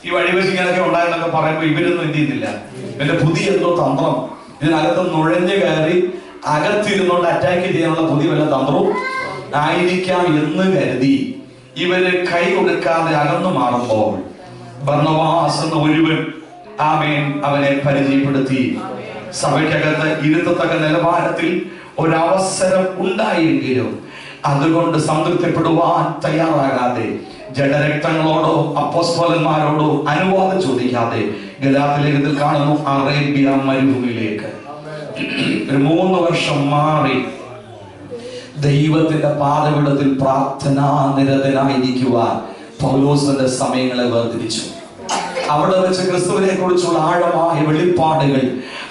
ഈ വഴിവെച്ച് ഇങ്ങനെയൊക്കെ ഉണ്ടായെന്നൊക്കെ പറയുമ്പോ ഇവരൊന്നും എന്ത് ചെയ്യുന്നില്ല. ഇവന്റെ പുതിയ എന്തോ തന്ത്രം, ഇതിനകത്ത് നുഴഞ്ഞു കയറി അകത്തിരുന്നോണ്ട് അറ്റാക്ക് ചെയ്യാനുള്ള പുതിയ വല്ല തന്ത്രവും ആയിരിക്കാം എന്ന് കരുതി ഇവര് കൈ കൊടുക്കാതെ അകന്നു മാറുമ്പോൾ ബർന്നബാസ് എന്ന ഒരുവൻ അവനെ പരിചയപ്പെടുത്തി. സഭയ്ക്കകത്ത് ഇരുത്തത്തക്ക നിലവാരത്തിൽ ഒരവസരം ഉണ്ടായെങ്കിലും അതുകൊണ്ട് സംതൃപ്തിപ്പെടുവാൻ തയ്യാറാകാതെ ജഡരക്തങ്ങളോടോ അപ്പോസ്തലന്മാരോടോ അനുവാദം ചോദിക്കാതെ ഗലാത്യലേഖനത്തിൽ കാണുന്നു അറേബ്യ മരുഭൂമിയിലേക്ക് ഒരു 3 വർഷം മാറി ദൈവത്തിന്റെ പാദപീഠത്തിൽ പ്രാർത്ഥനാ നിരതനായിരിക്കുവാൻ പൗലോസിന്റെ സമയങ്ങളെ വേർതിരിച്ചു. അവിടെ വെച്ച് ക്രിസ്തുവിനെ കുറിച്ചുള്ള ആഴമായ വെളിപ്പാടുകൾ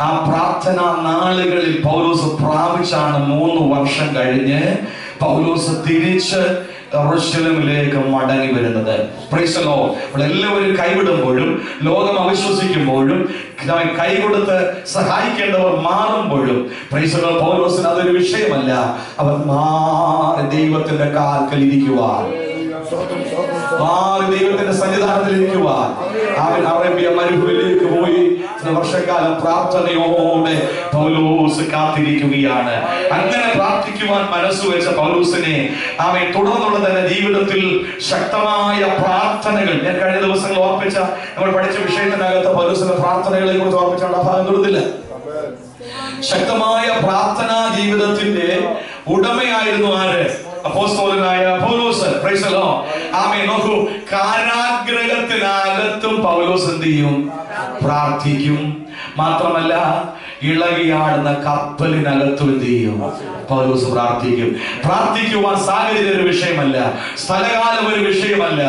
ആ പ്രാർത്ഥനാ നാളുകളിൽ പൗലോസ് പ്രാപിച്ചാണ് 3 വർഷം കഴിഞ്ഞ് പൗലോസ് തിരിച്ച് യെരൂശലേമിലേക്ക് മടങ്ങി വരുന്നത്. എല്ലാവരും കൈവിടുമ്പോഴും ലോകം അവിശ്വസിക്കുമ്പോഴും കൈകൊടുത്ത് സഹായിക്കേണ്ടവർ മാറുമ്പോഴും പൗലോസിന് അതൊരു വിഷയമല്ല. അവൻ മാറി ദൈവത്തിന്റെ കാൽക്കൽ ഇരിക്കുവാൻ, മാറി ദൈവത്തിന്റെ സന്നിധാനത്തിൽ ഇരിക്കുവാൻ അവൻ അറേബ്യ മരുഭൂമിയിലേക്ക് പോയി വർഷക്കാലം പ്രാർത്ഥനയോടെ പൗലോസ് കാത്തിരിക്കുകയാണ്. അങ്ങനെ പ്രാർത്ഥിക്കുവാൻ മനസ്സുവെച്ച പൗലോസിനെ അവൻ തുടർന്നുള്ള തന്റെ ജീവിതത്തിൽ ശക്തമായ പ്രാർത്ഥനകൾ, ഞാൻ കഴിഞ്ഞ ദിവസങ്ങൾ ഓർപ്പിച്ച നമ്മൾ പഠിച്ച വിഷയത്തിനകത്ത് പൗലോസിന്റെ പ്രാർത്ഥനകളെ കുറിച്ച് ഓർപ്പിച്ചുകൊണ്ട് ആ ഭാഗം കൊടുത്തില്ല. ശക്തമായ പ്രാർത്ഥനാ ജീവിതത്തിന്റെ ഉടമയായിരുന്നു ആര്? അപ്പോസ്തലനായ പൗലോസ്. Praise the Lord. ആമേൻ. നോക്കൂ, കാരാഗ്രഹത്തിനകത്തും പൗലോസ് എന്ത് ചെയ്യും? പ്രാർത്ഥിക്കും. മാത്രമല്ല ഇളകിയാടുന്ന കപ്പലിനകത്തും എന്ത് ചെയ്യും? പൗലോസ് പ്രാർത്ഥിക്കും. പ്രാർത്ഥിക്കുവാൻ സാഹചര്യം ഒരു വിഷയമല്ല, സ്ഥലകാലം ഒരു വിഷയമല്ല.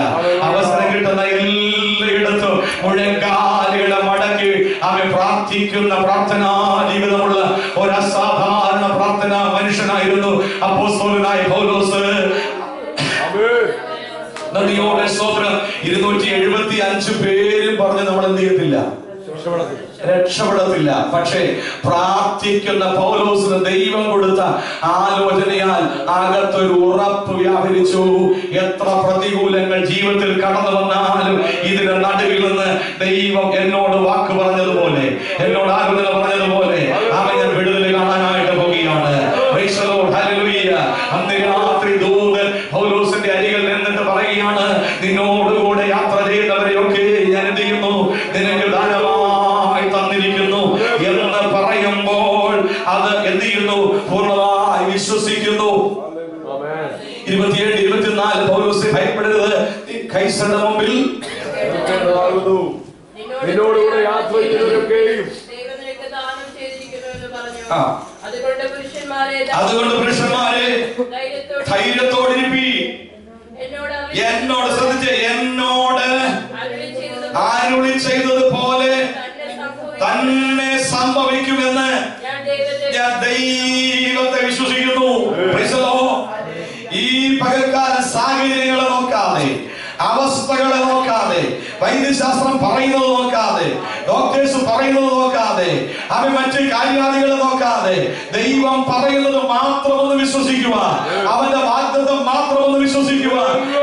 അവസരം കിട്ടുന്ന എല്ലായിടത്തും മുഴങ്കാലുകളെ മടക്കി അവൻ പ്രാർത്ഥിക്കുന്ന പ്രാർത്ഥനാ ജീവിതമുള്ള ഒരു അസാധാരണ പ്രാർത്ഥനാ മനുഷ്യനായിരുന്നു അപ്പോസ്തലനായ പൗലോസ്. നദിയോടെ സ്തോത്രം. 275 പേരും പറഞ്ഞ് നമ്മൾ എന്ത് ചെയ്യത്തില്ല, രക്ഷപ്പെടത്തില്ല. പക്ഷേ പ്രാർത്ഥിക്കുന്ന പൗലോസിന് ദൈവം കൊടുത്ത ആലോചനയാൽ അകത്തൊരു ഉറപ്പ് വ്യാപരിച്ചു. എത്ര പ്രതികൂലങ്ങൾ ജീവിതത്തിൽ കടന്നു വന്നാലും ഇതിന്റെ നടുവിൽ നിന്ന് ദൈവം എന്നോട് വാക്ക് പറഞ്ഞതുപോലെ, എന്നോട് ആലോചന പറഞ്ഞതുപോലെ അവൻ ഞാൻ വിടുതൽ കാണാനായിട്ട് പോവുകയാണ്. അന്ന് രാത്രി ദൂതൻ പൗലോസിന്റെ അരികിൽ നിന്നിട്ട് പറയുകയാണ്, നിന്നോടുകൂടെ യാത്ര ചെയ്യുന്നവരെയൊക്കെ ഞാൻ എന്ത് ചെയ്യുന്നു, നിനക്ക് ദാനമായി തന്നിരിക്കുന്നു എന്ന് പറയുമ്പോൾ അത് എന്ത് ചെയ്യുന്നു? പൂർണ്ണമായി വിശ്വസിക്കുന്നു. 27, 24 പൗലോസ് ഭയപ്പെടരുത്, കൈസരുടെ മുമ്പിൽ നിന്നോടുകൂടെ യാത്ര ചെയ്യുന്നവരൊക്കെയും അതുകൊണ്ട് പുരുഷന്മാരെ ധൈര്യത്തോടിരിപ്പി. എന്നോട് ശ്രദ്ധിച്ച്, എന്നോട് അരുളി ചെയ്തതുപോലെ തന്നെ സംഭവിക്കുമെന്ന് ഞാൻ ദൈവത്തെ വിശ്വസിക്കുന്നു. ഈ പകൽക്കാല സാഹചര്യങ്ങളെ നോക്കാതെ, അവസ്ഥകളെ നോക്കാതെ, വൈദ്യശാസ്ത്രം പറയുന്നത് നോക്കാതെ, ഡോക്ടേഴ്സ് പറയുന്നത് നോക്കാതെ, അവൻ മറ്റ് കാര്യാദികളെ നോക്കാതെ ദൈവം പറയുന്നത് മാത്രം ഒന്ന് വിശ്വസിക്കുക, അവന്റെ വാഗ്ദത്തം മാത്രം ഒന്ന് വിശ്വസിക്കുക.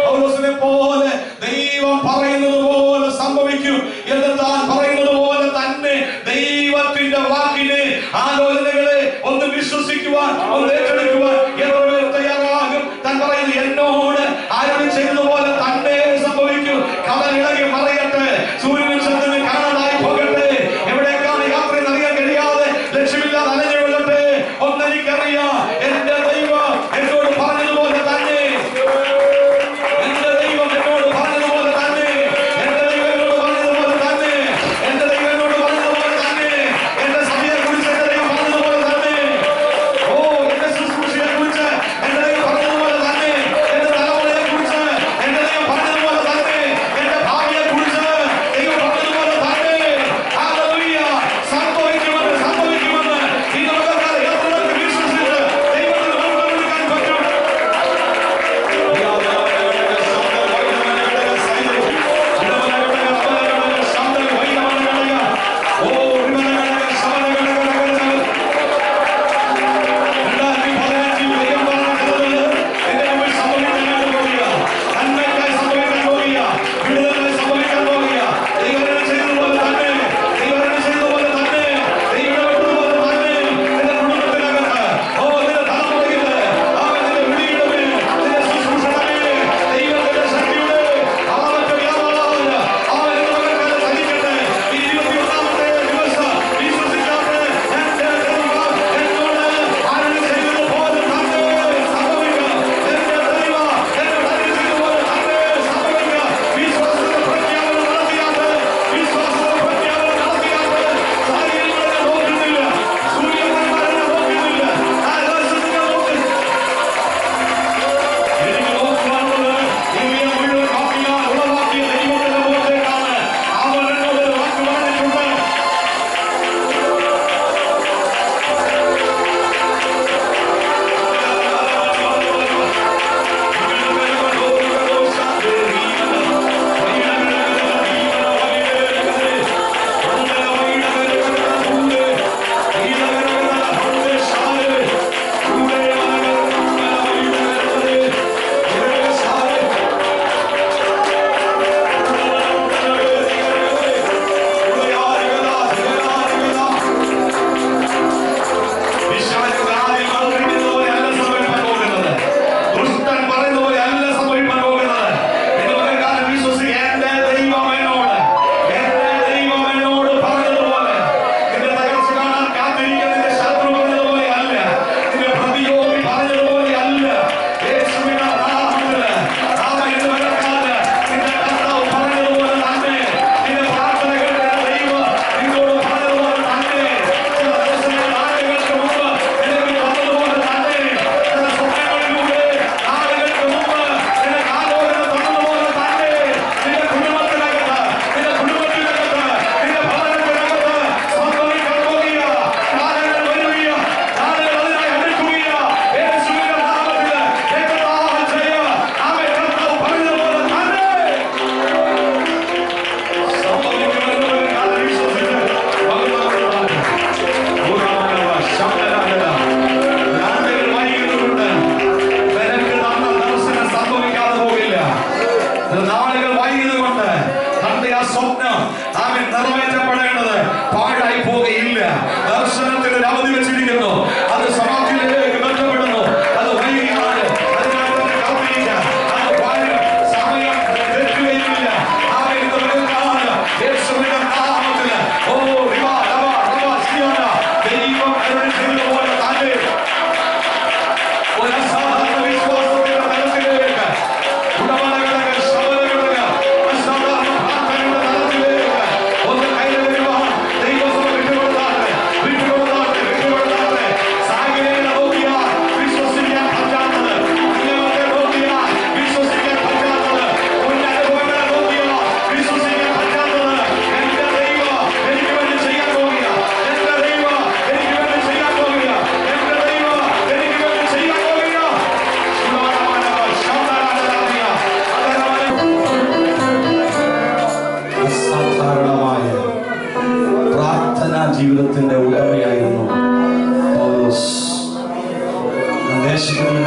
പൗലോസിനെ പോലെ ദൈവം പറയുന്നത് പോലെ സംഭവിക്കും എന്ന് താൻ പറയുന്നത് പോലെ തന്നെ ദൈവത്തിന്റെ വാക്കിനെ, ആലോചനകളെ ഒന്ന് വിശ്വസിക്കുവാൻ, ഒന്ന് ഏറ്റെടുക്കുവാൻ എത്ര പേർ തയ്യാറാകും? താൻ പറയുന്നത് എന്നോട് ആരോടും ചെയ്തതുപോലെ തന്നെ സംഭവിക്കും. കടലിളകി മറിയട്ടെ, സൂര്യനും ചന്ദ്രനും കാണാതെ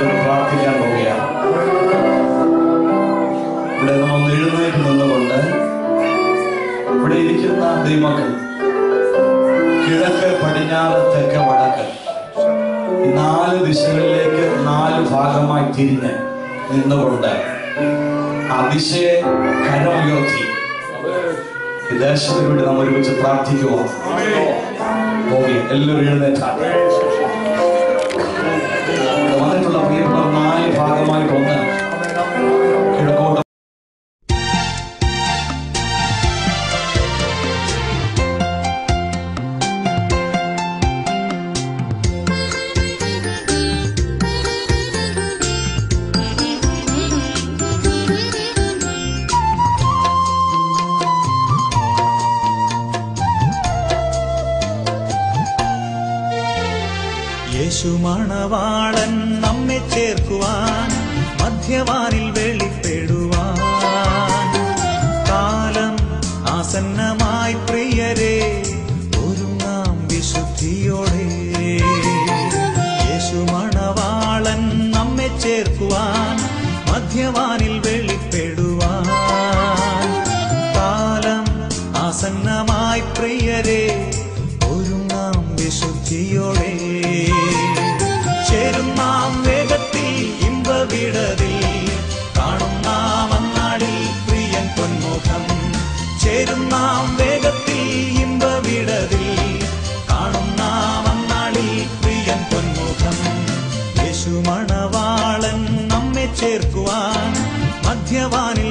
ദൈവത്തിന് പ്രാർത്ഥിക്കാൻ പോവുകയാണ്. ഇവിടെ നമ്മൾ എഴുന്നേറ്റ് നിന്നുകൊണ്ട് ഇവിടെ ഇരിക്കുന്ന ദൈവമക്കൾ കിഴക്ക്, പടിഞ്ഞാറ്, തെക്ക്, വടക്ക് ഈ 4 ദിശകളിലേക്ക് 4 ഭാഗമായി തിരിഞ്ഞ് നിന്നുകൊണ്ട് അതിശയ കരമുയർത്തി ഈ ദേശത്തിന് വേണ്ടി നമ്മൾ ഒരുമിച്ച് പ്രാർത്ഥിക്കുക. എല്ലാവരും എഴുന്നേറ്റാണ് വന്നിട്ടുള്ള പ്രിയപ്പെട്ട 4 ഭാഗമായിട്ടൊന്ന് കിഴക്കോട്ട്. യേശുമണവാളൻ നമ്മെ ചേർക്കുവാൻ മധ്യവാനിൽ വെളിപ്പെടുവാൻ കാലം ആസന്നമായി പ്രിയരെ ഒരുങ്ങാം വിശുദ്ധിയോടെ. യേശുമണവാളൻ നമ്മെ ചേർക്കുവാൻ മധ്യവാനിൽ വെളിപ്പെടുവാൻ കാലം ആസന്നമായി പ്രിയരെ ഒരുങ്ങാം വിശുദ്ധിയോടെ. ചേരും നാം വേഗത്തിൽ ഇമ്പവിടതിൽ കാണും നാം അന്നാളിൽ പ്രിയൻ പൊന്മുഖം. ചേരും നാം വേഗത്തിൽ ഇമ്പവിടതിൽ കാണും നാം അന്നാളിൽ പ്രിയൻ പൊന്മുഖം. യേശുമണവാളൻ നമ്മെ ചേർക്കുവാൻ മധ്യവാനിൽ